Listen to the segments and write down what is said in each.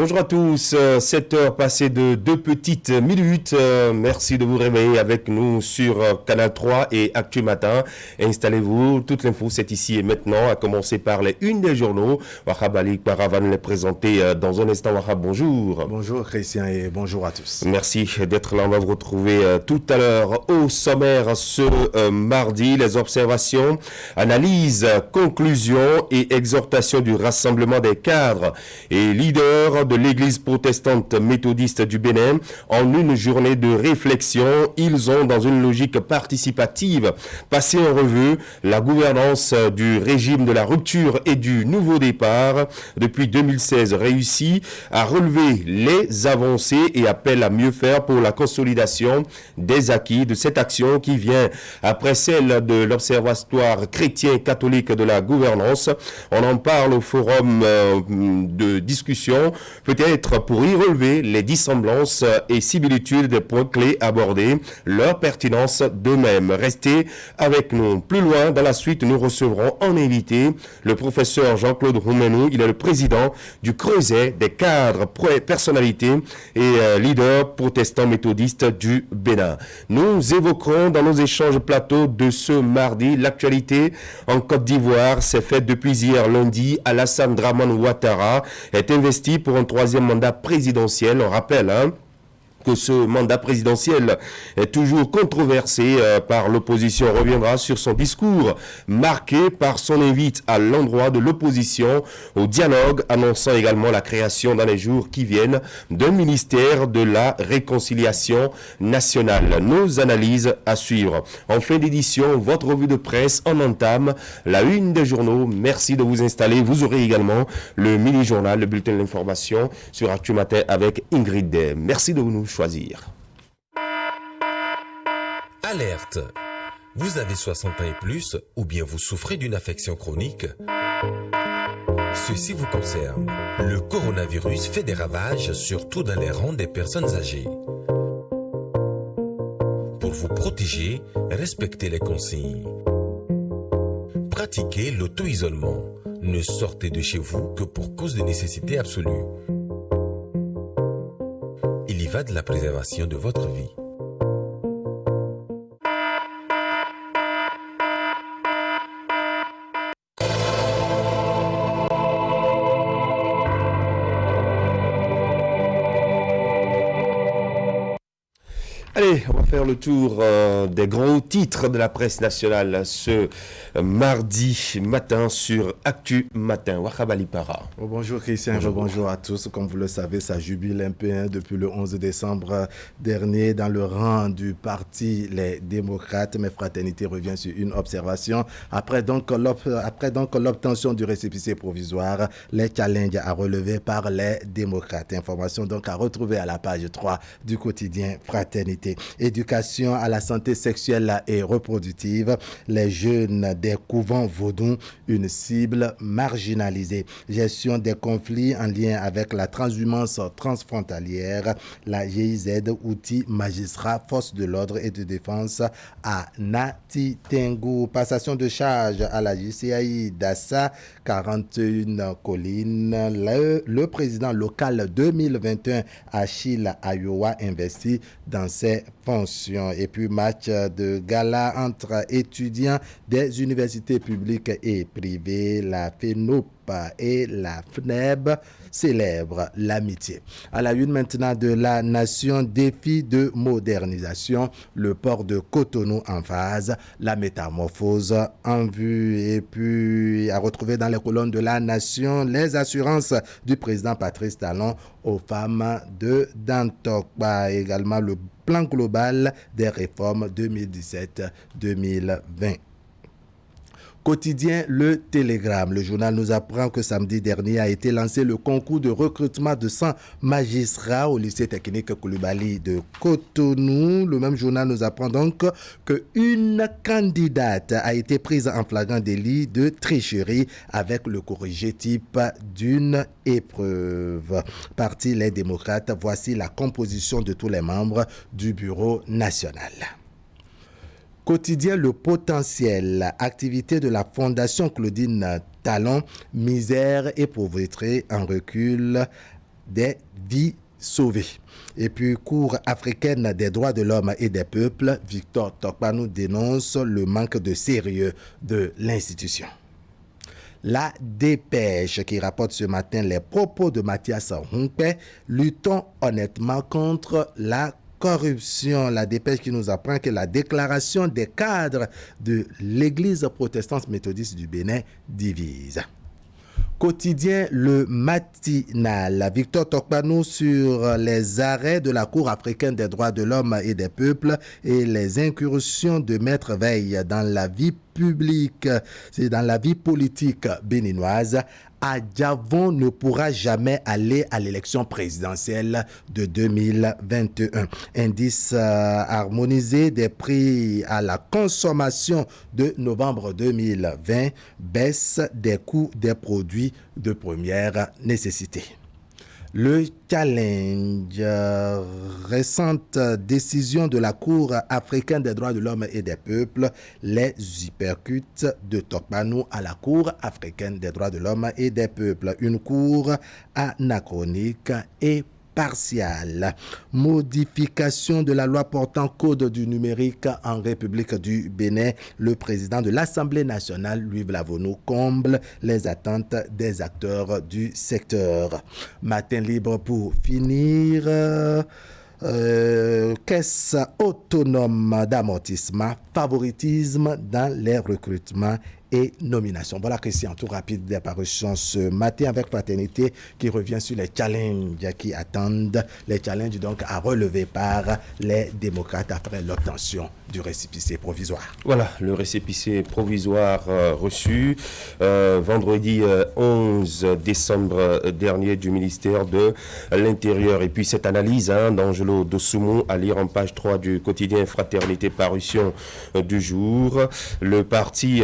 Bonjour à tous, 7 heures passées de 2 petites minutes. Merci de vous réveiller avec nous sur Canal 3 et Actu Matin. Installez-vous, toute l'info c'est ici et maintenant, à commencer par les unes des journaux. Wahab Ali Kwara va nous les présenter dans un instant. Wahab, bonjour. Bonjour Christian et bonjour à tous. Merci d'être là, on va vous retrouver tout à l'heure au sommaire ce mardi. Les observations, analyses, conclusions et exhortations du rassemblement des cadres et leaders de l'église protestante méthodiste du Bénin. En une journée de réflexion, ils ont, dans une logique participative, passé en revue la gouvernance du régime de la rupture et du nouveau départ depuis 2016, réussi à relever les avancées et appelle à mieux faire pour la consolidation des acquis de cette action qui vient après celle de l'Observatoire chrétien catholique de la gouvernance. On en parle au forum de discussion, peut-être pour y relever les dissemblances et similitudes des points clés abordés, leur pertinence d'eux-mêmes. Restez avec nous. Plus loin, dans la suite, nous recevrons en invité le professeur Jean-Claude Roumenou. Il est le président du Creuset des cadres, personnalités et leaders protestants méthodistes du Bénin. Nous évoquerons dans nos échanges plateaux de ce mardi l'actualité en Côte d'Ivoire. C'est fait depuis hier lundi. Alassane Dramane Ouattara est investi pour un troisième mandat présidentiel. On rappelle que ce mandat présidentiel est toujours controversé par l'opposition. On reviendra sur son discours marqué par son invite à l'endroit de l'opposition au dialogue, annonçant également la création dans les jours qui viennent d'un ministère de la réconciliation nationale. Nos analyses à suivre. En fin d'édition, votre revue de presse en entame la une des journaux. Merci de vous installer. Vous aurez également le mini-journal, le bulletin de l'information sur Actu Matin avec Ingrid Day. Merci de nous choisir. Alerte! Vous avez 60 ans et plus ou bien vous souffrez d'une affection chronique? Ceci vous concerne. Le coronavirus fait des ravages, surtout dans les rangs des personnes âgées. Pour vous protéger, respectez les consignes. Pratiquez l'auto-isolement. Ne sortez de chez vous que pour cause de nécessité absolue. Il y va de la préservation de votre vie. Allez, on va faire le tour des gros titres de la presse nationale ce mardi matin sur Actu Matin. Wahab Ali Para. Bonjour Christian, bonjour à tous. Comme vous le savez, ça jubile un peu depuis le 11 décembre dernier dans le rang du parti Les Démocrates. Mais Fraternité revient sur une observation. Après donc l'obtention du récépissé provisoire, les challenges à relever par les démocrates. Information donc à retrouver à la page 3 du quotidien Fraternité. Éducation à la santé sexuelle et reproductive, les jeunes des couvents vaudous, une cible marginalisée. Gestion des conflits en lien avec la transhumance transfrontalière, la GIZ, outil magistrat, force de l'ordre et de défense à Nati Tengu. Passation de charge à la JCI d'Assa, 41 collines. Le président local 2021, Achille Ayowa, investi dans ses fonctions. Et puis match de gala entre étudiants des universités publiques et privées, la FENOP et la FNEB célèbrent l'amitié. À la une maintenant de La Nation, défi de modernisation, le port de Cotonou en phase, la métamorphose en vue. Et puis à retrouver dans les colonnes de La Nation, les assurances du président Patrice Talon aux femmes de Dantokba, également le plan global des réformes 2017-2020. Quotidien Le Télégramme. Le journal nous apprend que samedi dernier a été lancé le concours de recrutement de 100 magistrats au lycée technique Koulibaly de Cotonou. Le même journal nous apprend donc qu'une candidate a été prise en flagrant délit de tricherie avec le corrigé type d'une épreuve. Parti Les Démocrates, voici la composition de tous les membres du bureau national. Quotidien Le Potentiel, activité de la Fondation Claudine Talon, misère et pauvreté en recul des vies sauvées. Et puis, Cour africaine des droits de l'homme et des peuples, Victor Tokpanou dénonce le manque de sérieux de l'institution. La Dépêche qui rapporte ce matin les propos de Mathias Humpe, luttons honnêtement contre la corruption. La Dépêche qui nous apprend que la déclaration des cadres de l'Église protestante méthodiste du Bénin divise. Quotidien Le Matinal, Victor Tokpanou sur les arrêts de la Cour africaine des droits de l'homme et des peuples et les incursions de Maître Veille dans la vie publique, c'est dans la vie politique béninoise. Adjavon ne pourra jamais aller à l'élection présidentielle de 2021. Indice harmonisé des prix à la consommation de novembre 2020, baisse des coûts des produits de première nécessité. Le challenge, récente décision de la Cour africaine des droits de l'homme et des peuples, les hypercutes de Tokpanou à la Cour africaine des droits de l'homme et des peuples. Une cour anachronique et partiale. Modification de la loi portant code du numérique en République du Bénin. Le président de l'Assemblée nationale, Louis Vlavono, comble les attentes des acteurs du secteur. Matin libre pour finir. Caisse autonome d'amortissement, favoritisme dans les recrutements et nominations. Voilà, Christian, tout rapide des parutions ce matin avec Fraternité qui revient sur les challenges qui attendent, les challenges donc à relever par les démocrates après l'obtention du récépissé provisoire. Voilà, le récépissé provisoire reçu vendredi 11 décembre dernier du ministère de l'Intérieur. Et puis cette analyse d'Angelo Dossoumo à lire en page 3 du quotidien Fraternité parution du jour. Le parti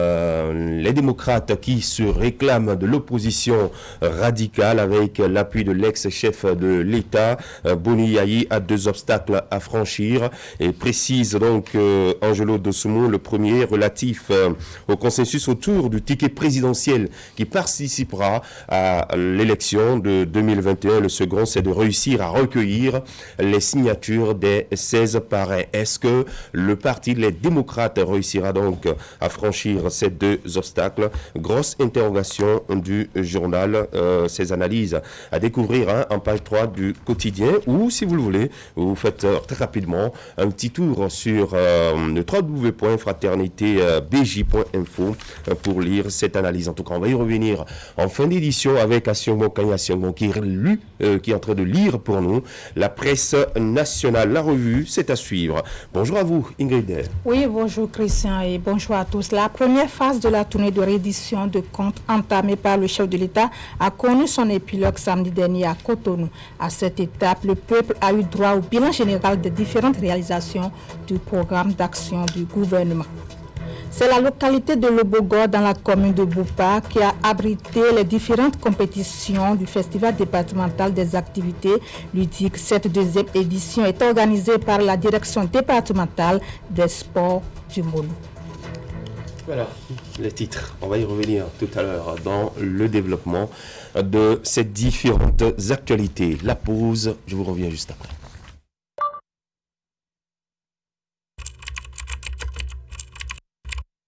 les démocrates qui se réclament de l'opposition radicale avec l'appui de l'ex-chef de l'État, Boni Yayi, a 2 obstacles à franchir et précise donc Angelo Dossoumo, le premier relatif au consensus autour du ticket présidentiel qui participera à l'élection de 2021. Le second, c'est de réussir à recueillir les signatures des 16 parrains. Est-ce que le parti Les démocrates réussira donc à franchir ces 2 obstacles? Grosse interrogation du journal, ces analyses à découvrir en page 3 du quotidien, ou si vous le voulez, vous faites très rapidement un petit tour sur le www.fraternitébj.info pour lire cette analyse. En tout cas, on va y revenir en fin d'édition avec Asiongo Kanya Asiongo qui est en train de lire pour nous la presse nationale. La revue, c'est à suivre. Bonjour à vous, Ingrid. Oui, bonjour Christian et bonjour à tous. La première phase de la tournée de réédition de comptes entamée par le chef de l'État a connu son épilogue samedi dernier à Cotonou. À cette étape, le peuple a eu droit au bilan général des différentes réalisations du programme d'action du gouvernement. C'est la localité de Lobogor dans la commune de Boupa qui a abrité les différentes compétitions du Festival départemental des activités ludiques. Cette 2e édition est organisée par la direction départementale des sports du Mono. Voilà les titres. On va y revenir tout à l'heure dans le développement de ces différentes actualités. La pause, je vous reviens juste après.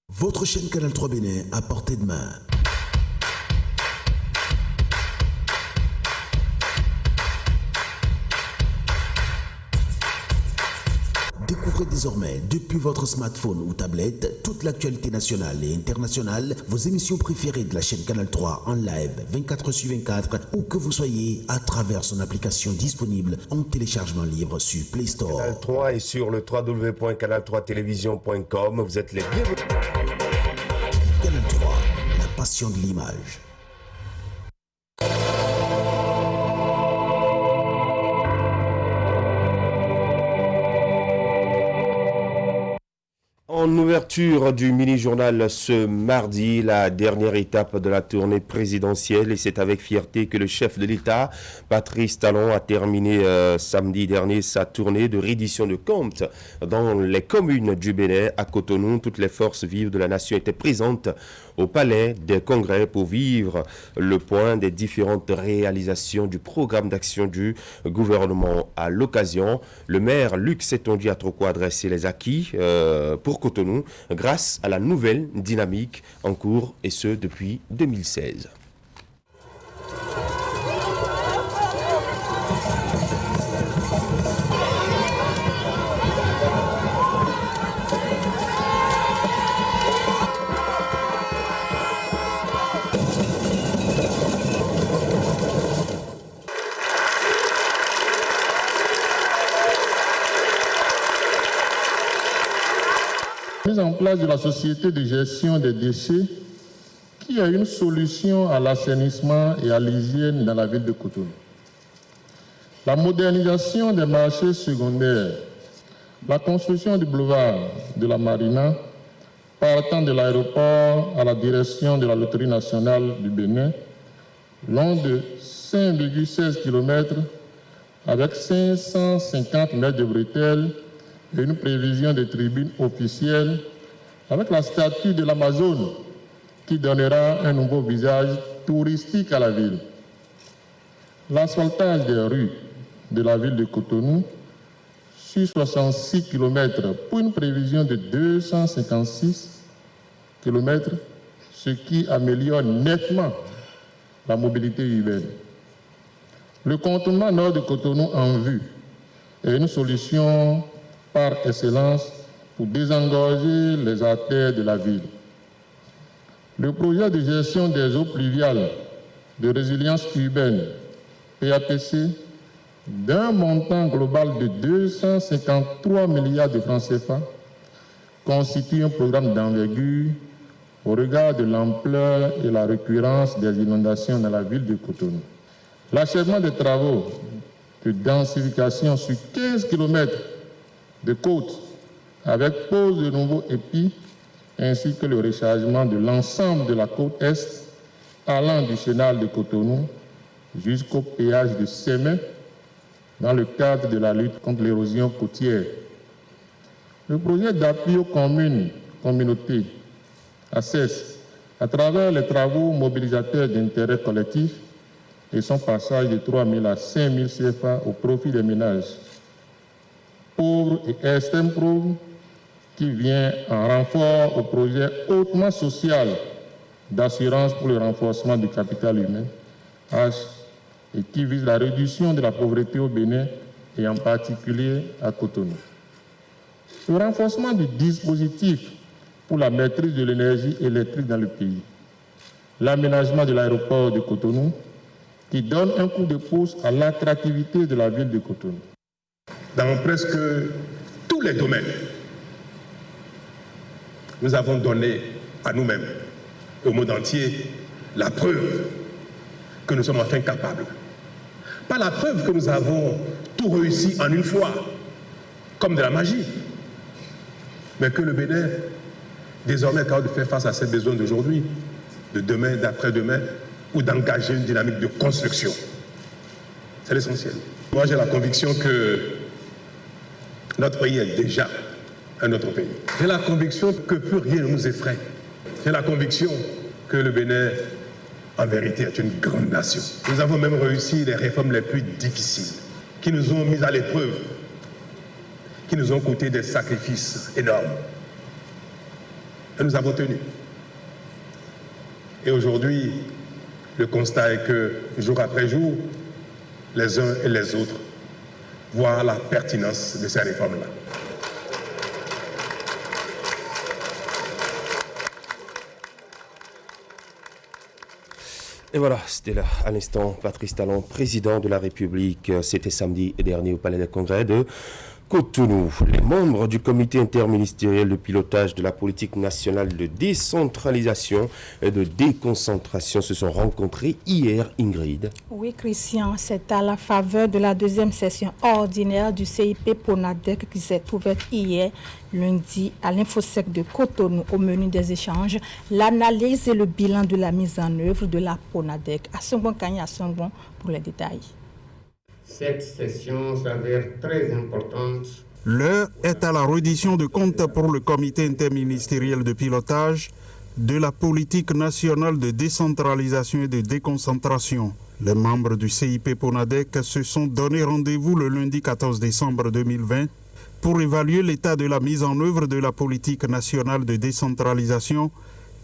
Votre chaîne Canal 3 Bénin à portée de main. Découvrez désormais, depuis votre smartphone ou tablette, toute l'actualité nationale et internationale, vos émissions préférées de la chaîne Canal 3 en live 24/24, où que vous soyez, à travers son application disponible en téléchargement libre sur Play Store. Canal 3 est sur le www.canal3television.com. Vous êtes les bienvenus. Canal 3, la passion de l'image. En ouverture du mini-journal ce mardi, la dernière étape de la tournée présidentielle, et c'est avec fierté que le chef de l'État, Patrice Talon, a terminé samedi dernier sa tournée de reddition de comptes dans les communes du Bénin. À Cotonou, toutes les forces vives de la nation étaient présentes au palais des congrès pour vivre le point des différentes réalisations du programme d'action du gouvernement. À l'occasion, le maire Luc Setonji Atroko a adressé les acquis pour Cotonou grâce à la nouvelle dynamique en cours, et ce depuis 2016. Mise en place de la société de gestion des déchets qui est une solution à l'assainissement et à l'hygiène dans la ville de Cotonou. La modernisation des marchés secondaires, la construction du boulevard de la Marina, partant de l'aéroport à la direction de la Loterie nationale du Bénin, long de 5,16 km avec 550 mètres de bretelles et une prévision de tribunes officielles avec la statue de l'Amazone qui donnera un nouveau visage touristique à la ville. L'asphaltage des rues de la ville de Cotonou sur 66 km pour une prévision de 256 km, ce qui améliore nettement la mobilité urbaine. Le contournement nord de Cotonou en vue est une solution par excellence pour désengorger les artères de la ville. Le projet de gestion des eaux pluviales de résilience urbaine, PAPC, d'un montant global de 253 milliards de francs CFA, constitue un programme d'envergure au regard de l'ampleur et la récurrence des inondations dans la ville de Cotonou. L'achèvement des travaux de densification sur 15 km de côte avec pose de nouveaux épis ainsi que le rechargement de l'ensemble de la côte est allant du chenal de Cotonou jusqu'au péage de Sémé dans le cadre de la lutte contre l'érosion côtière. Le projet d'appui aux communautés ACES à travers les travaux mobilisateurs d'intérêt collectif et son passage de 3 000 à 5 000 CFA au profit des ménages pauvres et extrêmes pauvres, qui vient en renfort au projet hautement social d'assurance pour le renforcement du capital humain, H, et qui vise la réduction de la pauvreté au Bénin et en particulier à Cotonou. Le renforcement du dispositif pour la maîtrise de l'énergie électrique dans le pays. L'aménagement de l'aéroport de Cotonou, qui donne un coup de pouce à l'attractivité de la ville de Cotonou. Dans presque tous les domaines, nous avons donné à nous-mêmes et au monde entier la preuve que nous sommes enfin capables. Pas la preuve que nous avons tout réussi en une fois, comme de la magie, mais que le Bénin, désormais, est capable de faire face à ses besoins d'aujourd'hui, de demain, d'après-demain, ou d'engager une dynamique de construction. C'est l'essentiel. Moi, j'ai la conviction que notre pays est déjà un autre pays. J'ai la conviction que plus rien ne nous effraie. J'ai la conviction que le Bénin, en vérité, est une grande nation. Nous avons même réussi les réformes les plus difficiles, qui nous ont mis à l'épreuve, qui nous ont coûté des sacrifices énormes. Et nous avons tenu. Et aujourd'hui, le constat est que, jour après jour, les uns et les autres voient la pertinence de ces réformes-là. Et voilà, c'était là, à l'instant, Patrice Talon, président de la République. C'était samedi dernier au Palais des Congrès de Cotonou, les membres du comité interministériel de pilotage de la politique nationale de décentralisation et de déconcentration se sont rencontrés hier, Ingrid. Oui, Christian, c'est à la faveur de la deuxième session ordinaire du CIP PONADEC qui s'est ouverte hier, lundi, à l'Infosec de Cotonou. Au menu des échanges, l'analyse et le bilan de la mise en œuvre de la PONADEC. Assongon Kanye Assongon pour les détails. Cette session s'avère très importante. L'heure est à la reddition de comptes pour le comité interministériel de pilotage de la politique nationale de décentralisation et de déconcentration. Les membres du CIP PONADEC se sont donné rendez-vous le lundi 14 décembre 2020 pour évaluer l'état de la mise en œuvre de la politique nationale de décentralisation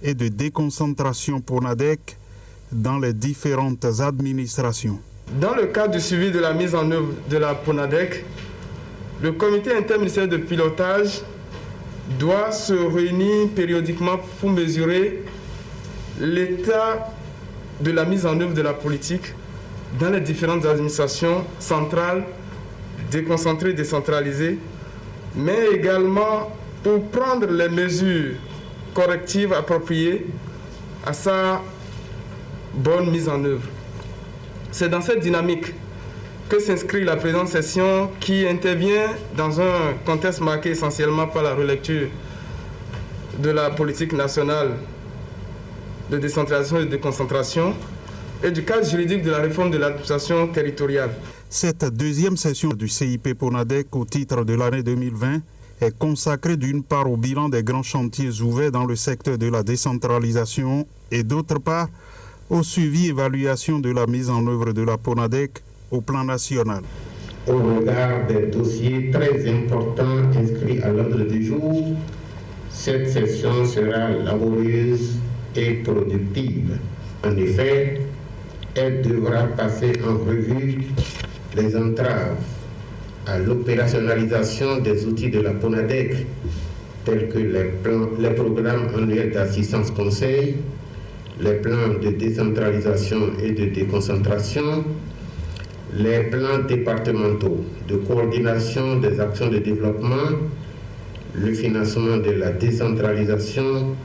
et de déconcentration PONADEC dans les différentes administrations. Dans le cadre du suivi de la mise en œuvre de la PONADEC, le comité interministériel de pilotage doit se réunir périodiquement pour mesurer l'état de la mise en œuvre de la politique dans les différentes administrations centrales, déconcentrées, décentralisées, mais également pour prendre les mesures correctives appropriées à sa bonne mise en œuvre. C'est dans cette dynamique que s'inscrit la présente session qui intervient dans un contexte marqué essentiellement par la relecture de la politique nationale de décentralisation et de déconcentration et du cadre juridique de la réforme de l'administration territoriale. Cette deuxième session du CIP PONADEC au titre de l'année 2020 est consacrée d'une part au bilan des grands chantiers ouverts dans le secteur de la décentralisation et d'autre part au suivi et évaluation de la mise en œuvre de la PONADEC au plan national. Au regard des dossiers très importants inscrits à l'ordre du jour, cette session sera laborieuse et productive. En effet, elle devra passer en revue les entraves à l'opérationnalisation des outils de la PONADEC, tels que les programmes annuels d'assistance conseil, les plans de décentralisation et de déconcentration, les plans départementaux de coordination des actions de développement, le financement de la décentralisation,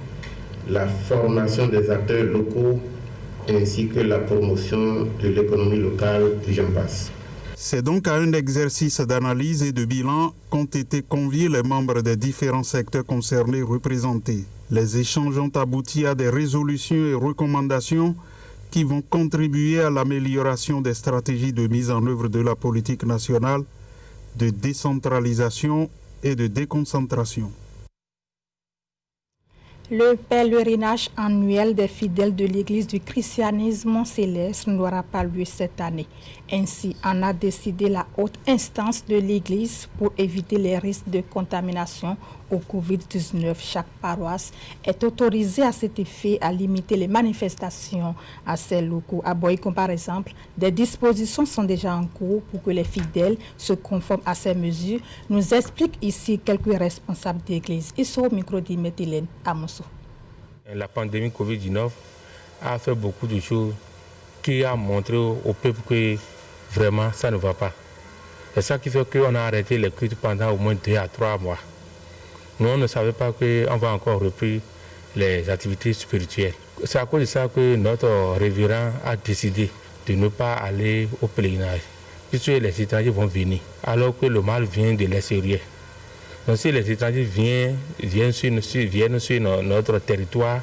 la formation des acteurs locaux, ainsi que la promotion de l'économie locale, et j'en passe. C'est donc à un exercice d'analyse et de bilan qu'ont été conviés les membres des différents secteurs concernés représentés. Les échanges ont abouti à des résolutions et recommandations qui vont contribuer à l'amélioration des stratégies de mise en œuvre de la politique nationale de décentralisation et de déconcentration. Le pèlerinage annuel des fidèles de l'Église du christianisme céleste n'aura pas lieu cette année. Ainsi en a décidé la haute instance de l'Église pour éviter les risques de contamination au Covid-19. Chaque paroisse est autorisée à cet effet à limiter les manifestations à ses locaux. À Boycon, par exemple, des dispositions sont déjà en cours pour que les fidèles se conforment à ces mesures, nous expliquent ici quelques responsables d'Église. Ils sont au micro d'Imétilène à Moussou. La pandémie Covid-19 a fait beaucoup de choses qui a montré au peuple que vraiment ça ne va pas. C'est ça qui fait qu'on a arrêté les cultes pendant au moins 2 à 3 mois. Nous, on ne savait pas qu'on va encore reprendre les activités spirituelles. C'est à cause de ça que notre révérend a décidé de ne pas aller au pèlerinage, puisque les étrangers vont venir, alors que le mal vient de l'extérieur. Donc si les étrangers viennent sur notre territoire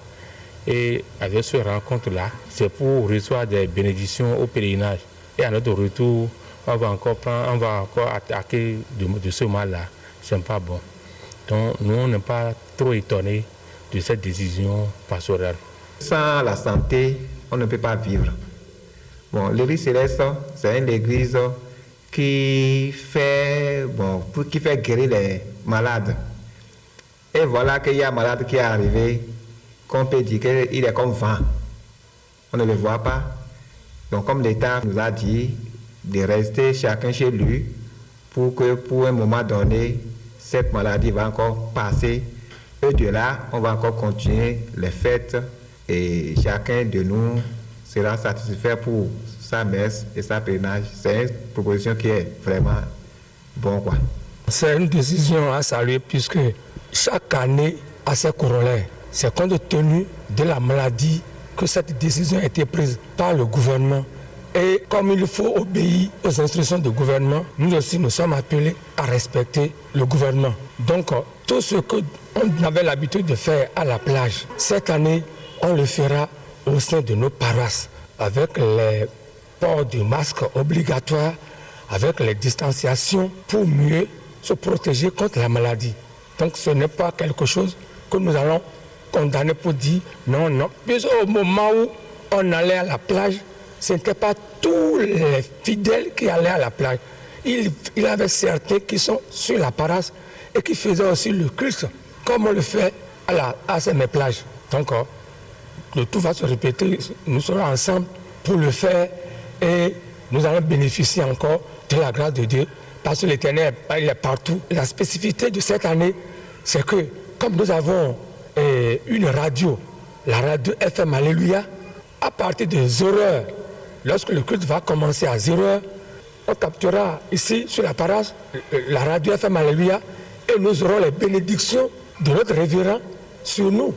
et avec ce rencontre-là, c'est pour recevoir des bénédictions au pèlerinage. Et à notre retour, on va encore attaquer de ce mal-là. Ce n'est pas bon. Donc nous, on n'est pas trop étonnés de cette décision pastorale. Sans la santé, on ne peut pas vivre. Bon, l'Église céleste, c'est une église qui fait guérir les malades. Et voilà qu'il y a un malade qui est arrivé, qu'on peut dire qu'il est comme vent. On ne le voit pas. Donc comme l'État nous a dit de rester chacun chez lui pour que pour un moment donné, cette maladie va encore passer. Et de là, on va encore continuer les fêtes et chacun de nous sera satisfait pour sa messe et sa pèlerinage. C'est une proposition qui est vraiment bon, quoi. C'est une décision à saluer puisque chaque année a ses corollaires. C'est compte tenu de la maladie que cette décision a été prise par le gouvernement. Et comme il faut obéir aux instructions du gouvernement, nous aussi nous sommes appelés à respecter le gouvernement. Donc tout ce qu'on avait l'habitude de faire à la plage, cette année, on le fera au sein de nos paroisses, avec les ports de masques obligatoires, avec les distanciations pour mieux se protéger contre la maladie. Donc ce n'est pas quelque chose que nous allons condamner pour dire non, non. Puis au moment où on allait à la plage, ce n'était pas tous les fidèles qui allaient à la plage. Il y avait certains qui sont sur la paroisse et qui faisaient aussi le culte, comme on le fait à ces plages. Donc, le tout va se répéter, nous serons ensemble pour le faire et nous allons bénéficier encore de la grâce de Dieu parce que l'Éternel il est partout. La spécificité de cette année, c'est que comme nous avons une radio, la radio FM Alléluia, à partir de 0h, lorsque le culte va commencer à 0h, on captera ici sur la paroisse la radio FM Alléluia et nous aurons les bénédictions de notre révérend sur nous.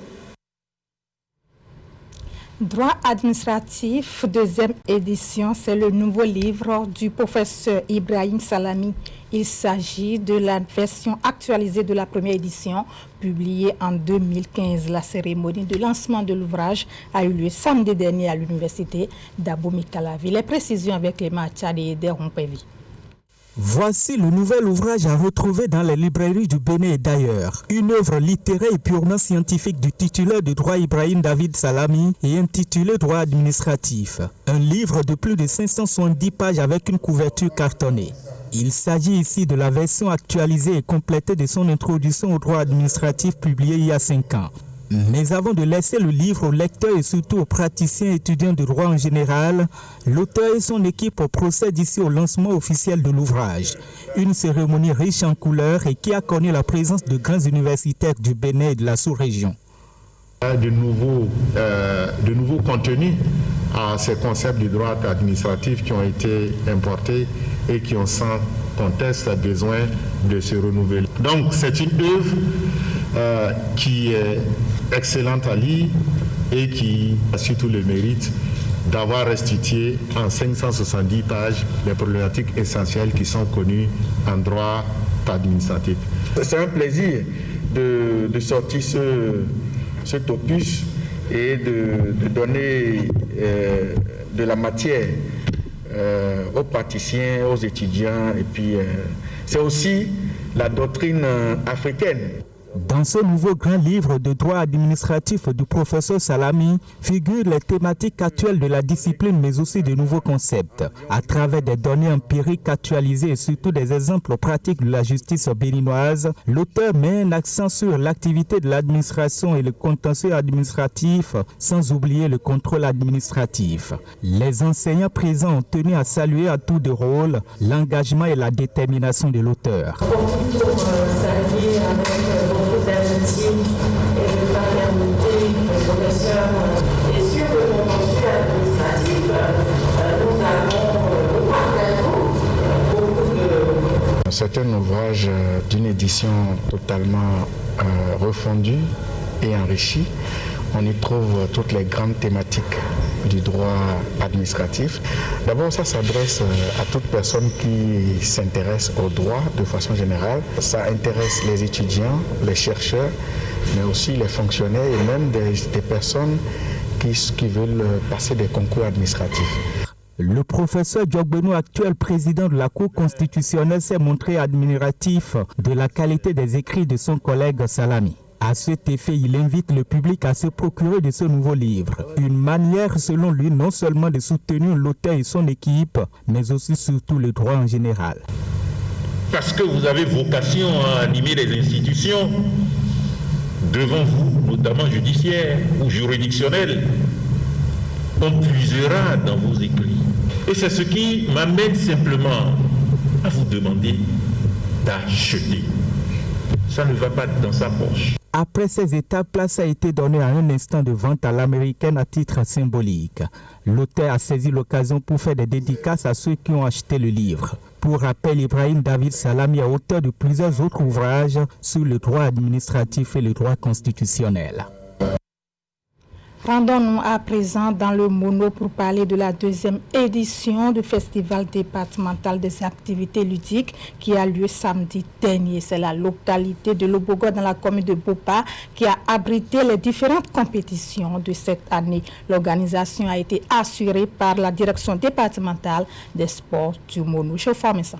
Droit administratif, deuxième édition, c'est le nouveau livre du professeur Ibrahim Salami. Il s'agit de la version actualisée de la première édition, publiée en 2015. La cérémonie de lancement de l'ouvrage a eu lieu samedi dernier à l'université d'Abomey-Calavi. Les précisions avec les Machad et Eder Rompevi. Voici le nouvel ouvrage à retrouver dans les librairies du Bénin et d'ailleurs. Une œuvre littéraire et purement scientifique du titulaire de droit Ibrahim David Salami et intitulé Droit administratif. Un livre de plus de 570 pages avec une couverture cartonnée. Il s'agit ici de la version actualisée et complétée de son introduction au droit administratif publié il y a 5 ans. Mais avant de laisser le livre aux lecteurs et surtout aux praticiens étudiants de droit en général, l'auteur et son équipe procèdent ici au lancement officiel de l'ouvrage. Une cérémonie riche en couleurs et qui a connu la présence de grands universitaires du Bénin et de la sous-région. De nouveaux contenus à ces concepts du droit administratif qui ont été importés et qui ont sans conteste besoin de se renouveler. Donc c'est une œuvre qui est excellente à lire et qui a surtout le mérite d'avoir restitué en 570 pages les problématiques essentielles qui sont connues en droit administratif. C'est un plaisir de sortir cet opus et de donner de la matière aux praticiens, aux étudiants, et puis c'est aussi la doctrine africaine. Dans ce nouveau grand livre de droit administratif du professeur Salami figurent les thématiques actuelles de la discipline mais aussi de nouveaux concepts. À travers des données empiriques actualisées et surtout des exemples pratiques de la justice béninoise, l'auteur met un accent sur l'activité de l'administration et le contentieux administratif sans oublier le contrôle administratif. Les enseignants présents ont tenu à saluer à tour de rôle l'engagement et la détermination de l'auteur. D'amitié et de fraternité, professeurs, et sur le contentieux administratif, nous avons beaucoup de... C'est un ouvrage d'une édition totalement refondue et enrichie. On y trouve toutes les grandes thématiques du droit administratif. D'abord, ça s'adresse à toute personne qui s'intéresse au droit de façon générale. Ça intéresse les étudiants, les chercheurs, mais aussi les fonctionnaires et même des personnes qui veulent passer des concours administratifs. Le professeur Diogbeno, actuel président de la Cour constitutionnelle, s'est montré admiratif de la qualité des écrits de son collègue Salami. À cet effet, il invite le public à se procurer de ce nouveau livre. Une manière, selon lui, non seulement de soutenir l'auteur et son équipe, mais aussi surtout le droit en général. Parce que vous avez vocation à animer les institutions devant vous, notamment judiciaires ou juridictionnelles, on puisera dans vos écrits. Et c'est ce qui m'amène simplement à vous demander d'acheter ça ne va pas dans sa poche. Après ces étapes, place a été donnée à un instant de vente à l'américaine à titre symbolique. L'auteur a saisi l'occasion pour faire des dédicaces à ceux qui ont acheté le livre. Pour rappel, Ibrahim David Salami est auteur de plusieurs autres ouvrages sur le droit administratif et le droit constitutionnel. Rendons-nous à présent dans le Mono pour parler de la deuxième édition du Festival départemental des activités ludiques qui a lieu samedi dernier. C'est la localité de Lobogo dans la commune de Bopa qui a abrité les différentes compétitions de cette année. L'organisation a été assurée par la direction départementale des sports du Mono. Je forme ça.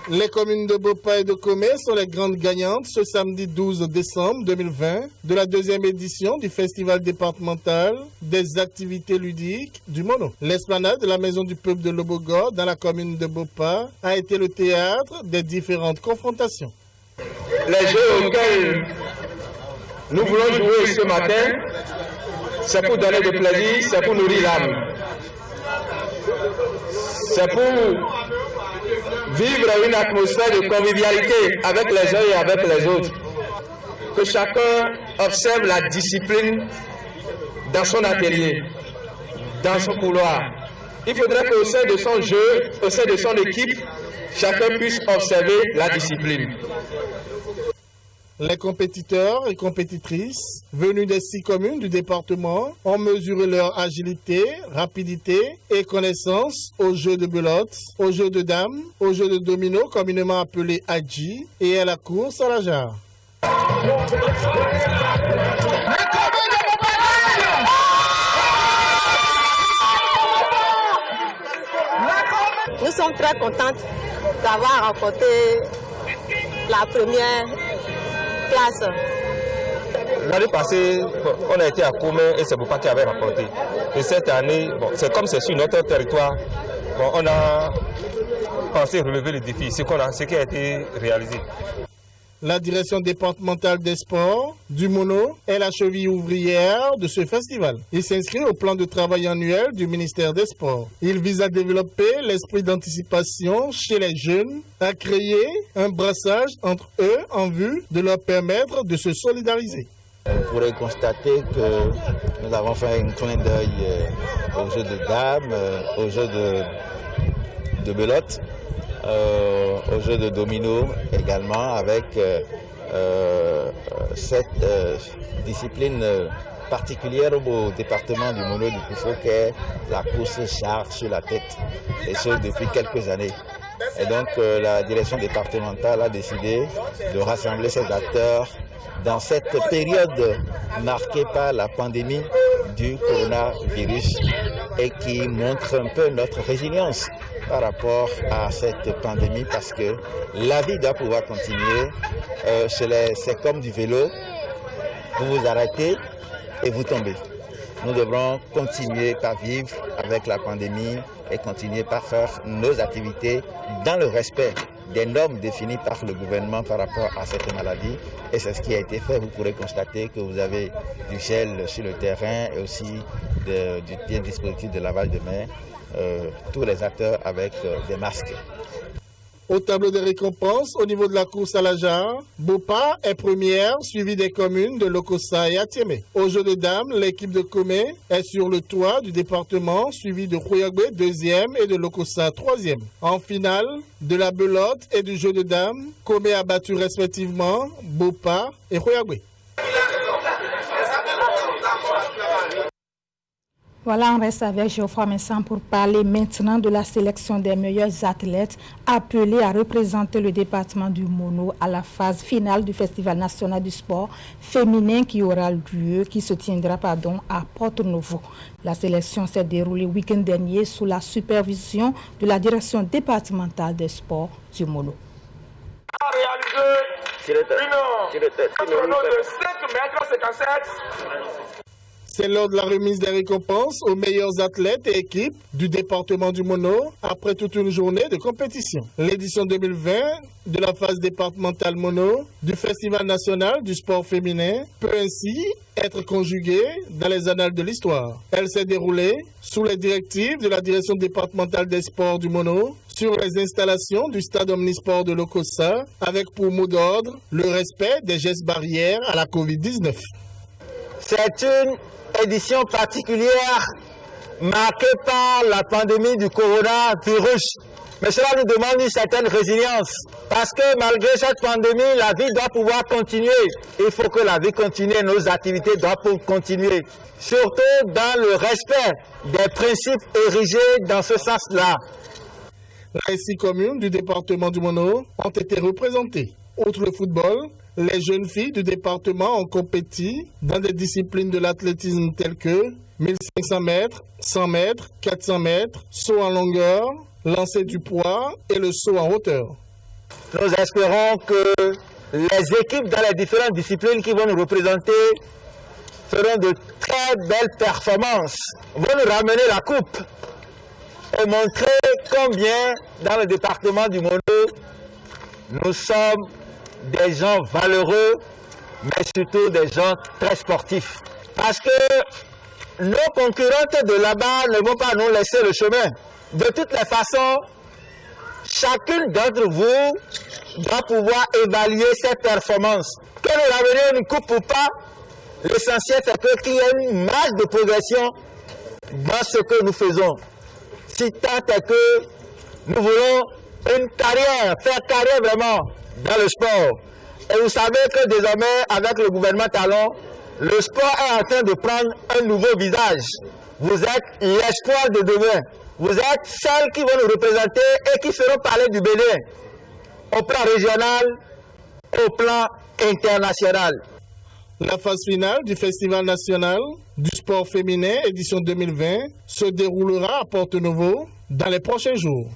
Les communes de Bopa et de Komé sont les grandes gagnantes ce samedi 12 décembre 2020 de la deuxième édition du Festival départemental des activités ludiques du Mono. L'esplanade de la Maison du Peuple de Lobogo dans la commune de Bopa a été le théâtre des différentes confrontations. Les jeux auxquels nous voulons jouer ce matin, c'est pour donner du plaisir, c'est pour nourrir l'âme. C'est pour vivre une atmosphère de convivialité avec les uns et avec les autres. Que chacun observe la discipline dans son atelier, dans son couloir. Il faudrait qu'au sein de son jeu, au sein de son équipe, chacun puisse observer la discipline. Les compétiteurs et compétitrices venus des 6 communes du département ont mesuré leur agilité, rapidité et connaissance aux jeux de belote, aux jeux de dames, aux jeux de domino communément appelés Adji et à la course à la jarre. Nous sommes très contentes d'avoir remporté la première classe. L'année passée, on a été à Komé et c'est Bopa qui avait rapporté. Et cette année, c'est comme c'est sur notre territoire, on a pensé relever le défi, ce qui a été réalisé. La direction départementale des sports du Mono est la cheville ouvrière de ce festival. Il s'inscrit au plan de travail annuel du ministère des Sports. Il vise à développer l'esprit d'anticipation chez les jeunes, à créer un brassage entre eux en vue de leur permettre de se solidariser. Vous pourrez constater que nous avons fait un clin d'œil aux jeux de dames, aux jeux de belote, aux jeux de domino également, avec cette discipline particulière au département du Mono du Koufou qu'est la course char sur la tête, et ce depuis quelques années. Et donc la direction départementale a décidé de rassembler ces acteurs dans cette période marquée par la pandémie du coronavirus et qui montre un peu notre résilience par rapport à cette pandémie, parce que la vie doit pouvoir continuer. C'est comme du vélo, vous vous arrêtez et vous tombez. Nous devrons continuer par vivre avec la pandémie et continuer par faire nos activités dans le respect des normes définies par le gouvernement par rapport à cette maladie. Et c'est ce qui a été fait. Vous pourrez constater que vous avez du gel sur le terrain et aussi du dispositif de lavage de mains. Tous les acteurs avec des masques. Au tableau des récompenses, au niveau de la course à la jarre, Bopa est première, suivie des communes de Lokossa et Atiémé. Au jeu de dames, l'équipe de Komé est sur le toit du département, suivie de Khouyagbe, deuxième, et de Lokossa, troisième. En finale, de la belote et du jeu de dames, Komé a battu respectivement Bopa et Khouyagbe. Voilà, on reste avec Geoffroy Messan pour parler maintenant de la sélection des meilleurs athlètes appelés à représenter le département du Mono à la phase finale du Festival national du sport féminin qui se tiendra à Porto-Novo. La sélection s'est déroulée le week-end dernier sous la supervision de la direction départementale des sports du Mono. A réalisé un chrono de 5,57 m. C'est lors de la remise des récompenses aux meilleurs athlètes et équipes du département du Mono après toute une journée de compétition. L'édition 2020 de la phase départementale Mono du Festival national du sport féminin peut ainsi être conjuguée dans les annales de l'histoire. Elle s'est déroulée sous les directives de la direction départementale des sports du Mono, sur les installations du stade omnisport de Lokossa, avec pour mot d'ordre le respect des gestes barrières à la Covid-19. C'est une édition particulière marquée par la pandémie du coronavirus. Mais cela nous demande une certaine résilience. Parce que malgré cette pandémie, la vie doit pouvoir continuer. Il faut que la vie continue et nos activités doivent continuer. Surtout dans le respect des principes érigés dans ce sens-là. Les 6 communes du département du Mono ont été représentées. Outre le football, les jeunes filles du département ont compéti dans des disciplines de l'athlétisme telles que 1500 mètres, 100 mètres, 400 mètres, saut en longueur, lancer du poids et le saut en hauteur. Nous espérons que les équipes dans les différentes disciplines qui vont nous représenter feront de très belles performances, vont nous ramener la coupe et montrer combien dans le département du Mono, nous sommes des gens valeureux, mais surtout des gens très sportifs. Parce que nos concurrentes de là-bas ne vont pas nous laisser le chemin. De toutes les façons, chacune d'entre vous doit pouvoir évaluer ses performances. Que nous ramenions une coupe ou pas, l'essentiel c'est qu'il y ait une marge de progression dans ce que nous faisons. Si tant est que nous voulons une carrière, faire carrière vraiment dans le sport. Et vous savez que désormais, avec le gouvernement Talon, le sport est en train de prendre un nouveau visage. Vous êtes l'espoir de demain. Vous êtes celles qui vont nous représenter et qui feront parler du Bénin au plan régional, au plan international. La phase finale du Festival national du sport féminin édition 2020 se déroulera à Porto-Novo dans les prochains jours.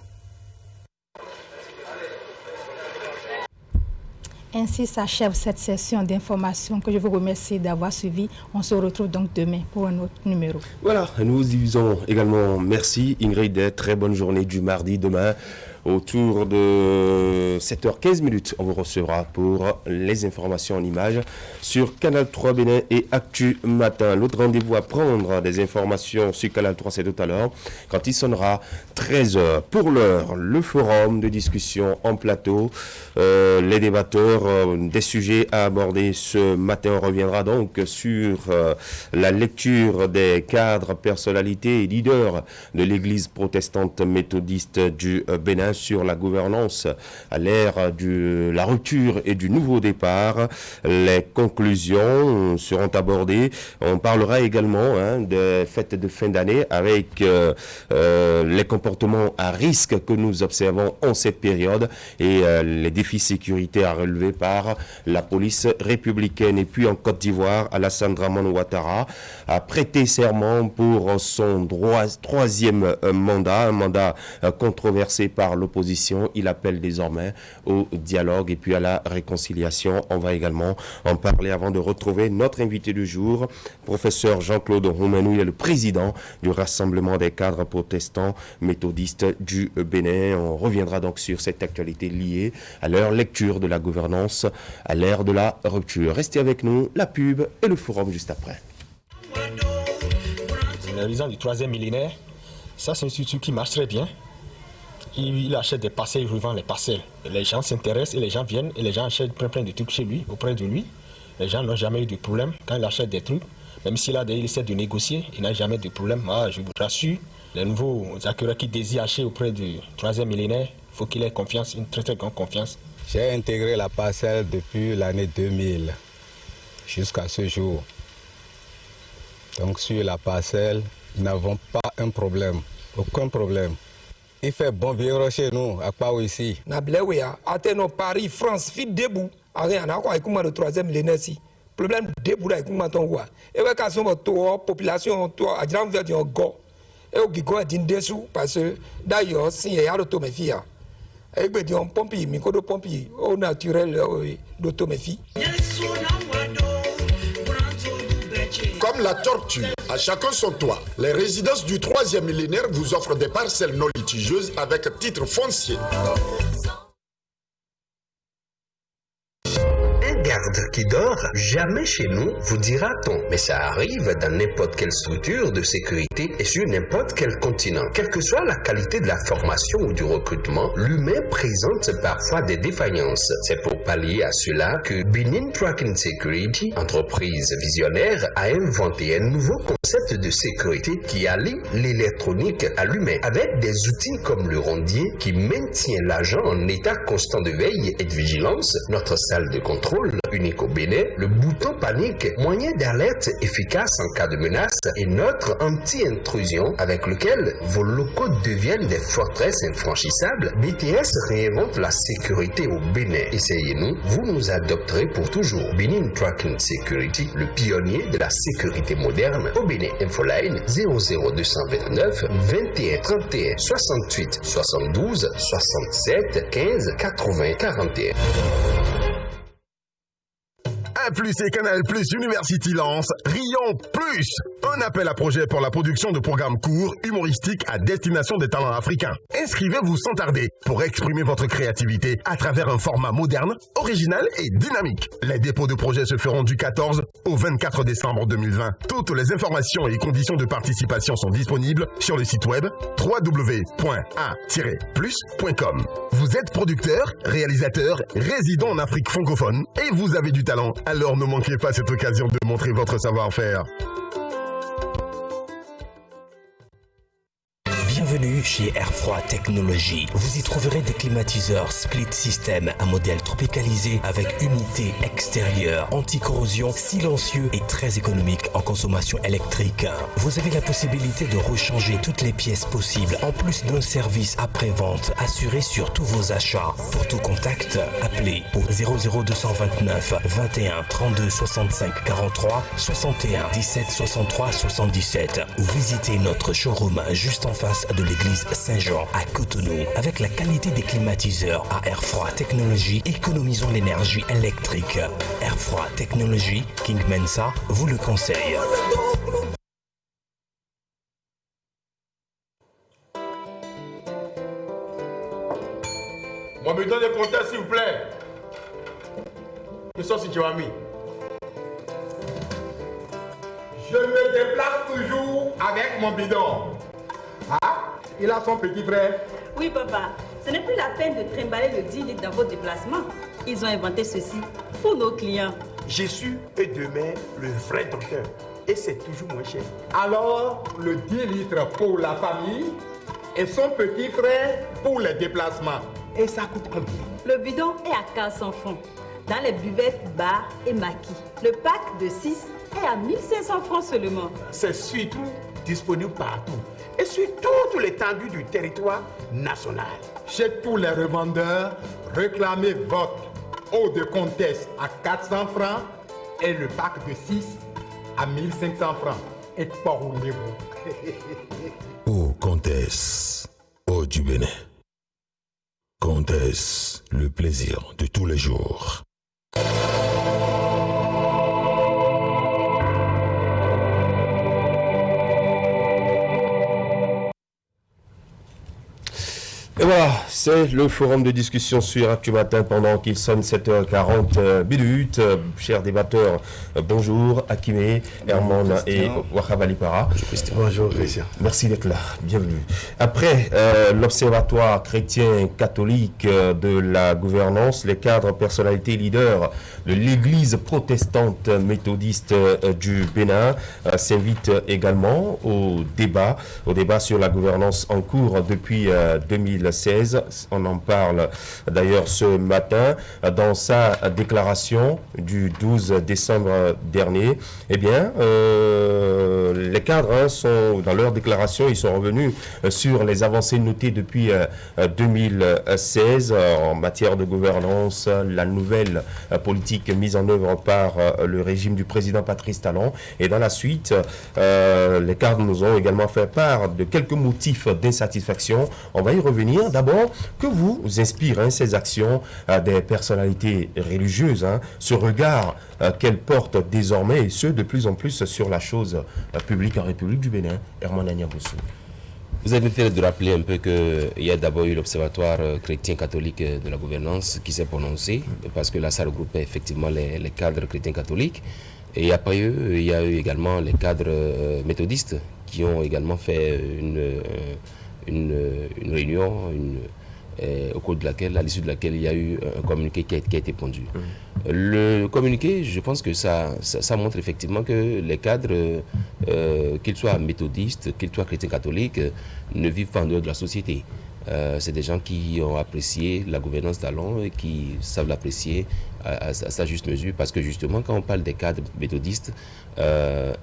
Ainsi s'achève cette session d'information que je vous remercie d'avoir suivi. On se retrouve donc demain pour un autre numéro. Voilà, nous vous disons également merci Ingrid, très bonne journée du mardi demain. Autour de 7h15, on vous recevra pour les informations en images sur Canal 3 Bénin et Actu Matin. L'autre rendez-vous à prendre des informations sur Canal 3, c'est tout à l'heure, quand il sonnera 13h. Pour l'heure, le forum de discussion en plateau, les débatteurs, des sujets à aborder ce matin. On reviendra donc sur la lecture des cadres, personnalités et leaders de l'Église protestante méthodiste du Bénin sur la gouvernance à l'ère de la rupture et du nouveau départ. Les conclusions seront abordées. On parlera également des fêtes de fin d'année avec les comportements à risque que nous observons en cette période et les défis sécuritaires relevés par la police républicaine. Et puis en Côte d'Ivoire, Alassane Dramane Ouattara a prêté serment pour son troisième mandat, un mandat controversé par l'opposition. Il appelle désormais au dialogue et puis à la réconciliation. On va également en parler avant de retrouver notre invité du jour, professeur Jean-Claude Roumenou. Il est le président du Rassemblement des cadres protestants méthodistes du Bénin. On reviendra donc sur cette actualité liée à leur lecture de la gouvernance à l'ère de la rupture. Restez avec nous, la pub et le forum juste après. L'horizon du troisième millénaire, ça c'est une structure qui marche très bien. Il achète des parcelles, il revend les parcelles. Les gens s'intéressent et les gens viennent et les gens achètent plein de trucs chez lui, auprès de lui. Les gens n'ont jamais eu de problème quand il achète des trucs. Même s'il essaie de négocier, il n'a jamais de problème. Je vous rassure, les nouveaux acquéreurs qui désirent acheter auprès du troisième millénaire, il faut qu'il ait confiance, une très grande confiance. J'ai intégré la parcelle depuis l'année 2000 jusqu'à ce jour. Donc sur la parcelle, nous n'avons pas un problème, aucun problème. Il fait bon vivre chez nous, à Pau ici. Nableouya, Athènes, Paris, France, fit debout. Rien à quoi avec le troisième millénaire ici. Problème debout avec ton roi. Et ouais, quand on population, toi, à grand verre, on go. Et au gigo est dessous parce que d'ailleurs, si il y a l'automéfie, et bien, on pompe, micro de pompe, au naturel d'automéfie. Comme la tortue, à chacun son toit, les résidences du troisième millénaire vous offrent des parcelles non litigieuses avec titre foncier. garde qui dort jamais chez nous, vous dira-t-on. Mais ça arrive dans n'importe quelle structure de sécurité et sur n'importe quel continent. Quelle que soit la qualité de la formation ou du recrutement, l'humain présente parfois des défaillances. C'est pour pallier à cela que Benin Tracking Security, entreprise visionnaire, a inventé un nouveau concept de sécurité qui allie l'électronique à l'humain avec des outils comme le rondier qui maintient l'agent en état constant de veille et de vigilance, notre salle de contrôle unique au Bénin, le bouton panique, moyen d'alerte efficace en cas de menace et notre anti-intrusion avec lequel vos locaux deviennent des forteresses infranchissables. BTS réinvente la sécurité au Bénin. Essayez-nous, vous nous adopterez pour toujours. Benin Tracking Security, le pionnier de la sécurité moderne au Bénin. Infoline 00229 21 31 68 72 67 15 80 41. A+ et Canal+ University lance Rions Plus, un appel à projet pour la production de programmes courts, humoristiques à destination des talents africains. Inscrivez-vous sans tarder pour exprimer votre créativité à travers un format moderne, original et dynamique. Les dépôts de projets se feront du 14 au 24 décembre 2020. Toutes les informations et conditions de participation sont disponibles sur le site web www.a-plus.com. Vous êtes producteur, réalisateur, résident en Afrique francophone et vous avez du talent. Alors ne manquez pas cette occasion de montrer votre savoir-faire. Bienvenue chez Airfroid Technologies. Vous y trouverez des climatiseurs split system à modèle tropicalisé avec unité extérieure, anti-corrosion, silencieux et très économique en consommation électrique. Vous avez la possibilité de rechanger toutes les pièces possibles en plus d'un service après-vente assuré sur tous vos achats. Pour tout contact, appelez au 00229 21 32 65 43 61 17 63 77 ou visitez notre showroom juste en face de l'église Saint-Jean à Cotonou. Avec la qualité des climatiseurs à Airfroid Technologies, économisons l'énergie électrique. Airfroid Technologies, King Mensa vous le conseille. Mon bidon de compteur, s'il vous plaît. Que ça, si tu as mis. Je me déplace toujours avec mon bidon. Ah, il a son petit frère. Oui, papa. Ce n'est plus la peine de trimballer le 10 litres dans vos déplacements. Ils ont inventé ceci pour nos clients. J'ai su et demain le vrai docteur. Et c'est toujours moins cher. Alors, le 10 litres pour la famille et son petit frère pour les déplacements. Et ça coûte combien? Le bidon est à 400 francs dans les buvettes, bars et maquis. Le pack de 6 est à 1500 francs seulement. C'est surtout disponible partout et sur toute l'étendue du territoire national. Chez tous les revendeurs, réclamez votre eau de comtesse à 400 francs et le pack de 6 à 1500 francs. Et parlez-vous. Eau comtesse, eau du Bénin. Comtesse, le plaisir de tous les jours. Et voilà, c'est le forum de discussion sur Actu Matin pendant qu'il sonne 7h40 minutes. Chers débatteurs, bonjour, Akimé, Herman et Wahab Alipara. Bonjour, Christian. Merci d'être là, bienvenue. Après l'Observatoire chrétien catholique de la gouvernance, les cadres, personnalités, leaders de l'Église protestante méthodiste du Bénin s'invitent également au débat sur la gouvernance en cours depuis 2016. On en parle d'ailleurs ce matin dans sa déclaration du 12 décembre dernier. Eh bien, les cadres sont, dans leur déclaration, ils sont revenus sur les avancées notées depuis 2016 en matière de gouvernance, la nouvelle politique mise en œuvre par le régime du président Patrice Talon. Et dans la suite, les cadres nous ont également fait part de quelques motifs d'insatisfaction. On va y revenir. D'abord, que vous inspirent ces actions des personnalités religieuses, ce regard qu'elles portent désormais, et ce, de plus en plus sur la chose publique en République du Bénin. Herman Niamboussou. Vous avez fait de rappeler un peu qu'il y a d'abord eu l'Observatoire chrétien-catholique de la gouvernance qui s'est prononcé, parce que là, ça regroupait effectivement les cadres chrétiens-catholiques. Et après eux, il y a eu également les cadres méthodistes qui ont également fait une réunion au cours de laquelle, à l'issue de laquelle il y a eu un communiqué qui a été pondu. Le communiqué, je pense que ça montre effectivement que les cadres, qu'ils soient méthodistes, qu'ils soient chrétiens catholiques, ne vivent pas en dehors de la société. C'est des gens qui ont apprécié la gouvernance d'Allons et qui savent l'apprécier à sa juste mesure, parce que justement, quand on parle des cadres méthodistes,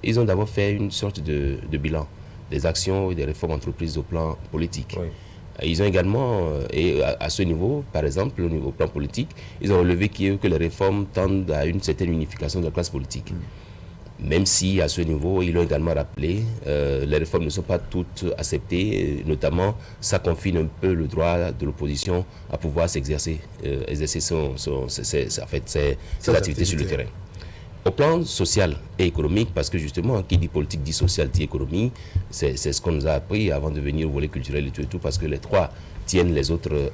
ils ont d'abord fait une sorte de bilan des actions et des réformes entreprises au plan politique. Oui. Ils ont également, et à ce niveau, par exemple, au niveau plan politique, ils ont relevé que les réformes tendent à une certaine unification de la classe politique. Même si, à ce niveau, ils l'ont également rappelé, les réformes ne sont pas toutes acceptées, notamment, ça confine un peu le droit de l'opposition à pouvoir exercer ses activités sur le terrain. Au plan social et économique, parce que justement, qui dit politique dit social, dit économie, c'est ce qu'on nous a appris avant de venir au volet culturel et tout, parce que les trois tiennent les autres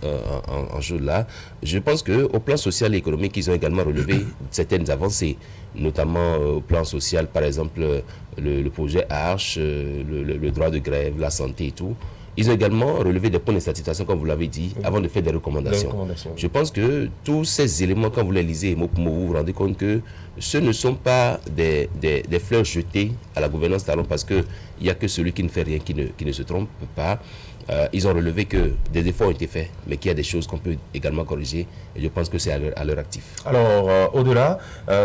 en jeu là. Je pense qu'au plan social et économique, ils ont également relevé certaines avancées, notamment au plan social, par exemple, le projet Arche, le droit de grève, la santé et tout. Ils ont également relevé des points de satisfaction, comme vous l'avez dit, avant de faire des recommandations. Je pense que tous ces éléments, quand vous les lisez, mot pour mot, vous vous rendez compte que ce ne sont pas des fleurs jetées à la gouvernance d'Allons, parce qu'il n'y a que celui qui ne fait rien qui ne se trompe pas. Ils ont relevé que des efforts ont été faits, mais qu'il y a des choses qu'on peut également corriger, et je pense que c'est à leur actif. Alors, au-delà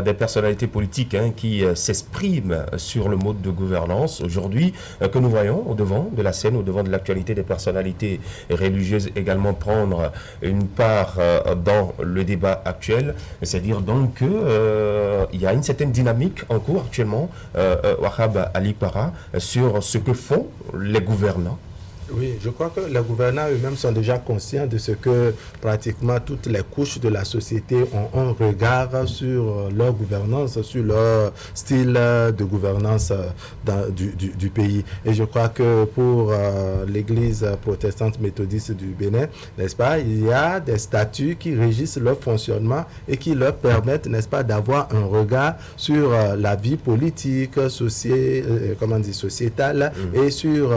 des personnalités politiques qui s'expriment sur le mode de gouvernance aujourd'hui, que nous voyons au devant de la scène, au devant de l'actualité, des personnalités religieuses également prendre une part dans le débat actuel, c'est-à-dire donc qu'il y a une certaine dynamique en cours actuellement, Wahab Ali Para, sur ce que font les gouvernants. Oui, je crois que les gouvernants eux-mêmes sont déjà conscients de ce que pratiquement toutes les couches de la société ont un regard sur leur gouvernance, sur leur style de gouvernance du pays. Et je crois que pour l'Église protestante méthodiste du Bénin, n'est-ce pas, il y a des statuts qui régissent leur fonctionnement et qui leur permettent, n'est-ce pas, d'avoir un regard sur la vie politique, sociétale et sur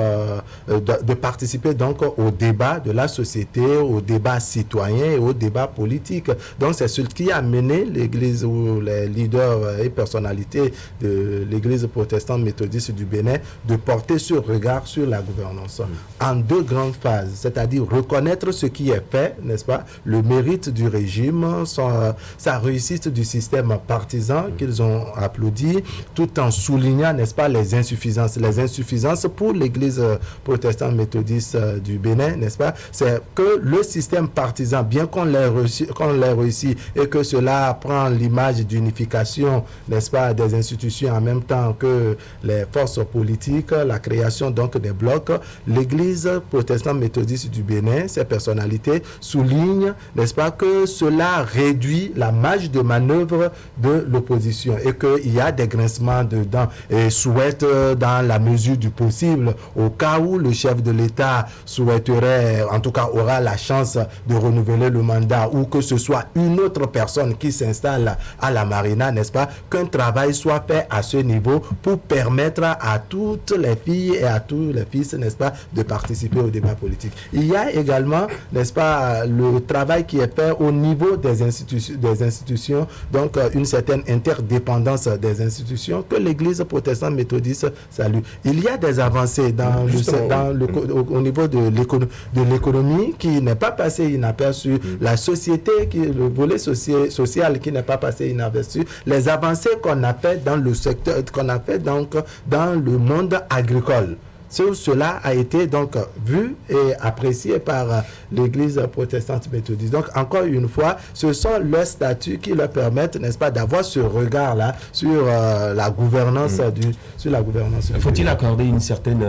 de participer donc au débat de la société, au débat citoyen et au débat politique. Donc c'est ce qui a mené l'Église ou les leaders et personnalités de l'Église protestante méthodiste du Bénin de porter ce regard sur la gouvernance en deux grandes phases, c'est-à-dire reconnaître ce qui est fait, n'est-ce pas, le mérite du régime, sa réussite du système partisan qu'ils ont applaudi, tout en soulignant, n'est-ce pas, les insuffisances pour l'Église protestante méthodiste du Bénin, n'est-ce pas, c'est que le système partisan, bien qu'on l'ait réussi et que cela prend l'image d'unification, n'est-ce pas, des institutions en même temps que les forces politiques, la création donc des blocs, l'Église protestante méthodiste du Bénin, ses personnalités soulignent, n'est-ce pas, que cela réduit la marge de manœuvre de l'opposition et qu'il y a des grincements dedans et souhaite dans la mesure du possible, au cas où le chef de l'État souhaiterait, en tout cas aura la chance de renouveler le mandat ou que ce soit une autre personne qui s'installe à la Marina, n'est-ce pas, qu'un travail soit fait à ce niveau pour permettre à toutes les filles et à tous les fils, n'est-ce pas, de participer au débat politique. Il y a également, n'est-ce pas, le travail qui est fait au niveau des institutions, donc une certaine interdépendance des institutions que l'Église protestante méthodiste salue. Il y a des avancées au niveau de l'économie qui n'est pas passé inaperçu, la société, le volet social qui n'est pas passé inaperçu, les avancées qu'on a fait dans le secteur, qu'on a fait donc dans le monde agricole. Cela a été donc vu et apprécié par l'Église protestante méthodiste. Donc encore une fois, ce sont leurs statuts qui leur permettent, n'est-ce pas, d'avoir ce regard-là sur la gouvernance Faut-il accorder une certaine,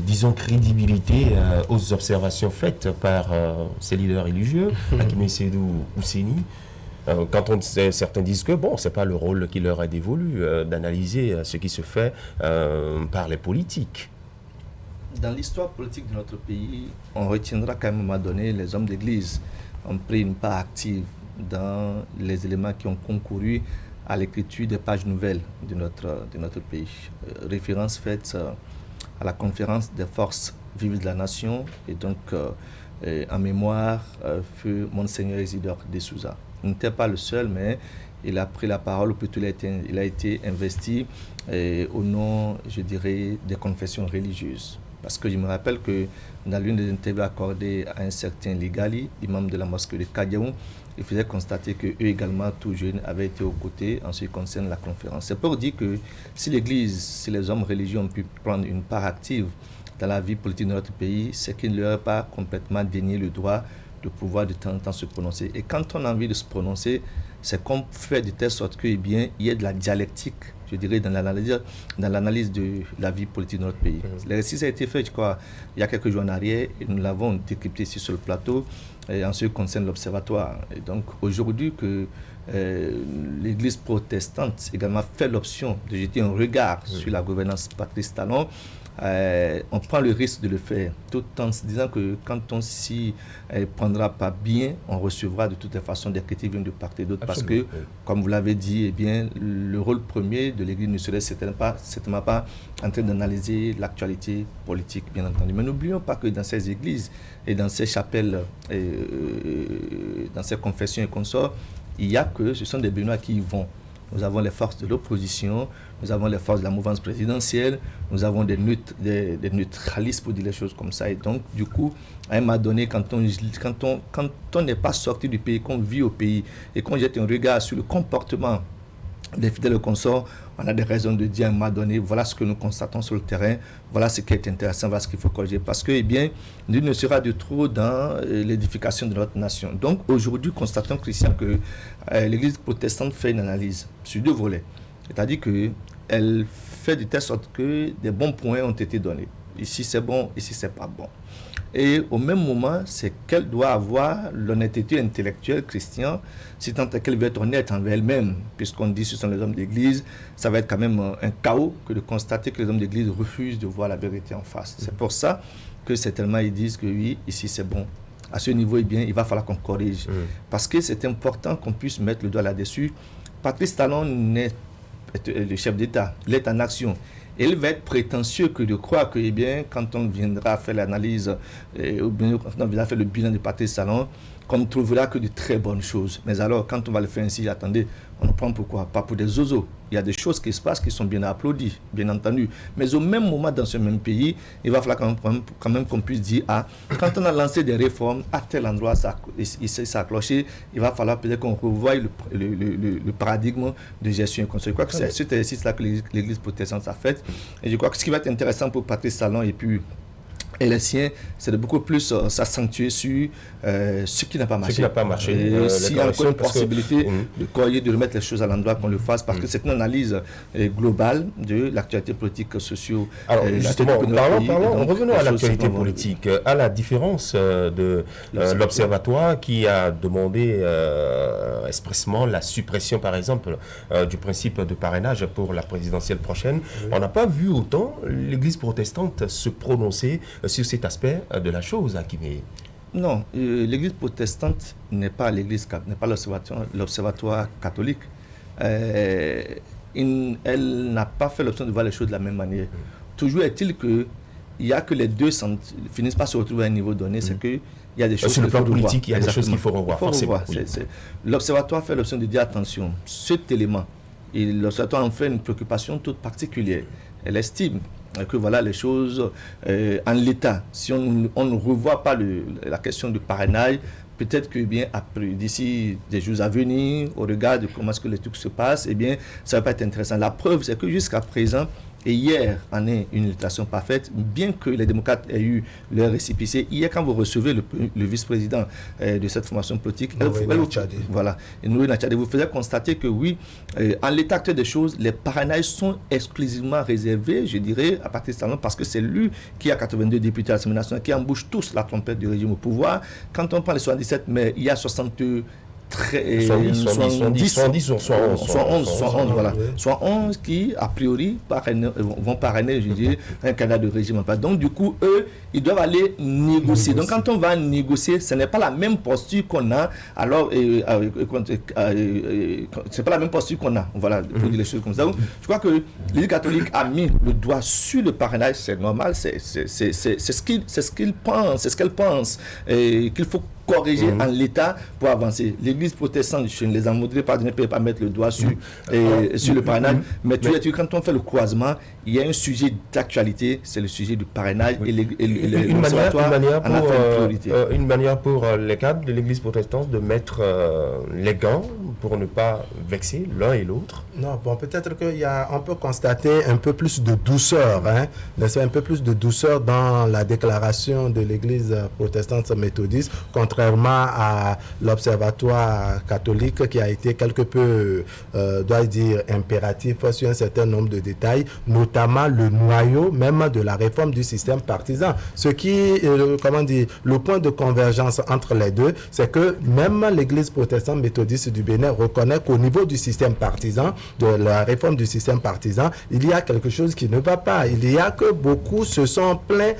disons, crédibilité aux observations faites par ces leaders religieux, Hakim Seydou Ouseni? Quand certains disent que bon, c'est pas le rôle qui leur est dévolu d'analyser ce qui se fait par les politiques. dans l'histoire politique de notre pays, on retiendra quand même à un moment donné les hommes d'église ont pris une part active dans les éléments qui ont concouru à l'écriture des pages nouvelles de notre pays. Référence faite à la conférence des forces vives de la nation et donc en mémoire fut Monseigneur Isidore de Souza. Il n'était pas le seul, mais il a pris la parole, ou plutôt il a été investi au nom, je dirais, des confessions religieuses. Parce que je me rappelle que dans l'une des interviews accordées à un certain Ligali, imam de la mosquée de Kadiaou, il faisait constater qu'eux également, tout jeunes, avaient été aux côtés en ce qui concerne la conférence. C'est pour dire que si l'Église, si les hommes religieux ont pu prendre une part active dans la vie politique de notre pays, c'est qu'il ne leur a pas complètement dénié le droit de pouvoir de temps en temps se prononcer. Et quand on a envie de se prononcer, c'est qu'on fait de telle sorte qu'il y ait de la dialectique, je dirais, dans l'analyse de la vie politique de notre pays. L'exercice a été fait, je crois, il y a quelques jours en arrière, et nous l'avons décrypté ici sur le plateau, en ce qui concerne l'Observatoire. Et donc, aujourd'hui, que l'Église protestante également fait l'option de jeter un regard sur la gouvernance Patrice Talon, on prend le risque de le faire, tout en se disant que quand on s'y prendra pas bien, on recevra de toutes les façons des critiques de part et d'autre. Parce que, comme vous l'avez dit, eh bien, le rôle premier de l'Église ne serait certainement pas en train d'analyser l'actualité politique, bien entendu. Mais n'oublions pas que dans ces églises et dans ces chapelles, dans ces confessions et consorts, il y a que ce sont des béninois qui y vont. Nous avons les forces de l'opposition, nous avons les forces de la mouvance présidentielle, nous avons des neutralistes pour dire les choses comme ça. Et donc, du coup, à un moment donné, quand on n'est pas sorti du pays, qu'on vit au pays et qu'on jette un regard sur le comportement des fidèles consorts, on a des raisons de dire à un moment donné, voilà ce que nous constatons sur le terrain, voilà ce qui est intéressant, voilà ce qu'il faut corriger. Parce que, eh bien, nul ne sera de trop dans l'édification de notre nation. Donc, aujourd'hui, constatons, Christian, que l'Église protestante fait une analyse sur deux volets. C'est-à-dire qu'elle fait de telle sorte que des bons points ont été donnés. Ici, c'est bon, ici, c'est pas bon. Et au même moment, c'est qu'elle doit avoir l'honnêteté intellectuelle, Christian, si tant est qu'elle veut être honnête envers elle-même, puisqu'on dit que ce sont les hommes d'église, ça va être quand même un chaos que de constater que les hommes d'église refusent de voir la vérité en face. C'est pour ça que certainement ils disent que oui, ici c'est bon. À ce niveau, eh bien, il va falloir qu'on corrige. Parce que c'est important qu'on puisse mettre le doigt là-dessus. Patrice Talon est le chef d'État, il est en action. Et il va être prétentieux que de croire que, eh bien, quand on viendra faire l'analyse, ou bien quand on viendra faire le bilan de Patrice Talon, qu'on ne trouvera que de très bonnes choses. Mais alors, quand on va le faire ainsi, attendez, on le prend pourquoi? Pas pour des zozos. Il y a des choses qui se passent qui sont bien applaudies, bien entendu. Mais au même moment, dans ce même pays, il va falloir quand même qu'on puisse dire, ah, quand on a lancé des réformes, à tel endroit, ça a cloché, il va falloir peut-être qu'on revoie le paradigme de gestion. Je crois que c'est cet exercice-là que l'Église protestante a fait. Et je crois que ce qui va être intéressant pour Patrice Talon et puis et les siens, c'est de beaucoup plus s'accentuer sur ce qui n'a pas marché. Ce qui n'a pas marché. S'il y a encore une possibilité de corriger, de remettre les choses à l'endroit, qu'on le fasse, parce que c'est une analyse globale de l'actualité politique socio. Alors justement, revenons à l'actualité politique. À la différence de l'Observatoire qui a demandé expressément la suppression, par exemple, du principe de parrainage pour la présidentielle prochaine, on n'a pas vu autant l'Église protestante se prononcer sur cet aspect de la chose, Akimé. Non, l'Église protestante n'est pas l'Église, n'est pas l'Observatoire catholique. Elle n'a pas fait l'option de voir les choses de la même manière. Toujours est-il qu'il n'y a que les deux finissent par se retrouver à un niveau donné, c'est qu'il y a des choses sur le plan politique, il y a des choses qu'il faut revoir. L'Observatoire fait l'option de dire attention, cet élément, et l'Observatoire en fait une préoccupation toute particulière. Elle estime que voilà les choses en l'état. Si on ne revoit pas la question du parrainage, peut-être que bien après, d'ici des jours à venir, au regard de comment est-ce que les trucs se passent, eh bien, ça va pas être intéressant. La preuve, c'est que jusqu'à présent, et hier en est une illustration parfaite, bien que les démocrates aient eu leur récépissé, hier quand vous recevez le vice-président de cette formation politique, voilà, vous faisait constater que oui, en l'état actuel des choses, les parrainages sont exclusivement réservés, je dirais, à Patrice Talon, parce que c'est lui qui a 82 députés à l'Assemblée nationale, qui embouche tous la trompette du régime au pouvoir. Quand on prend les 77 mai, il y a 64 soit 11 qui, a priori, vont parrainer, je dis, un candidat de régime. Donc, du coup, eux, ils doivent aller négocier. Donc, quand on va négocier, ce n'est pas la même posture qu'on a. Alors, c'est pas la même posture qu'on a. Voilà, pour dire les choses comme ça. Donc, je crois que l'Église catholique a mis le doigt sur le parrainage. C'est normal, c'est ce qu'il pense, c'est ce qu'elle pense, et qu'il faut corriger en l'état pour avancer. L'église protestante, je ne les en voudrais pas, ne peut pas mettre le doigt sur le parrainage, mais quand on fait le croisement, il y a un sujet d'actualité, c'est le sujet du parrainage et une manière pour les cadres de l'église protestante de mettre les gants pour ne pas vexer l'un et l'autre. Non, bon, peut-être qu'on peut constater un peu plus de douceur, un peu plus de douceur dans la déclaration de l'église protestante méthodiste, contrairement à l'Observatoire catholique qui a été quelque peu, dois-je dire, impératif sur un certain nombre de détails, notamment le noyau même de la réforme du système partisan. Ce qui, le point de convergence entre les deux, c'est que même l'église protestante méthodiste du Bénin reconnaît qu'au niveau du système partisan, de la réforme du système partisan, il y a quelque chose qui ne va pas. Il y a que beaucoup se sont plaints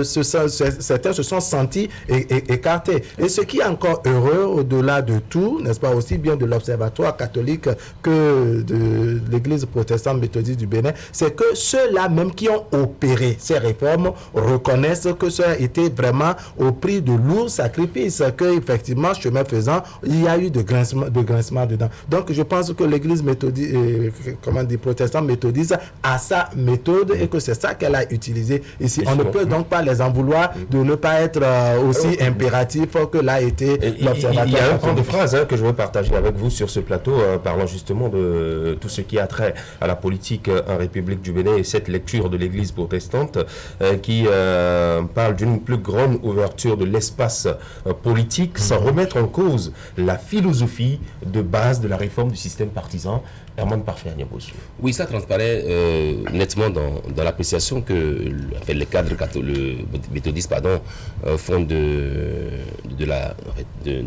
certains se sont sentis écartés. Et ce qui est encore heureux au-delà de tout, n'est-ce pas, aussi bien de l'Observatoire catholique que de l'église protestante méthodiste du Bénin, c'est que ceux-là même qui ont opéré ces réformes reconnaissent que ça a été vraiment au prix de lourds sacrifices, que effectivement, chemin faisant, il y a eu de grincement dedans. Donc je pense que l'église méthodiste, protestante méthodiste a sa méthode et que c'est ça qu'elle a utilisé ici. On ne peut donc pas les en vouloir de ne pas être aussi impératif que l'a été l'Observatoire. Il y a un point de phrase que je veux partager avec vous sur ce plateau, parlant justement de tout ce qui a trait à la politique en République du Bénin et cette lecture de l'église protestante qui parle d'une plus grande ouverture de l'espace politique sans remettre en cause la philosophie de base de la réforme du système partisan. Herman Parfait. Oui, ça transparaît nettement dans l'appréciation que les cadres méthodistes font des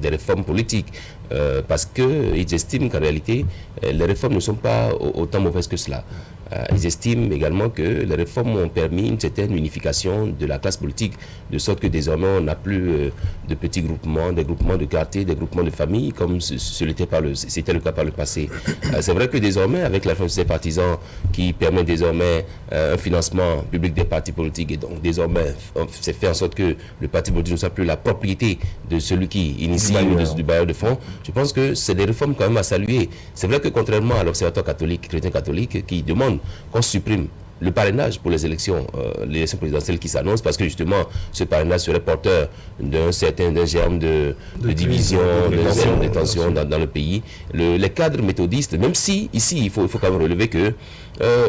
réformes politiques. Parce qu'ils estiment qu'en réalité, les réformes ne sont pas autant mauvaises que cela. Ils estiment également que les réformes ont permis une certaine unification de la classe politique, de sorte que désormais on n'a plus de petits groupements, des groupements de quartier, des groupements de famille, comme c'était le cas par le passé. C'est vrai que désormais, avec la réforme des partisans qui permet désormais un financement public des partis politiques, et donc désormais c'est fait en sorte que le parti politique ne soit plus la propriété de celui qui initie ou du bailleur de fonds, je pense que c'est des réformes quand même à saluer. C'est vrai que contrairement à l'Observatoire catholique, chrétien catholique, qui demande qu'on supprime le parrainage pour les élections présidentielles qui s'annoncent, parce que justement ce parrainage serait porteur d'un germe de division, de tension dans le pays. Les cadres méthodistes, même si ici il faut quand même relever que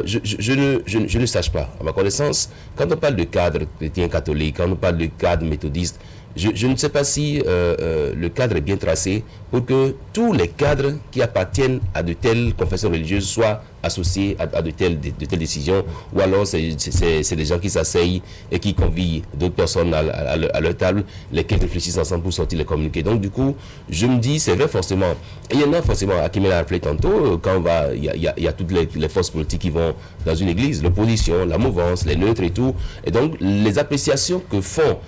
je ne sache pas, à ma connaissance, quand on parle de cadre chrétien catholique, quand on parle de cadre méthodiste, je ne sais pas si le cadre est bien tracé pour que tous les cadres qui appartiennent à de telles confessions religieuses soient associés à de telles décisions, ou alors c'est des gens qui s'asseyent et qui convient d'autres personnes à leur table, lesquels réfléchissent ensemble pour sortir les communiqués. Donc du coup, je me dis, c'est vrai forcément, il y en a forcément, à qui me l'a rappelé tantôt, quand il y a toutes les forces politiques qui vont dans une église, l'opposition, la mouvance, les neutres et tout, et donc les appréciations que font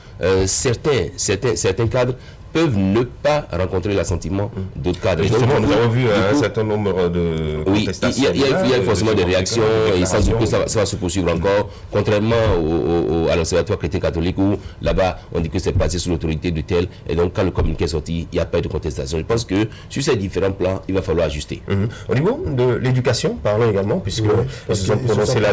certains cadres peuvent ne pas rencontrer l'assentiment d'autres cadres. Justement, nous avons vu un certain nombre de contestations. Il y a forcément des réactions et sans doute que ça va se poursuivre encore, contrairement à l'Observatoire chrétien catholique où là-bas on dit que c'est passé sous l'autorité de tel, et donc quand le communiqué est sorti, il n'y a pas de contestation. Je pense que sur ces différents plans, il va falloir ajuster. Au niveau de l'éducation, parlons également, puisque ils ont prononcé la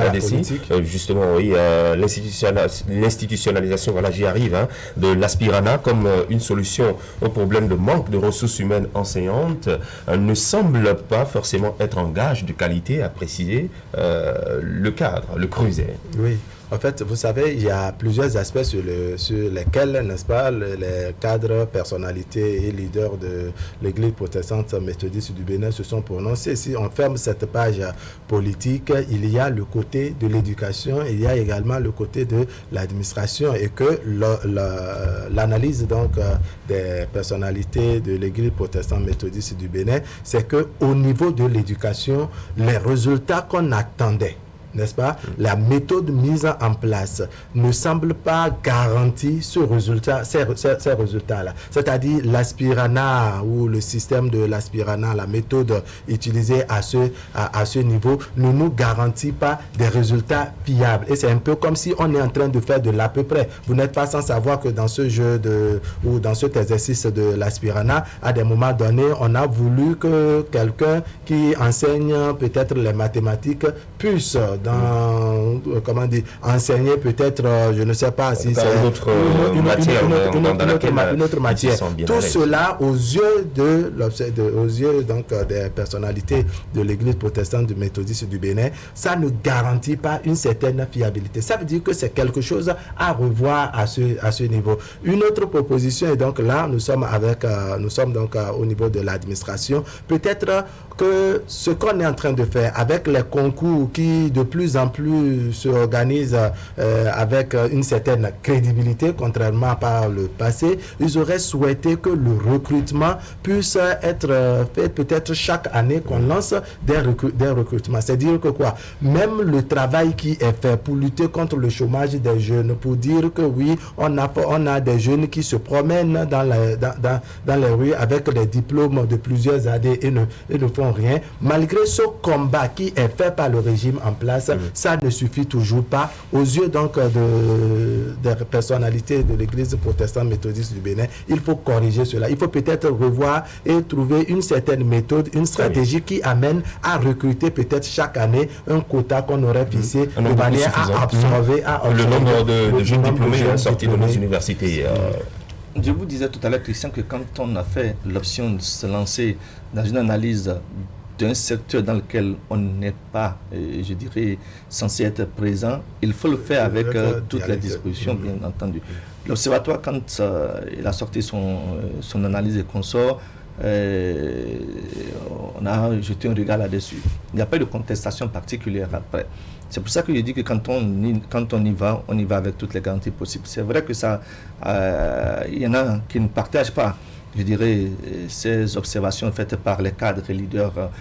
décision, justement, oui, l'institutionnalisation, voilà, j'y arrive, de l'aspirana comme une solution au problème de manque de ressources humaines enseignantes ne semble pas forcément être un gage de qualité, à préciser le cadre, le creuset. Oui. En fait, vous savez, il y a plusieurs aspects sur lesquels, n'est-ce pas, les cadres, personnalités et leaders de l'Église protestante méthodiste du Bénin se sont prononcés. Si on ferme cette page politique, il y a le côté de l'éducation, il y a également le côté de l'administration, et que l'analyse donc des personnalités de l'Église protestante méthodiste du Bénin, c'est que au niveau de l'éducation, les résultats qu'on attendait, n'est-ce pas, la méthode mise en place ne semble pas garantir ces résultats-là. C'est-à-dire l'aspirana ou le système de l'aspirana, la méthode utilisée à ce niveau ne nous garantit pas des résultats fiables. Et c'est un peu comme si on est en train de faire de l'à peu près. Vous n'êtes pas sans savoir que dans ce jeu ou dans cet exercice de l'aspirana, à des moments donnés, on a voulu que quelqu'un qui enseigne peut-être les mathématiques puisse enseigner peut-être, je ne sais pas si c'est une autre matière. Tout cela aux yeux donc des personnalités de l'Église protestante du méthodiste du Bénin, ça ne garantit pas une certaine fiabilité. Ça veut dire que c'est quelque chose à revoir à ce niveau. Une autre proposition, et donc là nous sommes donc au niveau de l'administration, peut-être que ce qu'on est en train de faire avec les concours qui de plus en plus s'organisent avec une certaine crédibilité, contrairement par le passé, ils auraient souhaité que le recrutement puisse être fait peut-être chaque année, qu'on lance des recrutements. C'est-à-dire que quoi, même le travail qui est fait pour lutter contre le chômage des jeunes, pour dire que oui, on a des jeunes qui se promènent dans les rues avec des diplômes de plusieurs années et ne font rien. Malgré ce combat qui est fait par le régime en place, ça ne suffit toujours pas aux yeux donc des personnalités de l'Église protestante méthodiste du Bénin. Il faut corriger cela. Il faut peut-être revoir et trouver une certaine méthode, une stratégie qui amène à recruter peut-être chaque année un quota qu'on aurait fixé de manière à absorber le nombre de jeunes diplômés sortis de nos universités. Je vous disais tout à l'heure, Christian, que quand on a fait l'option de se lancer dans une analyse d'un secteur dans lequel on n'est pas, je dirais, censé être présent, il faut le faire avec toutes les dispositions, bien entendu. L'Observatoire, quand il a sorti son analyse et consorts, on a jeté un regard là-dessus. Il n'y a pas de contestation particulière après. C'est pour ça que je dis que quand on y va avec toutes les garanties possibles. C'est vrai que ça, il y en a qui ne partagent pas, je dirais, ces observations faites par les cadres et leaders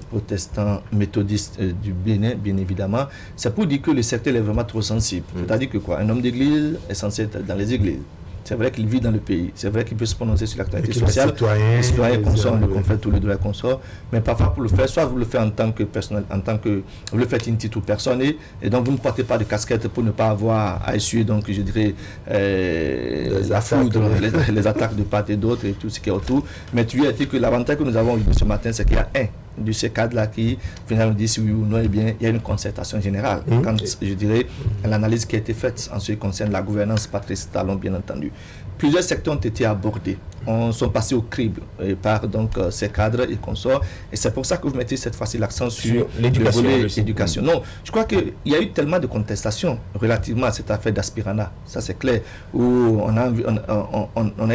protestants méthodistes du Bénin, bien évidemment. C'est pour dire que le secteur est vraiment trop sensible. C'est-à-dire que quoi, un homme d'église est censé être dans les églises. C'est vrai qu'il vit dans le pays. C'est vrai qu'il peut se prononcer sur l'actualité sociale. Les citoyens consorts, on fait tous les deux les consorts. Mais parfois, pour le faire, soit vous le faites en tant que personnel, vous le faites in titre personnel, et donc vous ne portez pas de casquette pour ne pas avoir à essuyer, donc je dirais, la foudre, les attaques de part et d'autre et tout ce qui est autour. Mais tu as dit que l'avantage que nous avons eu ce matin, c'est qu'il y a de ces cadres-là qui finalement disent oui ou non, eh bien, il y a une concertation générale. Quand, je dirais, l'analyse qui a été faite en ce qui concerne la gouvernance, Patrice Talon, bien entendu. Plusieurs secteurs ont été abordés. On sont passés au crible par donc ces cadres et consorts. Et c'est pour ça que vous mettez cette fois-ci l'accent sur l'éducation. Le volet éducation. Non, je crois qu'il y a eu tellement de contestations relativement à cette affaire d'Aspirana. Ça, c'est clair. Où on a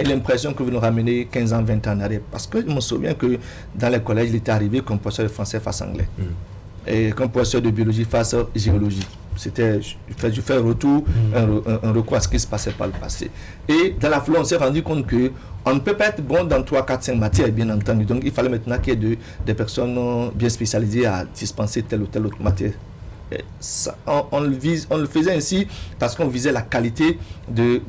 eu l'impression que vous nous ramenez 15 ans, 20 ans en arrière. Parce que je me souviens que dans les collèges, il était arrivé qu'un professeur de français fasse anglais. Et qu'un professeur de biologie fasse géologie. C'était, je fais un recours à ce qui se passait par le passé. Et dans la foulée, on s'est rendu compte qu'on ne peut pas être bon dans 3, 4, 5 matières, bien entendu. Donc il fallait maintenant qu'il y ait des personnes bien spécialisées à dispenser telle ou telle autre matière. Ça, on le faisait ainsi parce qu'on visait la qualité de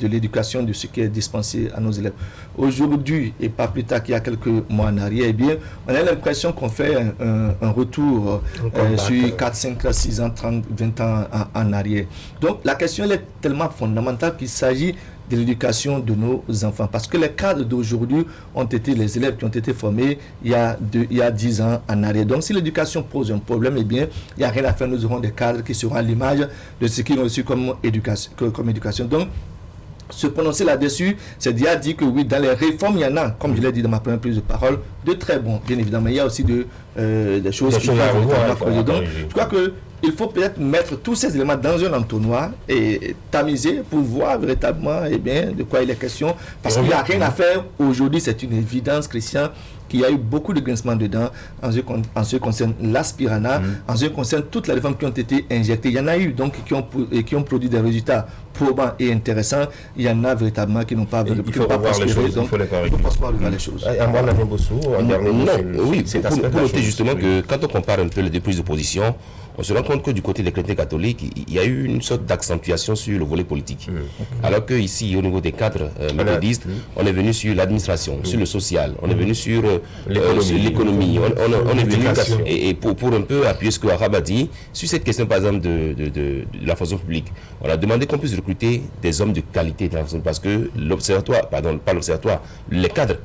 l'éducation, de ce qui est dispensé à nos élèves. Aujourd'hui, et pas plus tard qu'il y a quelques mois en arrière, eh bien, on a l'impression qu'on fait un retour sur 4, 5, 6 ans, 30, 20 ans en arrière. Donc la question elle est tellement fondamentale qu'il s'agit de l'éducation de nos enfants. Parce que les cadres d'aujourd'hui ont été les élèves qui ont été formés il y a 10 ans en arrière. Donc si l'éducation pose un problème, eh bien, il n'y a rien à faire. Nous aurons des cadres qui seront à l'image de ce qu'ils ont reçu comme éducation. Donc, se prononcer là-dessus, c'est dire que oui, dans les réformes, il y en a, comme je l'ai dit dans ma première prise de parole, de très bons, bien évidemment. Il y a aussi des choses qu'il faut revoir. Donc, je crois que il faut peut-être mettre tous ces éléments dans un entonnoir et tamiser pour voir véritablement de quoi il est question. Parce qu'il n'y a rien à faire aujourd'hui, c'est une évidence, Christian, qu'il y a eu beaucoup de grincements dedans en ce qui concerne l'Aspirana, en ce qui concerne toutes les réformes qui ont été injectées. Il y en a eu donc qui ont produit des résultats probants et intéressants. Il y en a véritablement qui n'ont pas il faut revoir les choses, il faut les corriger. Les choses. Pour noter justement que quand on compare un peu les deux prises de position, on se rend compte que du côté des chrétiens catholiques, il y a eu une sorte d'accentuation sur le volet politique. Alors qu'ici, au niveau des cadres méthodistes, on est venu sur l'administration, sur le social, on est venu sur l'économie, on est venu et pour un peu appuyer ce que Arab a dit, sur cette question par exemple de la fonction publique, on a demandé qu'on puisse recruter des hommes de qualité dans la fonction, parce que l'observatoire, pardon, pas l'observatoire, les cadres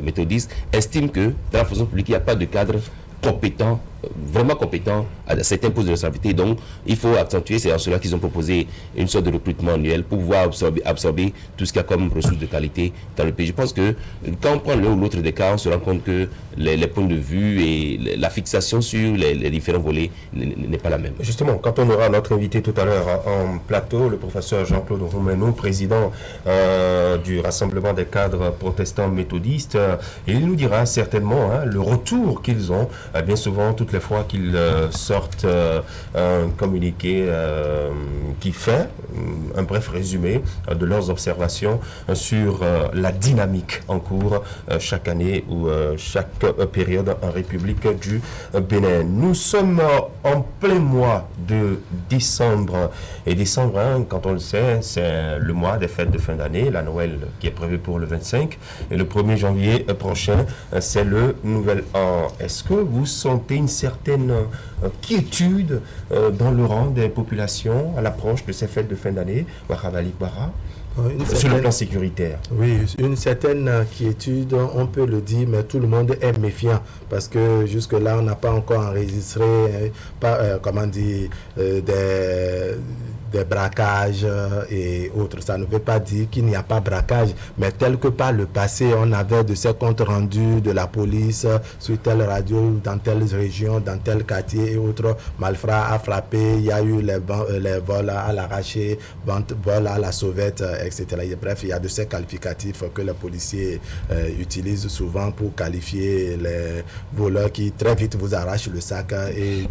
méthodistes estiment que dans la fonction publique, il n'y a pas de cadre compétent, vraiment compétent à certains postes de responsabilité. Donc, il faut accentuer. C'est en cela qu'ils ont proposé une sorte de recrutement annuel pour pouvoir absorber tout ce qu'il y a comme ressources de qualité dans le pays. Je pense que quand on prend l'un ou l'autre des cas, on se rend compte que les points de vue et la fixation sur les différents volets n'est pas la même. Justement, quand on aura notre invité tout à l'heure en plateau, le professeur Jean-Claude Roumenou, président du Rassemblement des cadres protestants méthodistes, il nous dira certainement le retour qu'ils ont bien souvent toutes les fois qu'ils sortent un communiqué qui fait un bref résumé de leurs observations sur la dynamique en cours chaque année ou chaque période en République du Bénin. Nous sommes en plein mois de décembre. Et décembre, quand on le sait, c'est le mois des fêtes de fin d'année, la Noël qui est prévue pour le 25. Et le 1er janvier prochain, c'est le Nouvel An. Est-ce que vous sentez une certaine quiétude dans le rang des populations à l'approche de ces fêtes de fin d'année, sur le plan sécuritaire? Oui, une certaine quiétude, on peut le dire, mais tout le monde est méfiant parce que jusque-là, on n'a pas encore enregistré des braquages et autres. Ça ne veut pas dire qu'il n'y a pas braquage, mais tel que par le passé, on avait de ces comptes rendus de la police sur telle radio, dans telle région, dans tel quartier et autres. Malfrats a frappé, il y a eu les vols à l'arraché, vols à la sauvette, etc. Et bref, il y a de ces qualificatifs que les policiers utilisent souvent pour qualifier les voleurs qui très vite vous arrachent le sac et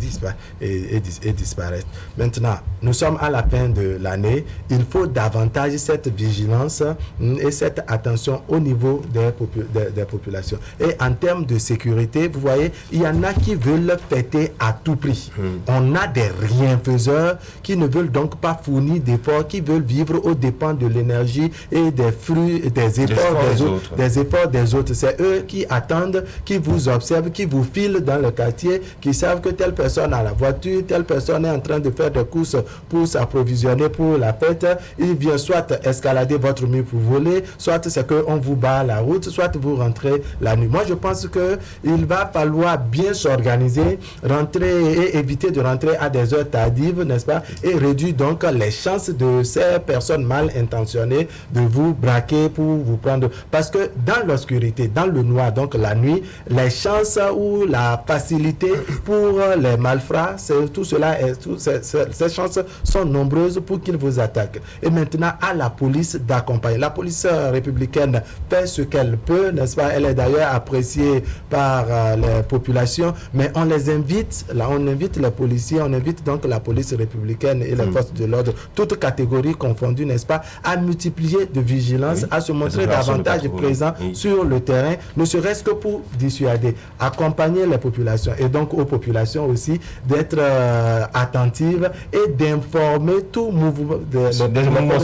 disparaissent. Maintenant, nous sommes à la fin de l'année. Il faut davantage cette vigilance et cette attention au niveau des populations. Et en termes de sécurité, vous voyez, il y en a qui veulent fêter à tout prix. On a des rienfaiseurs qui ne veulent donc pas fournir d'efforts, qui veulent vivre aux dépens de l'énergie et des fruits, des efforts des autres. C'est eux qui attendent, qui vous observent, qui vous filent dans le quartier, qui savent que telle personne a la voiture, telle personne est en train de faire des courses pour s'approvisionner pour la fête. Il vient soit escalader votre mur pour voler, soit c'est qu'on vous barre la route, soit vous rentrez la nuit. Moi, je pense qu'il va falloir bien s'organiser, rentrer et éviter de rentrer à des heures tardives, n'est-ce pas, et réduire donc les chances de ces personnes mal intentionnées de vous braquer pour vous prendre. Parce que dans l'obscurité, dans le noir, donc la nuit, les chances ou la facilité pour les malfrats, tout cela, ces chances sont nombreuses pour qu'ils vous attaquent. Et maintenant, à la police d'accompagner. La police républicaine fait ce qu'elle peut, n'est-ce pas? Elle est d'ailleurs appréciée par les populations, mais on les invite, là, on invite les policiers, on invite donc la police républicaine et les forces de l'ordre, toutes catégories confondues, n'est-ce pas, à multiplier de vigilance, à se montrer davantage présents sur le terrain, ne serait-ce que pour dissuader, accompagner les populations et donc aux populations aussi d'être attentives et d'informer tout mouvement des mouvements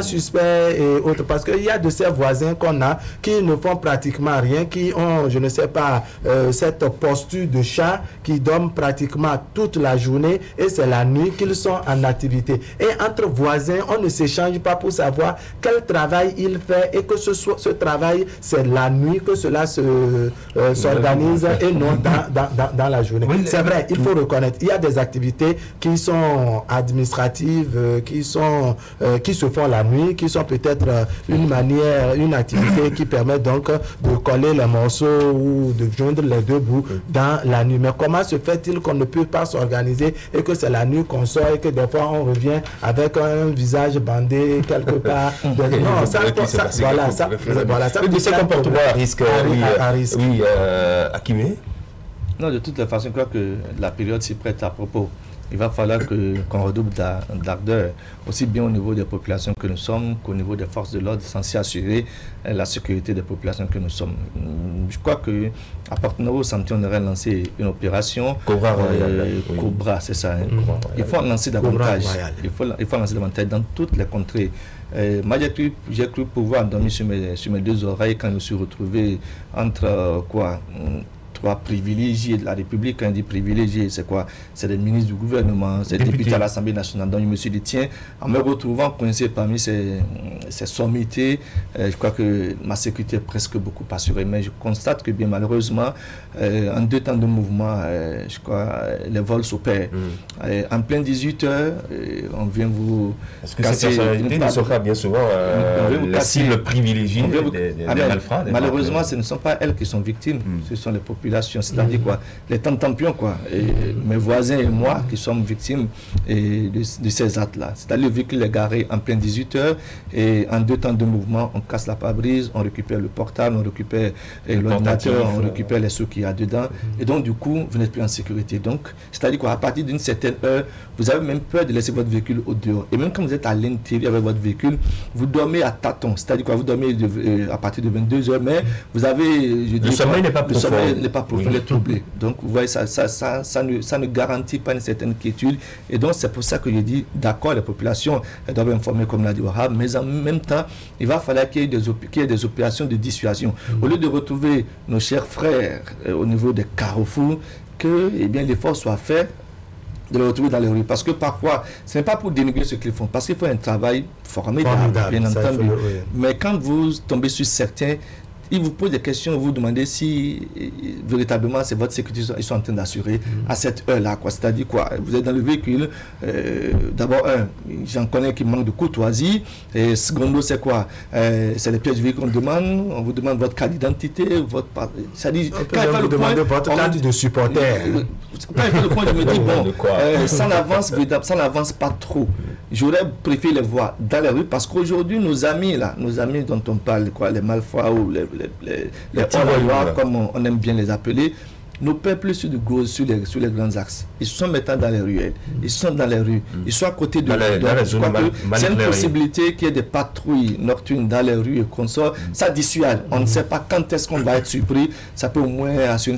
suspects et autres, parce qu'il y a de ces voisins qu'on a qui ne font pratiquement rien, qui ont, je ne sais pas, cette posture de chat, qui dorment pratiquement toute la journée et c'est la nuit qu'ils sont en activité. Et entre voisins, on ne s'échange pas pour savoir quel travail il fait et que ce travail, c'est la nuit que cela s'organise et non dans la journée. C'est vrai, il faut reconnaître, il y a des activités qui sont administratives administratives qui se font la nuit, qui sont peut-être une activité qui permet donc de coller les morceaux ou de joindre les deux bouts dans la nuit. Mais comment se fait-il qu'on ne peut pas s'organiser et que c'est la nuit qu'on sort et que des fois on revient avec un visage bandé quelque part? Non, ça c'est comportement à risque. Oui, Akimé. Non, de toutes les façons, je crois que la période s'y prête à propos. Il va falloir qu'on redouble d'ardeur, aussi bien au niveau des populations que nous sommes qu'au niveau des forces de l'ordre, censées assurer la sécurité des populations que nous sommes. Je crois qu'à Porto-Novo, on aurait lancé une opération Cobra, c'est ça. Il faut en lancer davantage. Il faut en lancer davantage dans toutes les contrées. Moi, j'ai cru pouvoir dormir sur mes deux oreilles quand je me suis retrouvé entre trois privilégiés de la République. Quand on dit privilégiés, c'est quoi? C'est des ministres du gouvernement, c'est des députés à l'Assemblée nationale. Donc je me suis dit, tiens, en me retrouvant coincé parmi ces sommités, je crois que ma sécurité est presque beaucoup assurée. Mais je constate que bien malheureusement, en 2 temps de mouvement, je crois, les vols s'opèrent. En plein 18 heures, on vient vous casser. Ces personnalités ne sont pas bien souvent la cible privilégiée des malfrats. Malheureusement, ce ne sont pas elles qui sont victimes, ce sont les populations. C'est-à-dire quoi, les tampions, quoi, et mes voisins et moi qui sommes victimes de ces actes-là. C'est-à-dire le véhicule est garé en plein 18 heures et en 2 temps de mouvement, on casse la pare-brise, on récupère le portable, on récupère l'ordinateur, on récupère les sous qu'il y a dedans. Et donc du coup, vous n'êtes plus en sécurité. Donc, c'est-à-dire quoi, à partir d'une certaine heure, vous avez même peur de laisser votre véhicule au dehors. Et même quand vous êtes à l'intérieur avec votre véhicule, vous dormez à tâtons. C'est-à-dire quoi, vous dormez à partir de 22 heures, mais vous avez, le sommeil n'est pas profond. Profond, les troublés. Donc, vous voyez, ça ne garantit pas une certaine quiétude. Et donc, c'est pour ça que je dis, d'accord, les populations doivent informer, comme l'a dit Wahab, mais en même temps, il va falloir qu'il y ait des opérations de dissuasion. Au lieu de retrouver nos chers frères au niveau des carrefours, que l'effort soit fait de les retrouver dans les rues. Parce que parfois, ce n'est pas pour dénigrer ce qu'ils font, parce qu'il faut un travail formidable, bien entendu. Mais quand vous tombez sur certains, ils vous posent des questions, vous vous demandez si véritablement c'est votre sécurité qu'ils sont en train d'assurer à cette heure-là. C'est-à-dire quoi? Vous êtes dans le véhicule, d'abord, j'en connais qui manquent de courtoisie, et secondo, c'est quoi? C'est les pièces du véhicule qu'on demande, on vous demande votre carte d'identité, votre... C'est-à-dire, quand il faut demander votre carte de supporter. Quand il fait le point, je me dis, bon, ça n'avance pas trop. J'aurais préféré les voir dans les rues, parce qu'aujourd'hui, nos amis dont on parle, quoi, les malfrats ou les hors-la-loi, comme on aime bien les appeler, ne paient plus sur les grands axes. Ils sont maintenant dans les ruelles, ils sont dans les rues, ils sont à côté de c'est une possibilité qu'il y ait des patrouilles nocturnes dans les rues et qu'on sort. Ça dissuade. On ne sait pas quand est-ce qu'on va être surpris. Ça peut au moins assurer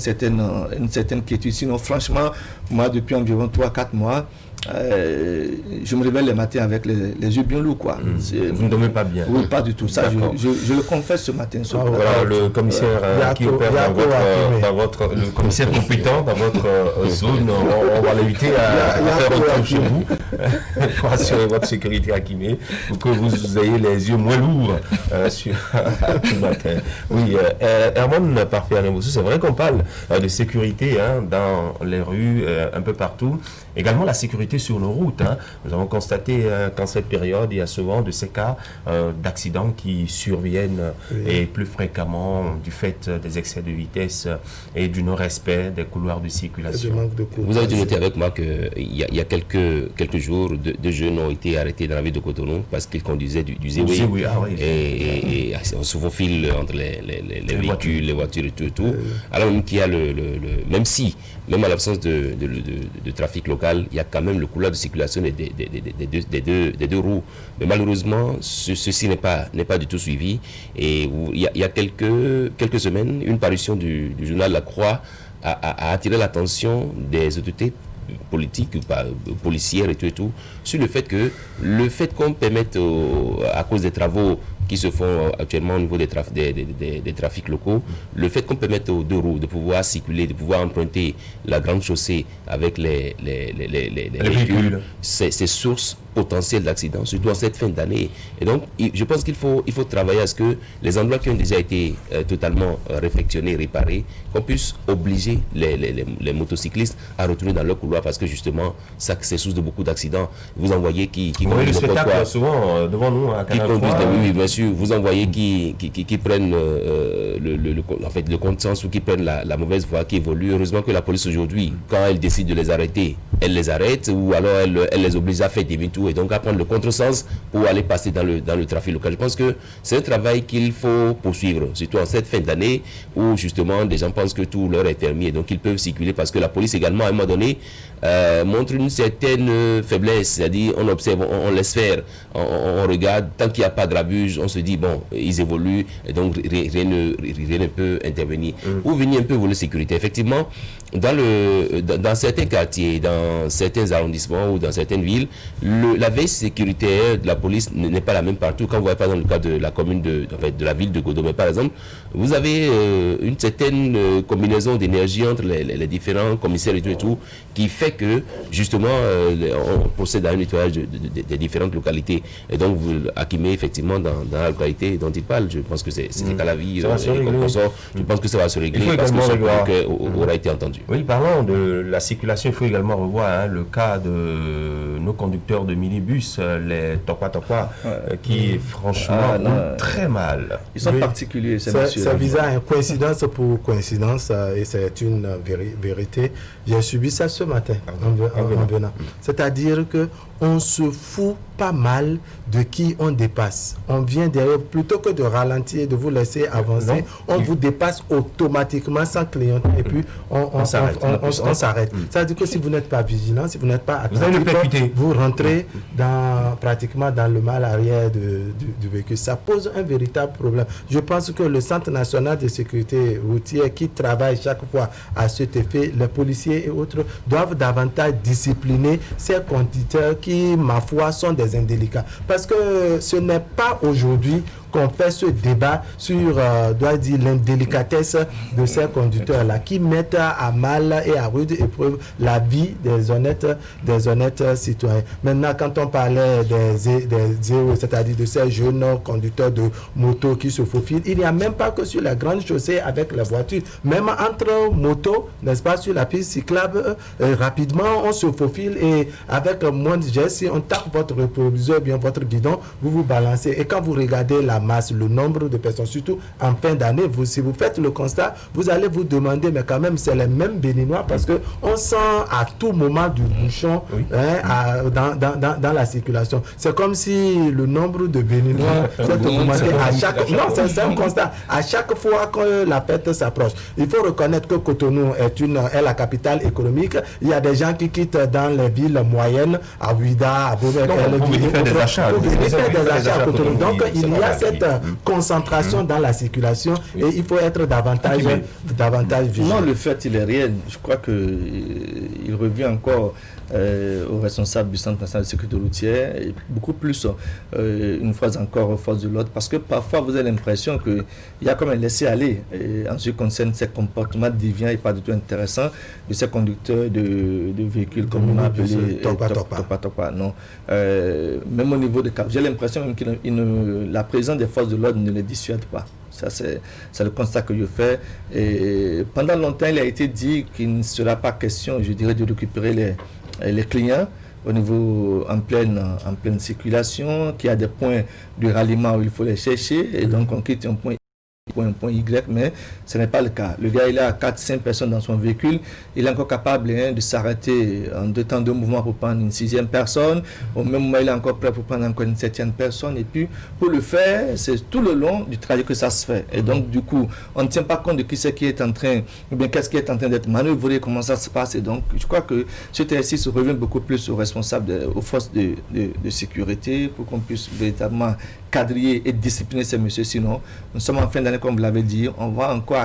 une certaine quiétude. Sinon, franchement, moi, depuis environ 3-4 mois, je me réveille le matin avec les yeux bien lourds, quoi. Vous ne dormez pas bien? Oui, pas du tout. Ça, je le confesse ce matin. Voilà, le commissaire qui opère le commissaire compétent dans votre zone, on va l'inviter à faire un tour chez vous pour assurer votre sécurité, Akimé, pour que vous ayez les yeux moins lourds ce matin. Oui, Herman Parfait, c'est vrai qu'on parle de sécurité dans les rues, un peu partout. Également la sécurité sur nos routes. Nous avons constaté qu'en cette période, il y a souvent de ces cas d'accidents qui surviennent et plus fréquemment du fait des excès de vitesse et du non-respect des couloirs de circulation. Vous avez noté avec moi qu'il y a quelques jours, deux jeunes ont été arrêtés dans la ville de Cotonou parce qu'ils conduisaient du Zéwé. Et on se faufile entre les véhicules, les voitures et tout. Alors même qu'il y a même à l'absence de trafic local, il y a quand même le couloir de circulation des deux roues. Mais malheureusement, ceci n'est pas du tout suivi. Et il y a quelques semaines, une parution du journal La Croix a attiré l'attention des autorités politiques, policières et tout, sur le fait qu'on permette, à cause des travaux qui se font actuellement au niveau des trafics locaux, le fait qu'on permette aux deux roues de pouvoir circuler, de pouvoir emprunter la grande chaussée avec les véhicules, c'est source potentielle d'accidents, surtout en cette fin d'année. Et donc, je pense qu'il faut travailler à ce que les endroits qui ont déjà été totalement réfectionnés, réparés, qu'on puisse obliger les motocyclistes à retourner dans leur couloir, parce que justement, ça c'est source de beaucoup d'accidents. Vous en voyez qui voyez le spectacle souvent devant nous à Canal 3, oui, bien sûr. Vous en voyez qui prennent le contresens ou qui prennent la mauvaise voie, qui évolue. Heureusement que la police aujourd'hui, quand elle décide de les arrêter, elle les arrête, ou alors elle les oblige à faire demi-tour et donc à prendre le contresens pour aller passer dans le trafic local. Je pense que c'est un travail qu'il faut poursuivre, surtout en cette fin d'année où justement des gens pensent que tout leur est permis et donc ils peuvent circuler, parce que la police également à un moment donné montre une certaine faiblesse, c'est-à-dire on observe, on laisse faire, on regarde, tant qu'il n'y a pas de grabuge, on se dit bon, ils évoluent et donc rien ne peut intervenir. Ou venir un peu voler sécurité. Effectivement, dans certains quartiers, dans certains arrondissements ou dans certaines villes, la veille sécuritaire de la police n'est pas la même partout. Quand vous voyez pas dans le cas de la commune de la ville de Godomé par exemple, vous avez une certaine combinaison d'énergie entre les différents commissaires et tout, qui fait que justement on procède à un nettoyage des différentes localités. Et donc vous Akimé effectivement dans la localité dont il parle, je pense que c'est qu'à la vie je pense que ça va se régler parce que son cœur aura été entendu. Oui, parlant de la circulation, il faut également revoir le cas de nos conducteurs de minibus, les Tokwa, qui franchement ont très mal. Ils sont particuliers, c'est bizarre, coïncidence pour coïncidence, et c'est une vérité. J'ai subi ça ce matin en venant. C'est-à-dire que on se fout pas mal de qui on dépasse. On vient derrière, plutôt que de ralentir, de vous laisser avancer, on vous dépasse automatiquement sans clignoter et puis on s'arrête. C'est-à-dire que si vous n'êtes pas vigilant, si vous n'êtes pas attentif, vous rentrez pratiquement dans le mal arrière du véhicule. Ça pose un véritable problème. Je pense que le Centre national de sécurité routière qui travaille chaque fois à cet effet, les policiers et autres doivent davantage discipliner ces conducteurs qui, ma foi, sont des indélicats. Parce que ce n'est pas aujourd'hui qu'on fait ce débat sur l'indélicatesse de ces conducteurs-là qui mettent à mal et à rude épreuve la vie des honnêtes citoyens. Maintenant, quand on parlait des zéros, c'est-à-dire de ces jeunes conducteurs de moto qui se faufilent, il n'y a même pas que sur la grande chaussée avec les voitures. Même entre motos, n'est-ce pas, sur la piste cyclable, rapidement, on se faufile et avec moins de gestes, si on tape votre rétroviseur, bien votre guidon, vous vous balancez. Et quand vous regardez la masse, le nombre de personnes, surtout en fin d'année, si vous faites le constat, vous allez vous demander, mais quand même, c'est les mêmes Béninois parce que on sent à tout moment du bouchon dans la circulation. C'est comme si le nombre de Béninois s'est augmenté à chaque... Non, c'est un constat. À chaque fois que la fête s'approche. Il faut reconnaître que Cotonou est la capitale économique. Il y a des gens qui quittent dans les villes moyennes, à Ouida, à Beauvais, pour venir faire des achats. À Cotonou. Donc, il y a cette concentration dans la circulation et il faut être davantage vigilant. Non, le fait, il est réel. Je crois qu'il revient encore aux responsables du Centre national de sécurité routière et beaucoup plus, une fois encore, aux forces de l'ordre, parce que parfois vous avez l'impression qu'il y a comme un laisser-aller en ce qui concerne ces comportements déviants et pas du tout intéressants de ces conducteurs de véhicules, comme on a appelé Topa. Non. Même au niveau des cas, j'ai l'impression même que la présence des forces de l'ordre ne les dissuade pas. Ça, c'est le constat que je fais. Et pendant longtemps, il a été dit qu'il ne sera pas question, je dirais, de récupérer les clients au niveau en pleine circulation, qu'il y a des points de ralliement où il faut les chercher et donc on quitte un point Y, mais ce n'est pas le cas. Le gars, il a 4-5 personnes dans son véhicule, il est encore capable de s'arrêter en 2 temps de mouvement pour prendre une 6e personne, au même moment il est encore prêt pour prendre encore une 7e personne, et puis pour le faire, c'est tout le long du trajet que ça se fait. Et donc du coup, on ne tient pas compte de qui c'est qui est en train, ou bien qu'est-ce qui est en train d'être manœuvré, comment ça se passe. Et donc je crois que cet exercice revient beaucoup plus aux responsables, aux forces de sécurité, pour qu'on puisse véritablement quadriller et discipliner ces messieurs. Sinon, nous sommes en fin d'année, comme vous l'avez dit, on va encore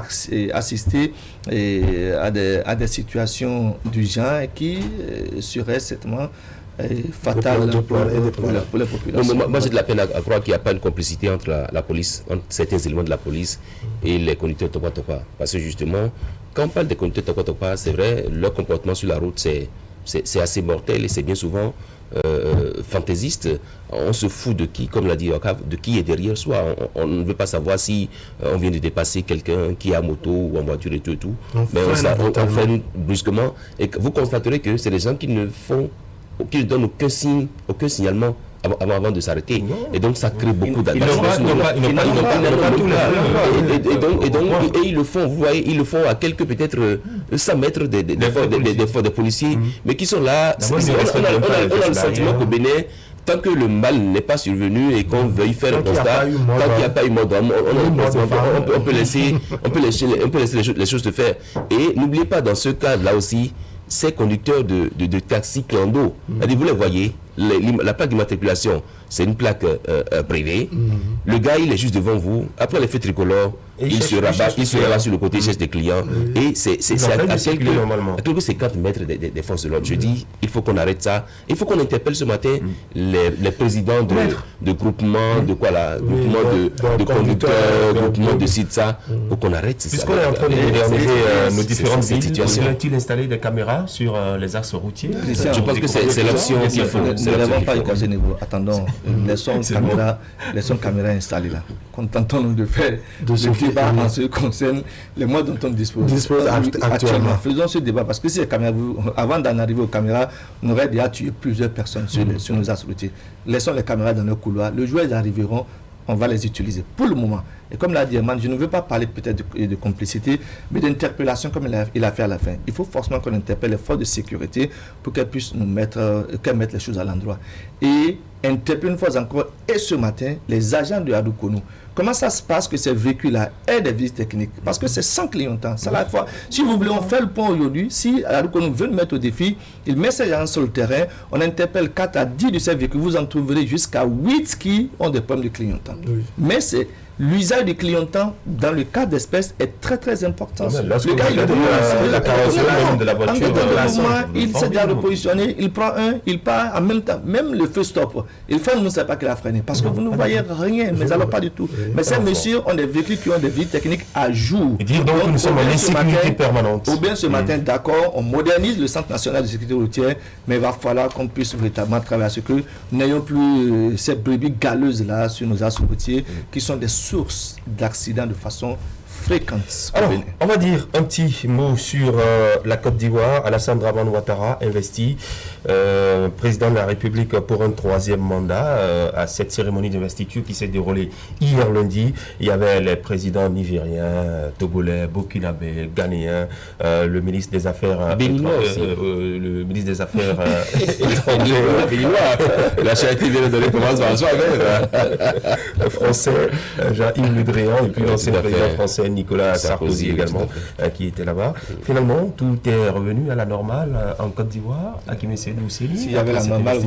assister à des situations du genre qui seraient certainement fatale pour les populations. Moi, j'ai de la peine à croire qu'il n'y a pas une complicité entre la police, entre certains éléments de la police et les conducteurs Topa Topa. Parce que justement, quand on parle des conducteurs Topa Topa, c'est vrai, leur comportement sur la route, c'est assez mortel et c'est bien souvent fantaisiste. On se fout de qui, comme l'a dit Okav, de qui est derrière soi. On ne veut pas savoir si on vient de dépasser quelqu'un qui est à moto ou en voiture et tout. Mais on freine brusquement. Et vous constaterez que c'est des gens qui ne donnent aucun signe, aucun signalement avant de s'arrêter. Et donc ça crée beaucoup d'attention. Et ils le font, vous voyez, ils le font à quelques peut-être 100 mètres des policiers, mais qui sont là. On a le sentiment qu'au Bénin, tant que le mal n'est pas survenu et qu'on veuille faire un constat, tant qu'il n'y a pas eu mort d'homme, on peut laisser les choses se faire. Et n'oubliez pas, dans ce cas-là aussi, ces conducteurs de taxi clando, vous les voyez, la plaque d'immatriculation, c'est une plaque privée. Le gars, il est juste devant vous. Après l'effet tricolore, il se rabat sur le côté, il cherche des clients. Et c'est à quelques 50 mètres des forces de l'ordre. Je dis, il faut qu'on arrête ça. Il faut qu'on interpelle ce matin les présidents de groupements, groupements de conducteurs, groupements de CITSA, pour qu'on arrête ça. Puisqu'on est en train de moderniser nos différentes situations, faut-il installer des caméras sur les axes routiers? Je pense que c'est l'option qu'il faut. Nous n'avons pas à ce niveau. Attendons, laissons caméras installées là. Contentons-nous de faire le débat en ce qui concerne les moyens dont on dispose actuellement. Faisons ce débat parce que si les caméras, avant d'en arriver aux caméras, on aurait déjà tué plusieurs personnes sur nos axes routiers. Laissons les caméras dans le couloir. Le jour où elles arriveront, on va les utiliser pour le moment. Et comme l'a dit Herman, je ne veux pas parler peut-être de complicité, mais d'interpellation comme il a fait à la fin. Il faut forcément qu'on interpelle les forces de sécurité pour qu'elles puissent qu'elles mettent les choses à l'endroit. Et interpeller une fois encore, et ce matin, les agents de Hadoukonou. Comment ça se passe que ces véhicules-là aient des visites techniques? Parce que c'est sans clientèle. C'est la fois. Si vous voulez, on fait le point aujourd'hui. Si Hadoukonou veut nous mettre au défi, il met ses gens sur le terrain, on interpelle 4 à 10 de ces véhicules. Vous en trouverez jusqu'à 8 qui ont des problèmes de clientèle. Oui. Mais c'est l'usage du clientèle dans le cas d'espèces est très très important. Le gars, il s'est déjà repositionné, il prend il part en même temps, même le feu stop. Il fait, on ne sait pas qu'il a freiné parce que vous ne voyez rien, mais alors pas du tout. Mais ces messieurs ont des véhicules qui ont des vies techniques à jour. Et dire donc nous sommes en insécurité permanente. Ou bien ce matin, d'accord, on modernise le Centre national de sécurité routière, mais il va falloir qu'on puisse véritablement travailler à ce que nous n'ayons plus ces brebis galeuses là sur nos axes routiers qui sont des sources d'accidents de façon fréquente. Alors, on va dire un petit mot sur la Côte d'Ivoire. Alassane Dramane Ouattara investi président de la République pour un 3e mandat à cette cérémonie d'investiture qui s'est déroulée hier lundi. Il y avait les présidents nigériens, togolais, burkinabés, ghanéens, le ministre des Affaires le ministre des Affaires étrangères, la charité vient de donner commence par soi le français Jean-Yves Le Drian et puis l'ancien président français Nicolas Sarkozy également qui était là-bas. Finalement, tout est revenu à la normale en Côte d'Ivoire. S'il y avait la normale,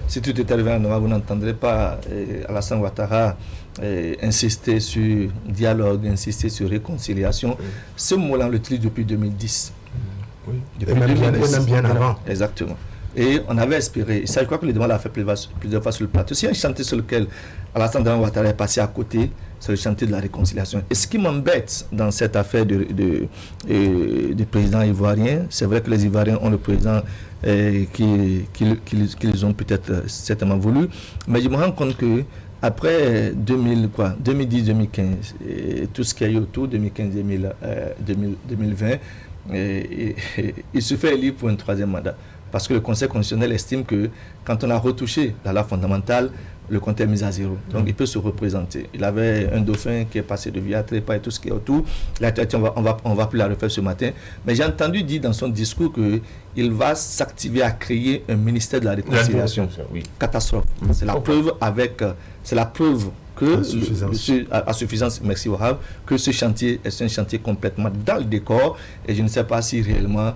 si tout était revenu à la normale, vous n'entendrez pas Alassane Ouattara insister sur dialogue, insister sur réconciliation. Ce mot-là, on l'utilise depuis 2010. Oui. Depuis 2010. Même bien avant. Exactement. Et on avait espéré, ça je crois que le débat l'a fait plusieurs fois sur le plateau. C'est un chantier sur lequel Alassane Dramane Ouattara est passé à côté, c'est le chantier de la réconciliation. Et ce qui m'embête dans cette affaire de président ivoirien, c'est vrai que les Ivoiriens ont le président qu'ils ont peut-être certainement voulu, mais je me rends compte que après 2010-2015, tout ce qu'il y a eu autour, 2015-2020, il se fait élire pour un 3e mandat. Parce que le Conseil constitutionnel estime que quand on a retouché la loi fondamentale, le compte est mis à 0. Donc il peut se représenter. Il avait un dauphin qui est passé de Via Trépa et tout ce qui est autour. Là, on va plus la refaire ce matin. Mais j'ai entendu dire dans son discours qu'il va s'activer à créer un ministère de la réconciliation. Oui. Catastrophe. C'est la preuve que à suffisance, merci Wahab, que ce chantier est un chantier complètement dans le décor, et je ne sais pas si réellement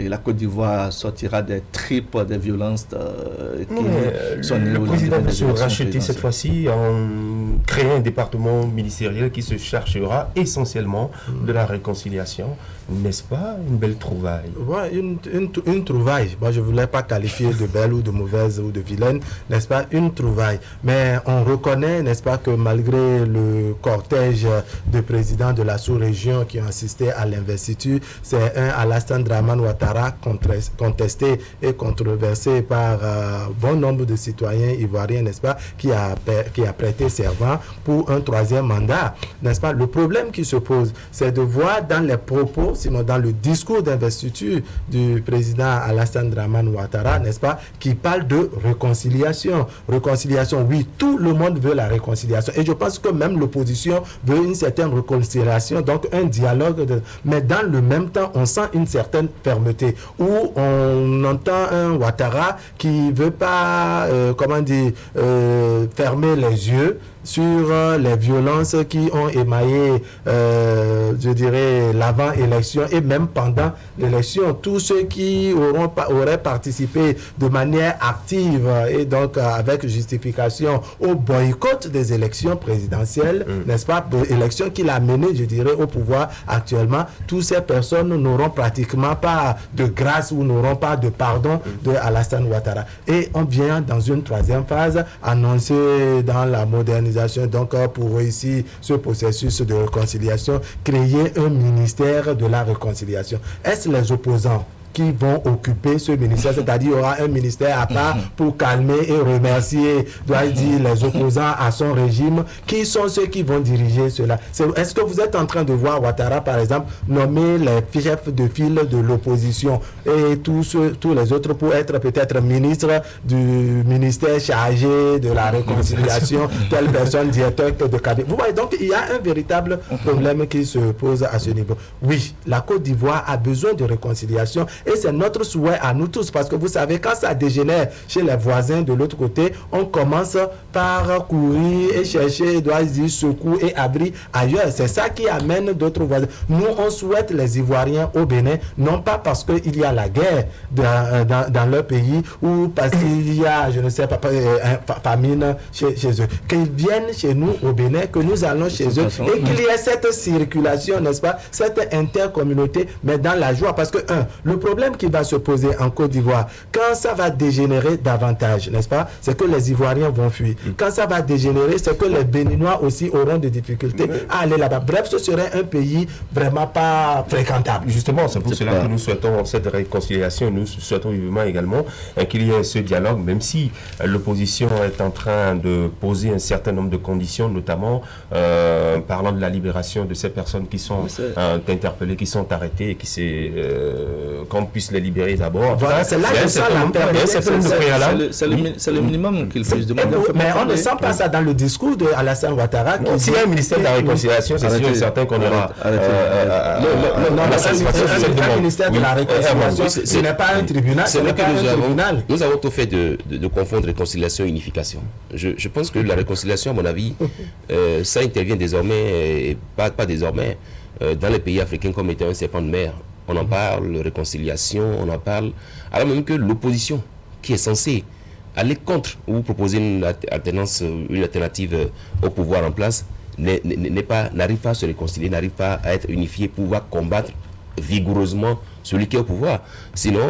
la Côte d'Ivoire sortira des tripes, des violences qui sont nées le au président lendemain va des se élections racheter cette fois-ci en créant un département ministériel qui se chargera essentiellement de la réconciliation. N'est-ce pas une belle trouvaille? Ouais, une trouvaille. Moi, je ne voulais pas qualifier de belle ou de mauvaise ou de vilaine, n'est-ce pas? Une trouvaille. Mais on reconnaît, n'est-ce pas, que malgré le cortège de présidents de la sous-région qui ont assisté à l'investiture, c'est un Alassane Dramane Ouattara contesté et controversé par bon nombre de citoyens ivoiriens, n'est-ce pas, qui a prêté serment pour un troisième mandat, n'est-ce pas? Le problème qui se pose, c'est de voir dans les propos, sinon dans le discours d'investiture du président Alassane Dramane Ouattara, n'est-ce pas, qui parle de réconciliation. Réconciliation, oui, tout le monde veut la réconciliation. Et je pense que même l'opposition veut une certaine réconciliation, donc un dialogue. Mais dans le même temps, on sent une certaine fermeté, où on entend un Ouattara qui ne veut pas, fermer les yeux sur les violences qui ont émaillé, je dirais, l'avant-élection et même pendant l'élection. Tous ceux qui auraient participé de manière active et donc avec justification au boycott des élections présidentielles, n'est-ce pas, élections qu'il a menées, je dirais, au pouvoir actuellement, toutes ces personnes n'auront pratiquement pas de grâce ou n'auront pas de pardon de Alassane Ouattara. Et on vient dans une troisième phase annoncer dans la modernisation, donc pour réussir ce processus de réconciliation, créer un ministère de la réconciliation. Est-ce les opposants qui vont occuper ce ministère, c'est-à-dire il y aura un ministère à part pour calmer et remercier, dois-je dire, les opposants à son régime? Qui sont ceux qui vont diriger cela? Est-ce que vous êtes en train de voir Ouattara, par exemple, nommer les chefs de file de l'opposition et tous les autres pour être peut-être ministre du ministère chargé de la réconciliation, telle personne directeur de cabinet? Vous voyez, donc il y a un véritable problème qui se pose à ce niveau. Oui, la Côte d'Ivoire a besoin de réconciliation. Et c'est notre souhait à nous tous, parce que vous savez, quand ça dégénère chez les voisins de l'autre côté, on commence par courir et chercher, doit dire, secours et abri ailleurs. C'est ça qui amène d'autres voisins. Nous, on souhaite les Ivoiriens au Bénin, non pas parce qu'il y a la guerre dans leur pays ou parce qu'il y a, je ne sais pas, famine chez eux. Qu'ils viennent chez nous au Bénin, que nous allons chez eux et qu'il y ait cette circulation, n'est-ce pas, cette intercommunauté, mais dans la joie. Parce que, le problème qui va se poser en Côte d'Ivoire, quand ça va dégénérer davantage, n'est-ce pas, c'est que les Ivoiriens vont fuir. Quand ça va dégénérer, c'est que les Béninois aussi auront des difficultés à aller là-bas. Bref, ce serait un pays vraiment pas fréquentable. Justement, c'est pour cela que nous souhaitons cette réconciliation. Nous souhaitons vivement également qu'il y ait ce dialogue, même si l'opposition est en train de poser un certain nombre de conditions, notamment parlant de la libération de ces personnes qui sont interpellées, qui sont arrêtées et qui qu'on puisse les libérer d'abord. Voilà, c'est là que ça c'est le minimum qu'il puisse demander. Mais on ne sent pas ça dans le discours de Alassane Ouattara. S'il y a un ministère de la réconciliation, c'est sûr et certain qu'on aura un ministère de la réconciliation. Ce n'est pas un tribunal. Nous avons tout fait de confondre réconciliation et unification. Je pense que la réconciliation, à mon avis, ça intervient désormais, pas désormais, dans les pays africains comme étant un serpent de mer. On en parle, réconciliation, on en parle, alors même que l'opposition, qui est censée aller contre ou proposer une alternative au pouvoir en place, n'arrive pas à se réconcilier, n'arrive pas à être unifié pour pouvoir combattre vigoureusement celui qui est au pouvoir. Sinon,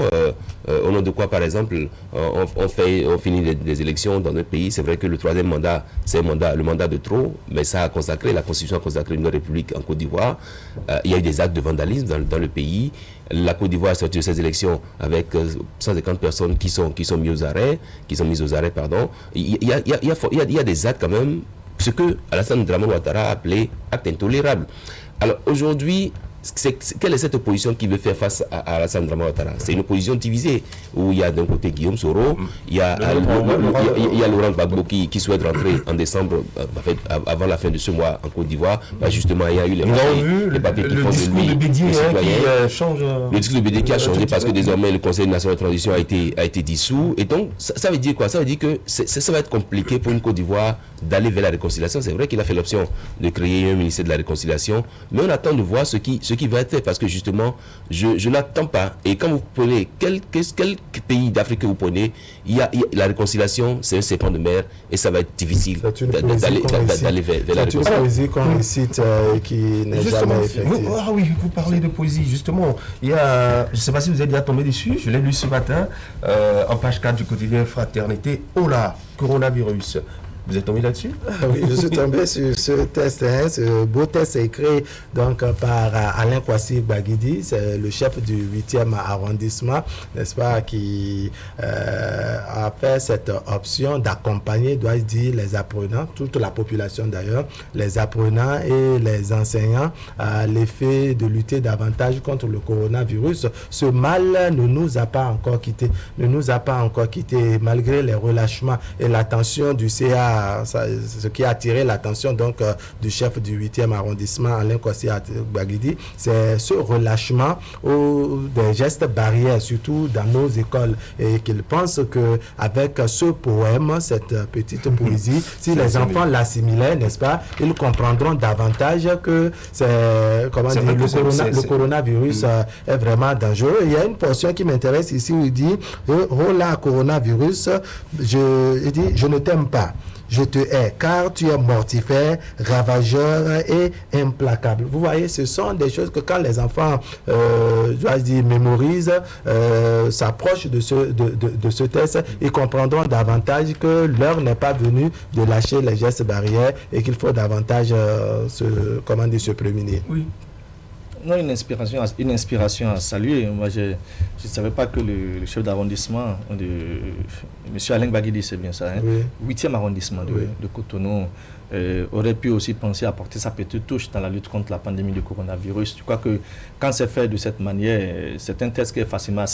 au nom de quoi, par exemple, on finit des élections dans notre pays. C'est vrai que le troisième mandat, c'est le mandat de trop, mais ça a consacré, la Constitution a consacré une république en Côte d'Ivoire. Il y a eu des actes de vandalisme dans le pays. La Côte d'Ivoire a sorti de ces élections avec 150 personnes qui sont mises aux arrêts, Il y a des actes quand même, ce que Alassane Dramane Ouattara a appelé actes intolérables. Alors aujourd'hui, quelle est cette opposition qui veut faire face à Alassane Dramane Ouattara? C'est une opposition divisée, où il y a d'un côté Guillaume Soro, il y a Laurent Gbagbo qui souhaite rentrer en décembre, avant la fin de ce mois en Côte d'Ivoire. Justement, il y a eu les papiers qui font de lui le discours de Bédié qui a changé parce que désormais le Conseil national de transition a été dissous. Et donc, ça veut dire quoi? Ça veut dire que ça va être compliqué pour une Côte d'Ivoire d'aller vers la réconciliation. C'est vrai qu'il a fait l'option de créer un ministère de la réconciliation, mais on attend de voir ce qui va être fait, parce que justement, je n'attends pas. Et quand vous prenez quel pays d'Afrique que vous prenez, la réconciliation, c'est un serpent de mer, et ça va être difficile d'aller vers la réconciliation. C'est une poésie qu'on récite qui n'est jamais effective. Ah oui, vous parlez de poésie, justement. Il y a, je ne sais pas si vous êtes déjà tombé dessus, je l'ai lu ce matin, en page 4 du quotidien Fraternité. Oh là, coronavirus. Vous êtes tombé là-dessus? Oui, je suis tombé sur ce test, ce beau test écrit donc par Alain Kwasi Baguidi, c'est le chef du 8e arrondissement, n'est-ce pas, qui a fait cette option d'accompagner, dois-je dire, les apprenants, toute la population d'ailleurs, les apprenants et les enseignants à l'effet de lutter davantage contre le coronavirus. Ce mal ne nous a pas encore quittés, malgré les relâchements et l'attention du CA. Ce qui a attiré l'attention donc du chef du 8e arrondissement, Alain Kwasi Baguidi, c'est ce relâchement des gestes barrières, surtout dans nos écoles, et qu'il pense que avec ce poème, cette petite poésie, si les enfants l'assimilaient, n'est-ce pas, ils comprendront davantage que le coronavirus est vraiment dangereux. Il y a une portion qui m'intéresse ici où il dit oh là, coronavirus, je ne t'aime pas. Je te hais, car tu es mortifère, ravageur et implacable. Vous voyez, ce sont des choses que quand les enfants, mémorisent, s'approchent de ce test, ils comprendront davantage que l'heure n'est pas venue de lâcher les gestes barrières et qu'il faut davantage se prémunir. Oui. Non, une inspiration à saluer. Moi, je ne savais pas que le chef d'arrondissement de M. Alain Baguidi, c'est bien ça, hein, oui. 8e arrondissement de Cotonou, aurait pu aussi penser à apporter sa petite touche dans la lutte contre la pandémie du coronavirus. Je crois que quand c'est fait de cette manière, c'est un test qui est facilement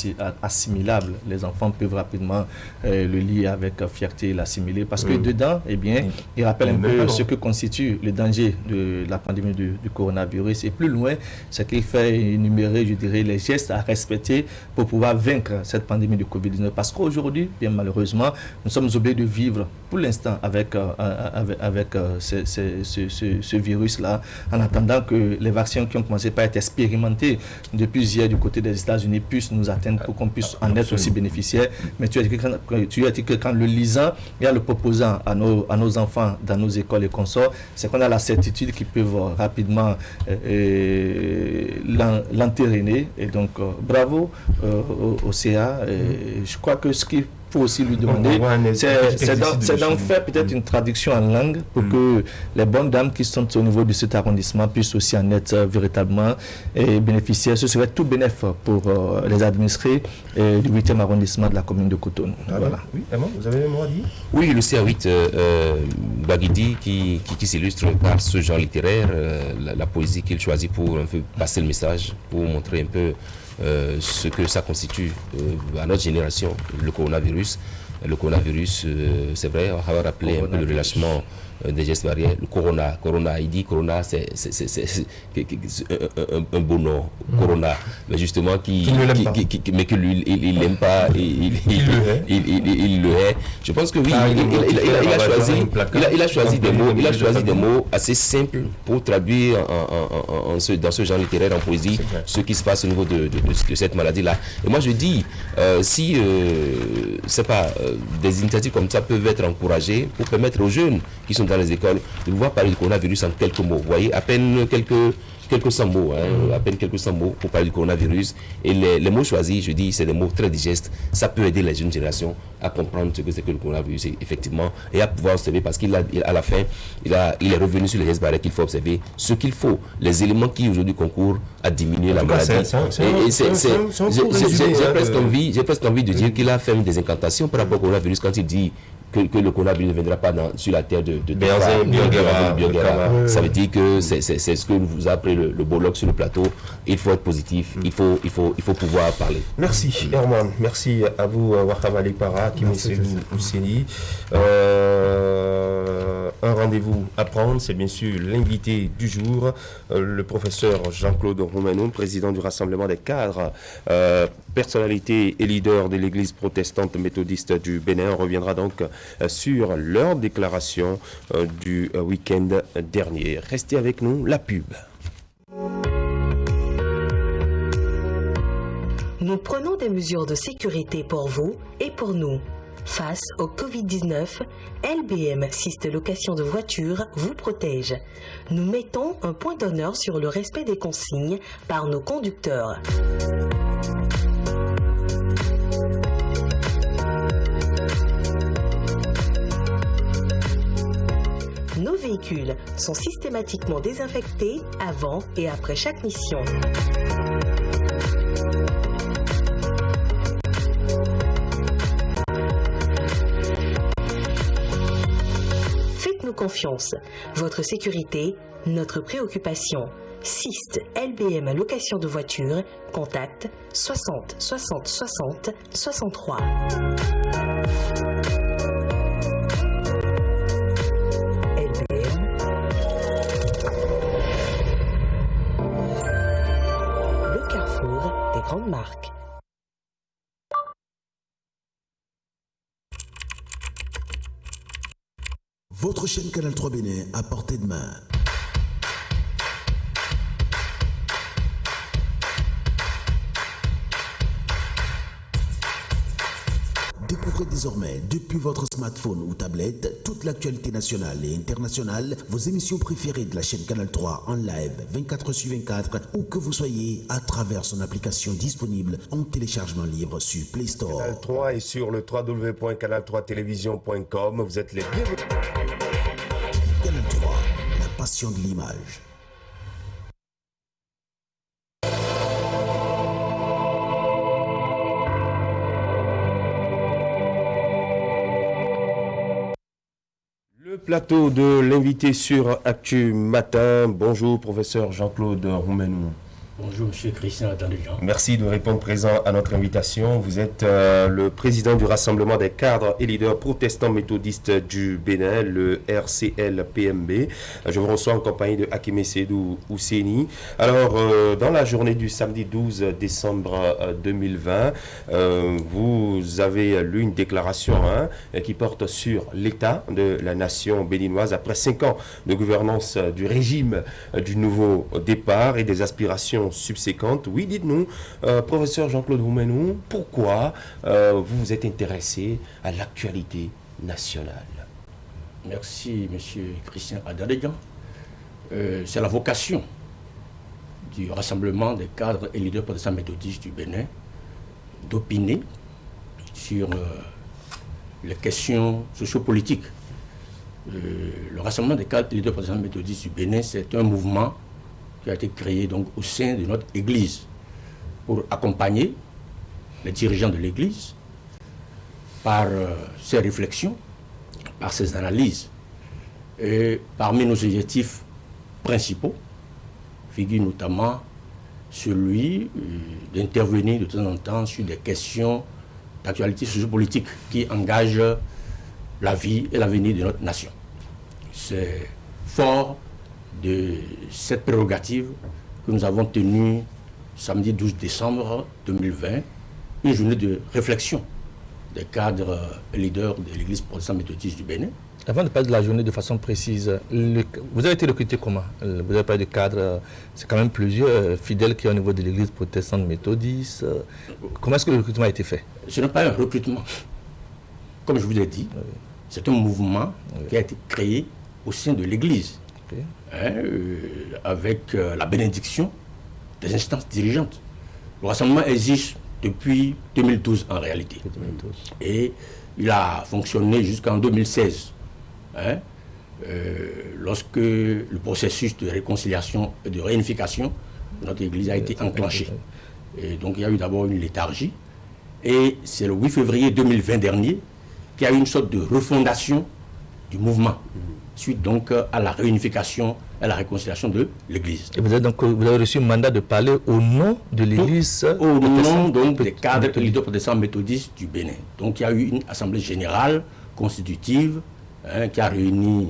assimilable. Les enfants peuvent rapidement le lire avec fierté et l'assimiler, parce que dedans, eh bien, il rappelle un peu ce que constitue le danger de la pandémie du coronavirus. Et plus loin, c'est qu'il fait énumérer, je dirais, les gestes à respecter pour pouvoir vaincre cette pandémie du Covid-19. Parce qu'aujourd'hui, bien malheureusement, nous sommes obligés de vivre pour l'instant avec ce virus-là, en attendant que les vaccins qui ont commencé par être expérimentés depuis hier du côté des États-Unis puissent nous atteindre pour qu'on puisse en être aussi bénéficiaires. Mais tu as dit que quand le lisant et en le proposant à nos enfants dans nos écoles et consorts, c'est qu'on a la certitude qu'ils peuvent rapidement l'entériner. Et donc, bravo au CA. Je crois que ce qui faut aussi lui demander, c'est d'en faire peut-être une traduction en langue pour que les bonnes dames qui sont au niveau de cet arrondissement puissent aussi en être véritablement bénéficiaires. Ce serait tout bénéf pour les administrés du 8e arrondissement de la commune de Cotonou. Voilà. Oui, vous avez le mot à dire? Oui, le CA8 Baguidi qui s'illustre par ce genre littéraire, la poésie qu'il choisit pour un peu passer le message, pour montrer un peu ce que ça constitue à notre génération, le coronavirus. Le coronavirus, c'est vrai, on va rappeler un peu le relâchement des gestes barrières. Le corona, il dit corona, c'est un beau nom, corona, mais justement mais que lui il l'aime pas, il le hait. Je pense que oui, il a choisi des mots assez simples pour traduire dans ce genre littéraire en poésie ce qui se passe au niveau de cette maladie là. Et moi je dis si c'est pas des initiatives comme ça peuvent être encouragées pour permettre aux jeunes qui sont dans les écoles de pouvoir parler du coronavirus en quelques mots. Vous voyez, à peine quelques 100 mots, à peine quelques 100 mots pour parler du coronavirus. Et les mots choisis, je dis, c'est des mots très digestes. Ça peut aider les jeunes générations à comprendre ce que c'est que le coronavirus, effectivement, et à pouvoir observer, parce qu'à la fin, il est revenu sur les gestes barrières qu'il faut observer, ce qu'il faut, les éléments qui aujourd'hui concourent à diminuer la maladie. J'ai presque envie de dire qu'il a fait des incantations par rapport au coronavirus quand il dit que le Konab ne viendra pas sur la terre de Biogera. Ça veut dire que c'est ce que vous a appris le Bolok sur le plateau. Il faut être positif, il faut pouvoir parler. Merci Herman, merci à vous Wakam Ali Para, Kimesedou Ousseni. Un rendez-vous à prendre, c'est bien sûr l'invité du jour, le professeur Jean-Claude Roumenou, président du Rassemblement des cadres, personnalité et leader de l'Église protestante méthodiste du Bénin. On reviendra donc sur leur déclaration du week-end dernier. Restez avec nous, la pub. Nous prenons des mesures de sécurité pour vous et pour nous. Face au Covid-19, LBM Syste Location de Voitures vous protège. Nous mettons un point d'honneur sur le respect des consignes par nos conducteurs. Nos véhicules sont systématiquement désinfectés avant et après chaque mission. Faites-nous confiance. Votre sécurité, notre préoccupation. Syste LBM Location de voitures, contact 60 60 60 63. Grande marque. Votre chaîne Canal 3 Bénin à portée de main. Découvrez désormais, depuis votre smartphone ou tablette, toute l'actualité nationale et internationale, vos émissions préférées de la chaîne Canal 3 en live 24/24, où que vous soyez, à travers son application disponible en téléchargement libre sur Play Store. Canal 3 est sur le www.canal3television.com. Vous êtes les bienvenus. Canal 3, la passion de l'image. Plateau de l'invité sur Actu Matin. Bonjour, professeur Jean-Claude Roumenou. Bonjour, monsieur Christian Atandéjean. Merci de répondre présent à notre invitation. Vous êtes le président du Rassemblement des cadres et leaders protestants méthodistes du Bénin, le RCL-PMB. Je vous reçois en compagnie de Akimesedou Ousseni. Alors, dans la journée du samedi 12 décembre 2020, vous avez lu une déclaration qui porte sur l'état de la nation béninoise après 5 ans de gouvernance du régime du nouveau départ et des aspirations subséquentes. Oui, dites-nous, professeur Jean-Claude Roumenou, pourquoi vous vous êtes intéressé à l'actualité nationale? Merci, monsieur Christian Atandéjean. C'est la vocation du Rassemblement des cadres et leaders protestants méthodistes du Bénin d'opiner sur les questions sociopolitiques. Le Rassemblement des cadres et leaders protestants méthodistes du Bénin, c'est un mouvement qui a été créé donc au sein de notre Église pour accompagner les dirigeants de l'Église par ses réflexions, par ses analyses. Et parmi nos objectifs principaux figure notamment celui d'intervenir de temps en temps sur des questions d'actualité sociopolitique qui engagent la vie et l'avenir de notre nation. C'est fort de cette prérogative que nous avons tenue samedi 12 décembre 2020, une journée de réflexion des cadres et leaders de l'Église protestante méthodiste du Bénin. Avant de parler de la journée de façon précise, vous avez été recruté comment? Vous avez parlé de cadres, c'est quand même plusieurs fidèles qui sont au niveau de l'Église protestante méthodiste. Comment est-ce que le recrutement a été fait? Ce n'est pas un recrutement. Comme je vous l'ai dit, c'est un mouvement qui a été créé au sein de l'Église. Avec la bénédiction des instances dirigeantes. Le rassemblement existe depuis 2012 en réalité. Et il a fonctionné jusqu'en 2016. Lorsque le processus de réconciliation et de réunification de notre Église a été enclenché. Et donc il y a eu d'abord une léthargie. Et c'est le 8 février 2020 dernier qu'il y a eu une sorte de refondation du mouvement, suite donc à la réunification, à la réconciliation de l'Église. Et vous avez reçu un mandat de parler au nom de l'Église, au nom donc des cadres et leaders protestants méthodistes du Bénin. Donc il y a eu une assemblée générale constitutive qui a réuni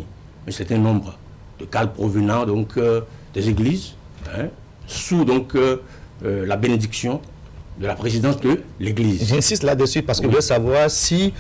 un certain nombre de cadres provenant donc des églises, sous donc la bénédiction de la présidence de l'Église. J'insiste là-dessus parce que je veux savoir si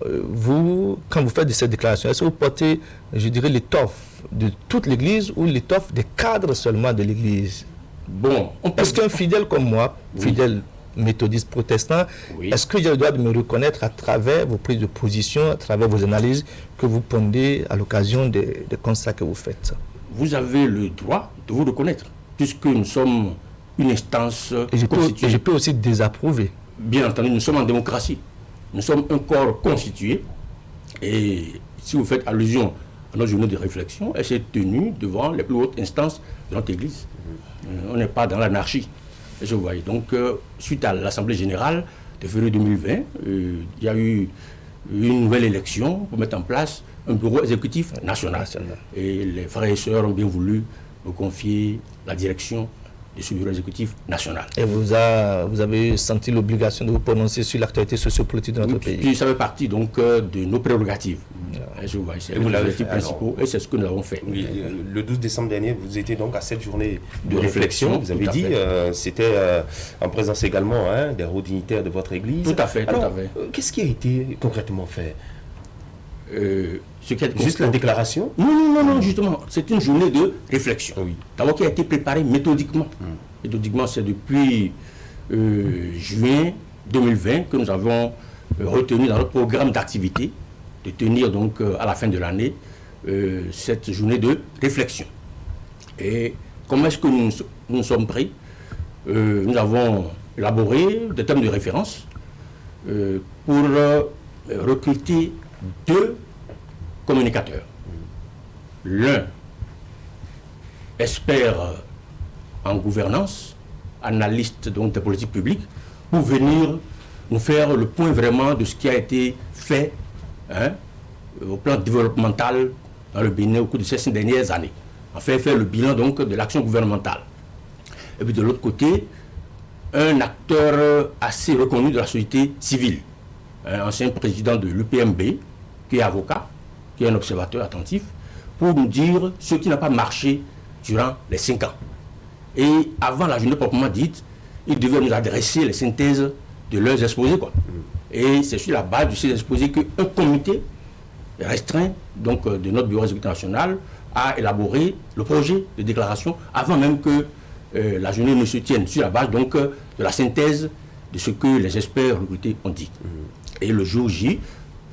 vous, quand vous faites cette déclaration, est-ce que vous portez, je dirais, l'étoffe de toute l'Église ou l'étoffe des cadres seulement de l'Église? Bon, est-ce qu'un fidèle comme moi, fidèle méthodiste protestant, est-ce que j'ai le droit de me reconnaître à travers vos prises de position, à travers vos analyses que vous pondez à l'occasion des constats que vous faites? Vous avez le droit de vous reconnaître, puisque nous sommes une instance constituée. Et je peux aussi désapprouver. Bien entendu, nous sommes en démocratie. Nous sommes un corps constitué. Et si vous faites allusion à notre journée de réflexion, elle s'est tenue devant les plus hautes instances de notre Église. On n'est pas dans l'anarchie. Je voyais. Donc, suite à l'Assemblée générale de février 2020, il y a eu une nouvelle élection pour mettre en place un bureau exécutif national. Et les frères et sœurs ont bien voulu me confier la direction de ce bureau exécutif national. Et vous avez senti l'obligation de vous prononcer sur l'actualité sociopolitique de notre pays? Puis ça fait partie donc de nos prérogatives. C'est les objectifs principaux et c'est ce que nous avons fait. Oui, le 12 décembre dernier, vous étiez donc à cette journée de réflexion. Vous avez dit, c'était en présence également des hauts dignitaires de votre église. Tout à fait. Qu'est-ce qui a été concrètement fait? Juste la déclaration? Non, justement, c'est une journée de réflexion. D'abord qui a été préparée méthodiquement. Méthodiquement, c'est depuis juin 2020 que nous avons retenu dans notre programme d'activité de tenir donc à la fin de l'année cette journée de réflexion. Et comment est-ce que nous sommes pris? Nous avons élaboré des thèmes de référence pour recruter 2 communicateurs. L'un, expert en gouvernance, analyste donc des politiques publiques, pour venir nous faire le point vraiment de ce qui a été fait au plan développemental dans le Bénin au cours de ces 5 dernières années. Enfin, faire le bilan donc de l'action gouvernementale. Et puis de l'autre côté, un acteur assez reconnu de la société civile, un ancien président de l'UPMB, qui est avocat, qui est un observateur attentif, pour nous dire ce qui n'a pas marché durant les 5 ans. Et avant la journée proprement dite, ils devaient nous adresser les synthèses de leurs exposés, quoi. Et c'est sur la base de ces exposés qu'un comité restreint donc, de notre bureau exécutif national a élaboré le projet de déclaration avant même que la journée ne se tienne, sur la base donc de la synthèse de ce que les experts recrutés ont dit. Et le jour J,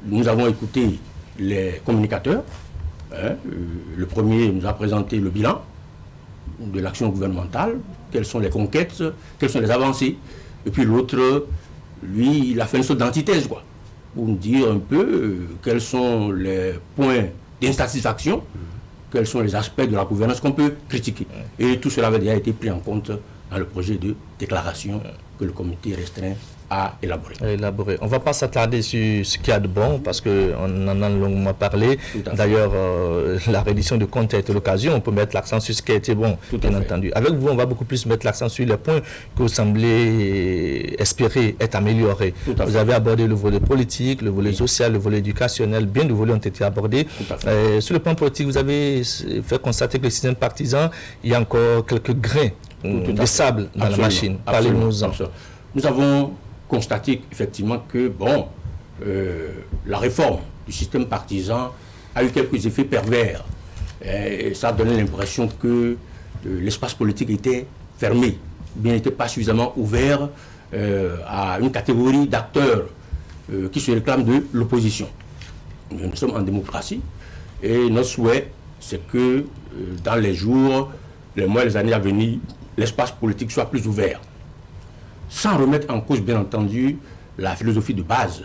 nous avons écouté les communicateurs. Le premier nous a présenté le bilan de l'action gouvernementale, quelles sont les conquêtes, quelles sont les avancées. Et puis l'autre, lui, il a fait une sorte d'antithèse, quoi, pour nous dire un peu quels sont les points d'insatisfaction, quels sont les aspects de la gouvernance qu'on peut critiquer. Et tout cela avait déjà été pris en compte dans le projet de déclaration que le comité restreint a élaboré. On ne va pas s'attarder sur ce qu'il y a de bon, parce qu'on en a longuement parlé. D'ailleurs, la reddition de comptes a été l'occasion. On peut mettre l'accent sur ce qui a été bon, bien entendu. Avec vous, on va beaucoup plus mettre l'accent sur les points que vous semblez espérer être améliorés. Vous avez abordé le volet politique, le volet social, le volet éducationnel. Bien de volets ont été abordés. Sur le plan politique, vous avez fait constater que le système partisan, il y a encore quelques grains de sable dans la machine. Parlez-nous-en. Nous avons constaté effectivement que la réforme du système partisan a eu quelques effets pervers. Et ça a donné l'impression que l'espace politique était fermé, bien n'était pas suffisamment ouvert à une catégorie d'acteurs qui se réclament de l'opposition. Nous sommes en démocratie et notre souhait, c'est que dans les jours, les mois et les années à venir, l'espace politique soit plus ouvert, sans remettre en cause, bien entendu, la philosophie de base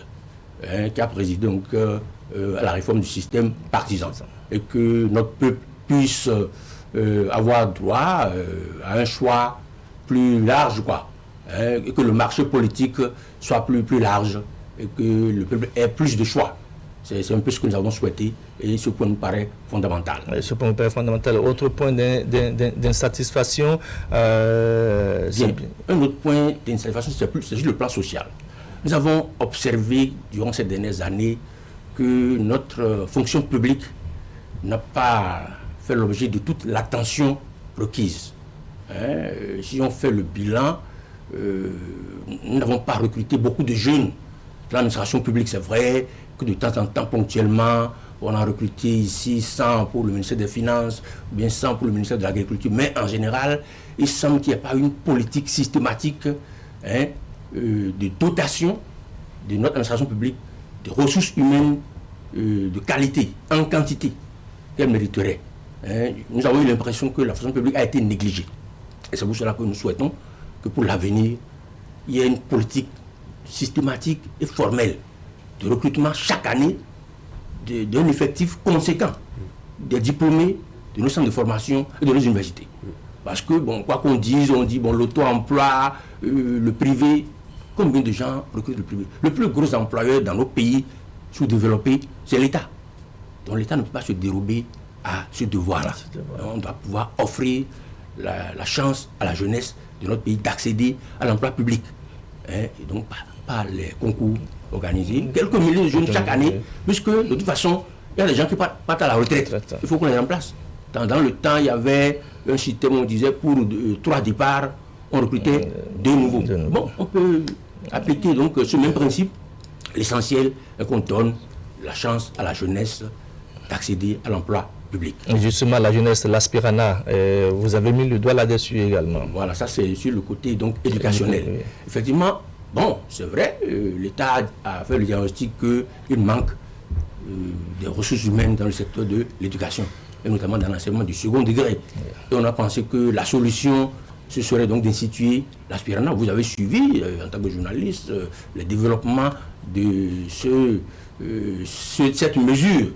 qui a présidé donc, à la réforme du système partisan. Et que notre peuple puisse avoir droit à un choix plus large, quoi. Et que le marché politique soit plus large et que le peuple ait plus de choix. C'est un peu ce que nous avons souhaité et ce point nous paraît fondamental. Ce point nous paraît fondamental. Autre point d'insatisfaction Un autre point d'insatisfaction, c'est juste le plan social. Nous avons observé durant ces dernières années que notre fonction publique n'a pas fait l'objet de toute l'attention requise. Si on fait le bilan, nous n'avons pas recruté beaucoup de jeunes dans l'administration publique, c'est vrai que de temps en temps, ponctuellement, on a recruté ici 100 pour le ministère des Finances, ou bien 100 pour le ministère de l'Agriculture, mais en général, il semble qu'il n'y a pas une politique systématique de dotation de notre administration publique, de ressources humaines de qualité, en quantité, qu'elle mériterait. Nous avons eu l'impression que la fonction publique a été négligée. Et c'est pour cela que nous souhaitons que pour l'avenir, il y ait une politique systématique et formelle de recrutement chaque année d'un effectif conséquent des diplômés de nos centres de formation et de nos universités. Parce que, bon, quoi qu'on dise, on dit, bon, l'auto-emploi, le privé, combien de gens recrutent le privé? Le plus gros employeur dans nos pays sous-développés, c'est l'État. Donc l'État ne peut pas se dérober à ce devoir-là. On doit pouvoir offrir la chance à la jeunesse de notre pays d'accéder à l'emploi public. Et donc, par les concours organisés. Quelques milliers de jeunes chaque année, puisque de toute façon, il y a des gens qui partent à la retraite. Il faut qu'on les remplace. Dans le temps, il y avait un système où on disait pour 3 départs, on recrutait 2 nouveaux. Bon, on peut appliquer donc ce même principe. L'essentiel est qu'on donne la chance à la jeunesse d'accéder à l'emploi public. Justement, la jeunesse, l'aspirana, vous avez mis le doigt là-dessus également. Voilà, ça c'est sur le côté donc éducationnel. Oui. Effectivement, bon, c'est vrai, l'État a fait le diagnostic qu'il manque des ressources humaines dans le secteur de l'éducation, et notamment dans l'enseignement du second degré. Et on a pensé que la solution, ce serait donc d'instituer l'aspirana. Vous avez suivi, en tant que journaliste, le développement de cette mesure,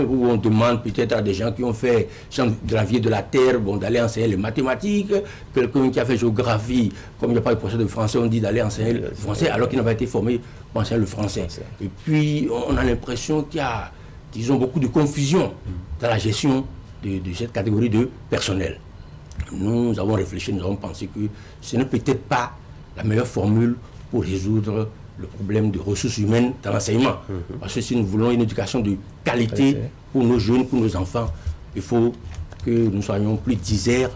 où on demande peut-être à des gens qui ont fait de la vie et de la terre, bon, d'aller enseigner les mathématiques, quelqu'un qui a fait géographie, comme il n'y a pas de professeur de français, on dit d'aller enseigner le français alors qu'il n'a pas été formé pour enseigner le français. Et puis on a l'impression qu'il y a, disons, beaucoup de confusion dans la gestion de cette catégorie de personnel. Nous avons réfléchi, nous avons pensé que ce n'est peut-être pas la meilleure formule pour résoudre le problème de ressources humaines dans l'enseignement. Parce que si nous voulons une éducation de qualité pour nos jeunes, pour nos enfants, il faut que nous soyons plus diserts,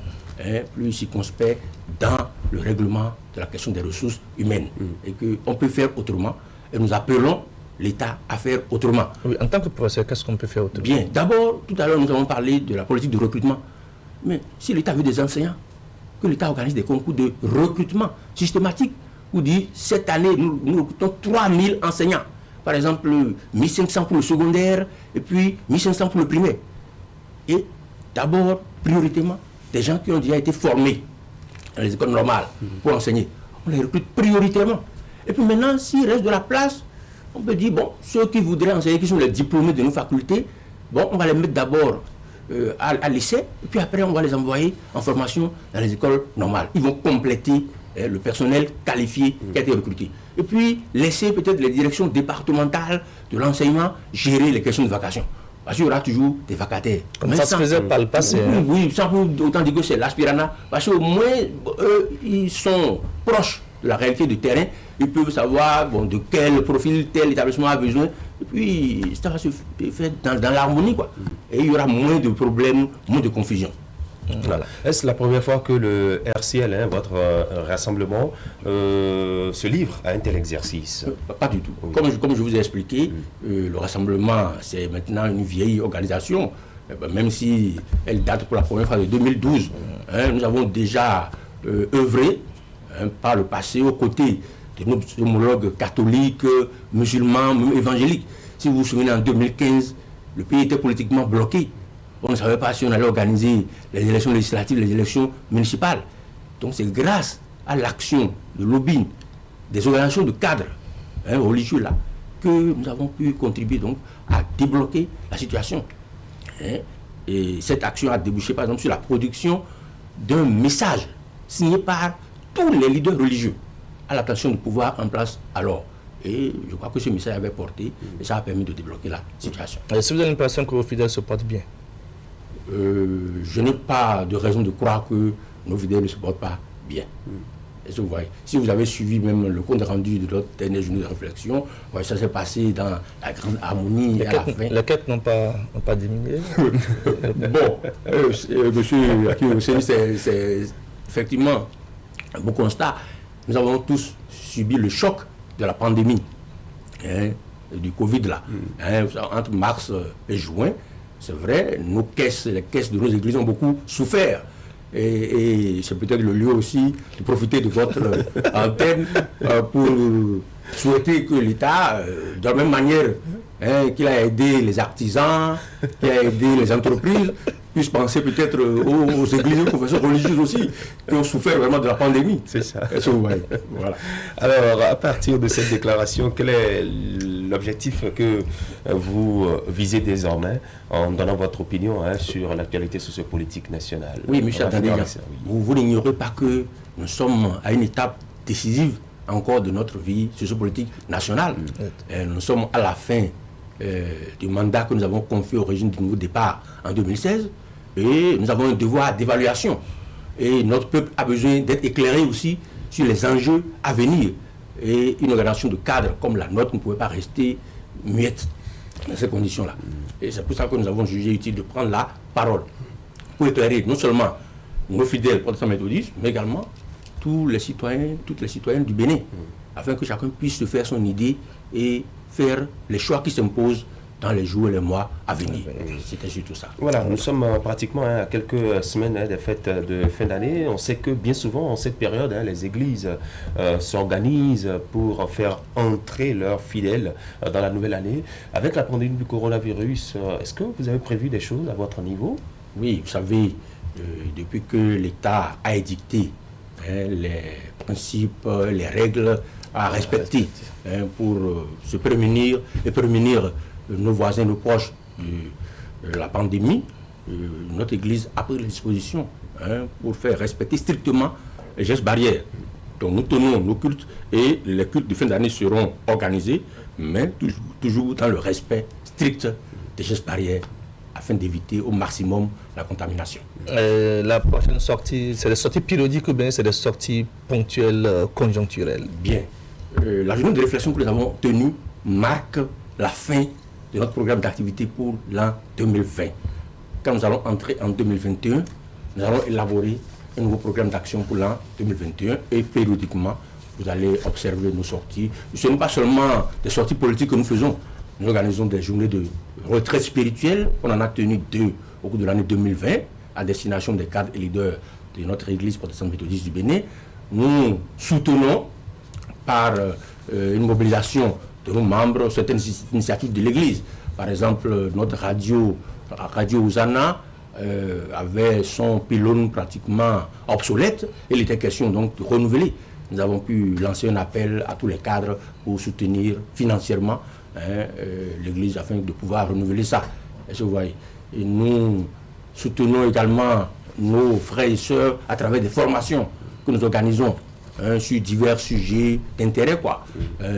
plus circonspects dans le règlement de la question des ressources humaines. Et qu'on peut faire autrement. Et nous appelons l'État à faire autrement. Oui, en tant que professeur, qu'est-ce qu'on peut faire autrement? Bien, d'abord, tout à l'heure, nous avons parlé de la politique de recrutement. Mais si l'État veut des enseignants, que l'État organise des concours de recrutement systématique, où dit cette année, nous recrutons 3000 enseignants. Par exemple, 1500 pour le secondaire et puis 1500 pour le primaire. Et d'abord, prioritairement, des gens qui ont déjà été formés dans les écoles normales pour enseigner. On les recrute prioritairement. Et puis maintenant, s'il reste de la place, on peut dire, bon, ceux qui voudraient enseigner, qui sont les diplômés de nos facultés, bon, on va les mettre d'abord à l'essai, et puis après, on va les envoyer en formation dans les écoles normales. Ils vont compléter le personnel qualifié qui a été recruté. Et puis, laisser peut-être les directions départementales de l'enseignement gérer les questions de vacation. Parce qu'il y aura toujours des vacataires. Comme ça se faisait par le passé. Oui, sans pour autant dire que c'est l'aspirana. Parce qu'au moins, eux, ils sont proches de la réalité du terrain. Ils peuvent savoir de quel profil tel établissement a besoin. Et puis, ça va se faire dans l'harmonie, quoi. Et il y aura moins de problèmes, moins de confusion. Voilà. Est-ce la première fois que le RCL, votre rassemblement, se livre à un tel exercice? Pas du tout. Oui. Comme je vous ai expliqué, le rassemblement, c'est maintenant une vieille organisation, même si elle date pour la première fois de 2012. Nous avons déjà œuvré par le passé aux côtés de nos homologues catholiques, musulmans, même évangéliques. Si vous vous souvenez, en 2015, le pays était politiquement bloqué. On ne savait pas si on allait organiser les élections législatives, les élections municipales. Donc c'est grâce à l'action de lobbying des organisations de cadres religieux là que nous avons pu contribuer donc à débloquer la situation. Et cette action a débouché par exemple sur la production d'un message signé par tous les leaders religieux à l'attention du pouvoir en place alors. Et je crois que ce message avait porté et ça a permis de débloquer la situation. Est-ce que vous avez l'impression que vos fidèles se portent bien? Je n'ai pas de raison de croire que nos fidèles ne se portent pas bien. Est-ce que vous voyez? Si vous avez suivi même le compte rendu de notre dernière journée de réflexion, ça s'est passé dans la grande harmonie. Les quêtes n'ont pas diminué. Bon, monsieur Hakim Hussein, c'est effectivement un beau constat. Nous avons tous subi le choc de la pandémie, du Covid là. Entre mars et juin, c'est vrai, les caisses de nos églises ont beaucoup souffert. Et c'est peut-être le lieu aussi de profiter de votre antenne pour souhaiter que l'État, de la même manière qu'il a aidé les artisans, qu'il a aidé les entreprises, puisse penser peut-être aux églises et aux confessions religieuses aussi, qui ont souffert vraiment de la pandémie. C'est ça. Voilà. Alors, à partir de cette déclaration, quel est l'objectif que vous visez désormais en donnant votre opinion sur l'actualité sociopolitique nationale? Oui, M. Adandeya, vous n'ignorez pas que nous sommes à une étape décisive encore de notre vie sociopolitique nationale. Nous sommes à la fin du mandat que nous avons confié au régime du nouveau départ en 2016 et nous avons un devoir d'évaluation. Et notre peuple a besoin d'être éclairé aussi sur les enjeux à venir. Et une organisation de cadre comme la nôtre ne pouvait pas rester muette dans ces conditions-là. Et c'est pour ça que nous avons jugé utile de prendre la parole pour éclairer non seulement nos fidèles protestants méthodistes, mais également tous les citoyens, toutes les citoyennes du Bénin, afin que chacun puisse se faire son idée et faire les choix qui s'imposent dans les jours et les mois à venir. C'était surtout ça. Voilà, nous sommes pratiquement à quelques semaines des fêtes de fin d'année. On sait que bien souvent, en cette période, les églises s'organisent pour faire entrer leurs fidèles dans la nouvelle année. Avec la pandémie du coronavirus, est-ce que vous avez prévu des choses à votre niveau? Oui, vous savez, depuis que l'État a édicté les principes, les règles à respecter pour se prémunir et prémunir nos voisins, nos proches de la pandémie, notre Église a pris les dispositions pour faire respecter strictement les gestes barrières. Donc nous tenons nos cultes et les cultes de fin d'année seront organisés, mais toujours dans le respect strict des gestes barrières afin d'éviter au maximum la contamination. La prochaine sortie, c'est des sorties périodiques ou bien c'est des sorties ponctuelles, conjoncturelles? Bien. La journée de réflexion que nous avons tenue marque la fin de notre programme d'activité pour l'an 2020. Quand nous allons entrer en 2021, nous allons élaborer un nouveau programme d'action pour l'an 2021 et périodiquement, vous allez observer nos sorties. Ce n'est pas seulement des sorties politiques que nous faisons. Nous organisons des journées de retraite spirituelle. On en a tenu 2 au cours de l'année 2020 à destination des cadres et leaders de notre Église protestante méthodiste du Bénin. Nous soutenons par une mobilisation de nos membres certaines initiatives de l'Église. Par exemple, notre radio Hosanna avait son pylône pratiquement obsolète et il était question donc de renouveler. Nous avons pu lancer un appel à tous les cadres pour soutenir financièrement l'Église afin de pouvoir renouveler ça. Est-ce que vous voyez? Et nous soutenons également nos frères et sœurs à travers des formations que nous organisons sur divers sujets d'intérêt,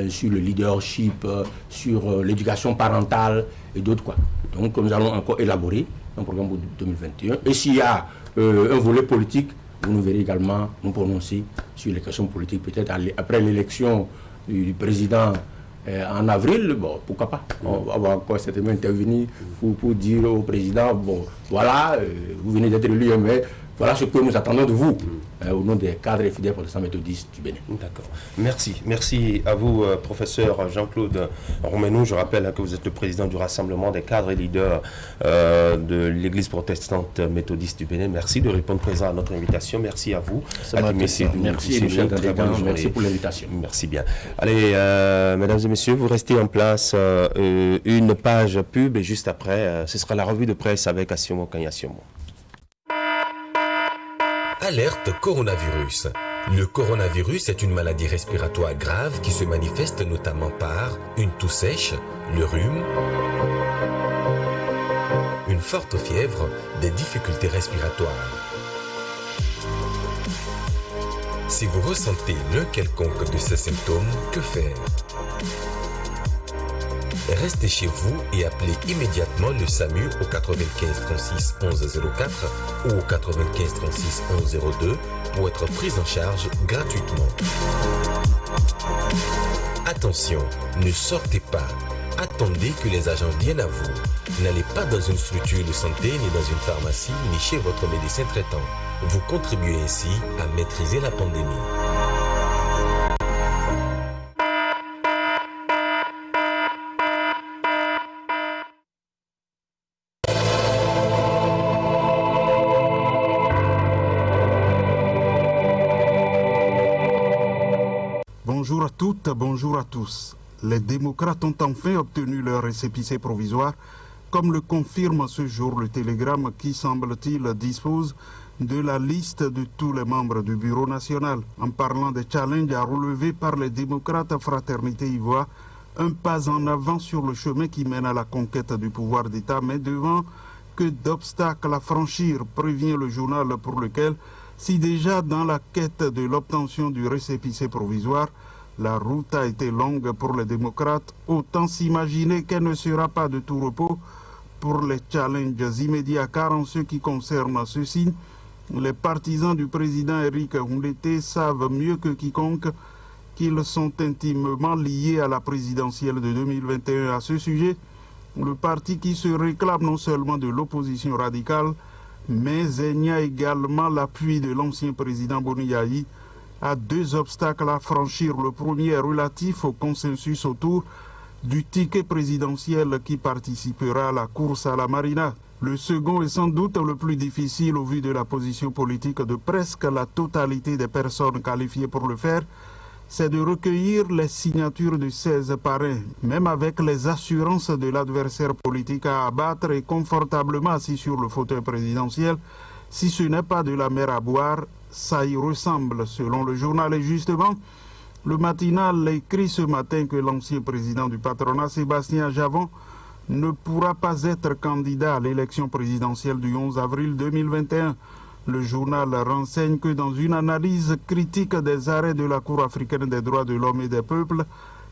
sur le leadership, sur l'éducation parentale et d'autres, Donc nous allons encore élaborer un programme pour 2021. Et s'il y a un volet politique, vous nous verrez également nous prononcer sur les questions politiques, peut-être après l'élection du président en avril, bon, pourquoi pas. On va encore certainement intervenir pour dire au président, bon, voilà, vous venez d'être élu, mais voilà ce que nous attendons de vous, au nom des cadres et fidèles protestants méthodistes du Bénin. D'accord. Merci. Merci à vous, professeur Jean-Claude Romenou. Je rappelle que vous êtes le président du Rassemblement des cadres et leaders de l'Église protestante méthodiste du Bénin. Merci de répondre présent à notre invitation. Merci à vous. Merci pour l'invitation. Merci bien. Allez, mesdames et messieurs, vous restez en place une page pub et juste après, ce sera la revue de presse avec Assiomo Kanyassiomo. Alerte coronavirus. Le coronavirus est une maladie respiratoire grave qui se manifeste notamment par une toux sèche, le rhume, une forte fièvre, des difficultés respiratoires. Si vous ressentez l'un quelconque de ces symptômes, que faire? Restez chez vous et appelez immédiatement le SAMU au 95 36 11 04 ou au 95 36 11 02 pour être pris en charge gratuitement. Attention, ne sortez pas. Attendez que les agents viennent à vous. N'allez pas dans une structure de santé, ni dans une pharmacie, ni chez votre médecin traitant. Vous contribuez ainsi à maîtriser la pandémie. Bonjour à toutes, bonjour à tous. Les démocrates ont enfin obtenu leur récépissé provisoire, comme le confirme ce jour le télégramme qui, semble-t-il, dispose de la liste de tous les membres du Bureau national. En parlant des challenges à relever par les démocrates, Fraternité y voit un pas en avant sur le chemin qui mène à la conquête du pouvoir d'État, mais devant que d'obstacles à franchir, prévient le journal pour lequel, si déjà dans la quête de l'obtention du récépissé provisoire, la route a été longue pour les démocrates, autant s'imaginer qu'elle ne sera pas de tout repos pour les challenges immédiats, car en ce qui concerne ceux-ci, les partisans du président Éric Ndoundété savent mieux que quiconque qu'ils sont intimement liés à la présidentielle de 2021. À ce sujet, le parti qui se réclame non seulement de l'opposition radicale, mais il a également l'appui de l'ancien président Boni Yayi, a deux obstacles à franchir. Le premier est relatif au consensus autour du ticket présidentiel qui participera à la course à la Marina. Le second est sans doute le plus difficile au vu de la position politique de presque la totalité des personnes qualifiées pour le faire, c'est de recueillir les signatures de 16 parrains, même avec les assurances de l'adversaire politique à abattre et confortablement assis sur le fauteuil présidentiel. Si ce n'est pas de la mer à boire, ça y ressemble, selon le journal. Et justement, le matinal écrit ce matin que l'ancien président du patronat, Sébastien Javon, ne pourra pas être candidat à l'élection présidentielle du 11 avril 2021. Le journal renseigne que dans une analyse critique des arrêts de la Cour africaine des droits de l'homme et des peuples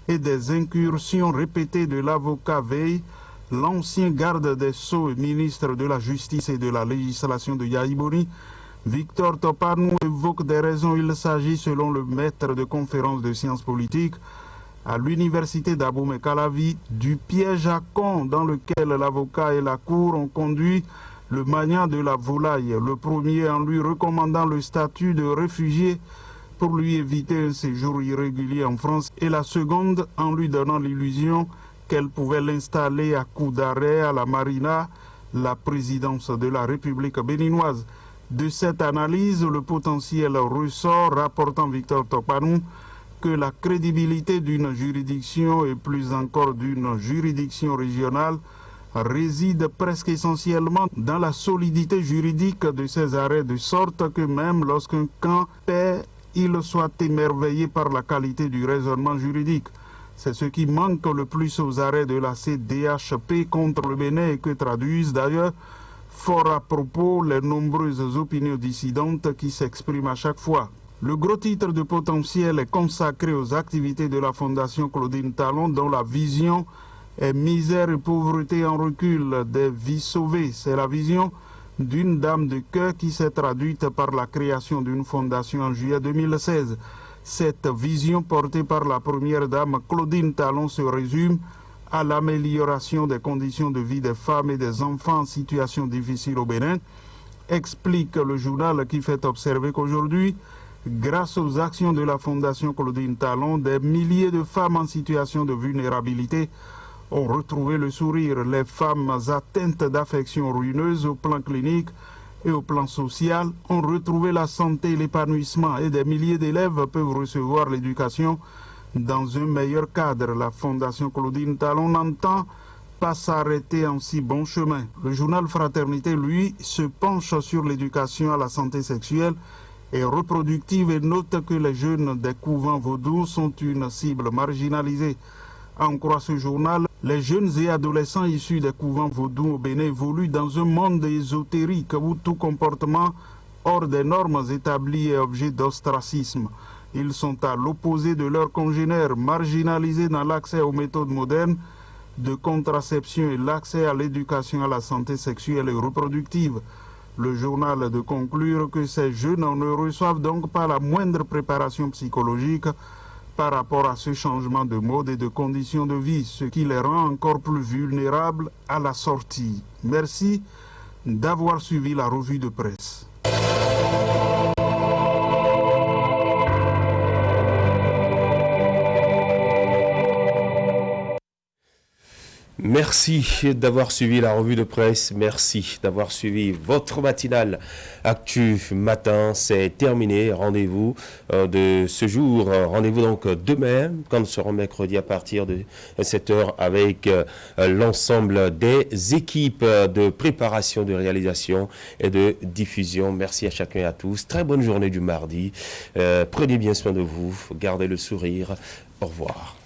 et des incursions répétées de l'avocat Veil, l'ancien garde des Sceaux et ministre de la Justice et de la législation de Yayi Boni, Victor Topanou, évoque des raisons. Il s'agit, selon le maître de conférence de sciences politiques à l'université d'Abomey Calavi, du piège à con dans lequel l'avocat et la cour ont conduit le magnat de la volaille, le premier en lui recommandant le statut de réfugié pour lui éviter un séjour irrégulier en France, et la seconde en lui donnant l'illusion qu'elle pouvait l'installer à coup d'arrêt à la Marina, la présidence de la République béninoise. De cette analyse, le potentiel ressort, rapportant Victor Topanou, que la crédibilité d'une juridiction et plus encore d'une juridiction régionale réside presque essentiellement dans la solidité juridique de ces arrêts, de sorte que même lorsqu'un camp paie, il soit émerveillé par la qualité du raisonnement juridique. C'est ce qui manque le plus aux arrêts de la CDHP contre le Bénin et que traduisent d'ailleurs fort à propos les nombreuses opinions dissidentes qui s'expriment à chaque fois. Le gros titre de potentiel est consacré aux activités de la Fondation Claudine Talon, dont la vision est misère et pauvreté en recul, des vies sauvées. C'est la vision d'une dame de cœur qui s'est traduite par la création d'une fondation en juillet 2016. Cette vision portée par la première dame Claudine Talon se résume à l'amélioration des conditions de vie des femmes et des enfants en situation difficile au Bénin, explique le journal qui fait observer qu'aujourd'hui, grâce aux actions de la Fondation Claudine Talon, des milliers de femmes en situation de vulnérabilité ont retrouvé le sourire. Les femmes atteintes d'affections ruineuses au plan clinique et au plan social ont retrouvé la santé et l'épanouissement, et des milliers d'élèves peuvent recevoir l'éducation dans un meilleur cadre. La Fondation Claudine Talon n'entend pas s'arrêter en si bon chemin. Le journal Fraternité, lui, se penche sur l'éducation à la santé sexuelle et reproductive et note que les jeunes des couvents vaudous sont une cible marginalisée. En croit ce journal, les jeunes et adolescents issus des couvents vaudous au Bénin évoluent dans un monde ésotérique où tout comportement hors des normes établies et objets d'ostracisme. Ils sont à l'opposé de leurs congénères marginalisés dans l'accès aux méthodes modernes de contraception et l'accès à l'éducation à la santé sexuelle et reproductive. Le journal de conclure que ces jeunes ne reçoivent donc pas la moindre préparation psychologique par rapport à ce changement de mode et de conditions de vie, ce qui les rend encore plus vulnérables à la sortie. Merci d'avoir suivi la revue de presse. Merci d'avoir suivi la revue de presse, merci d'avoir suivi votre matinale Actu Matin, c'est terminé, rendez-vous de ce jour, rendez-vous donc demain, quand nous serons mercredi à partir de 7h avec l'ensemble des équipes de préparation, de réalisation et de diffusion. Merci à chacun et à tous, très bonne journée du mardi, prenez bien soin de vous, gardez le sourire, au revoir.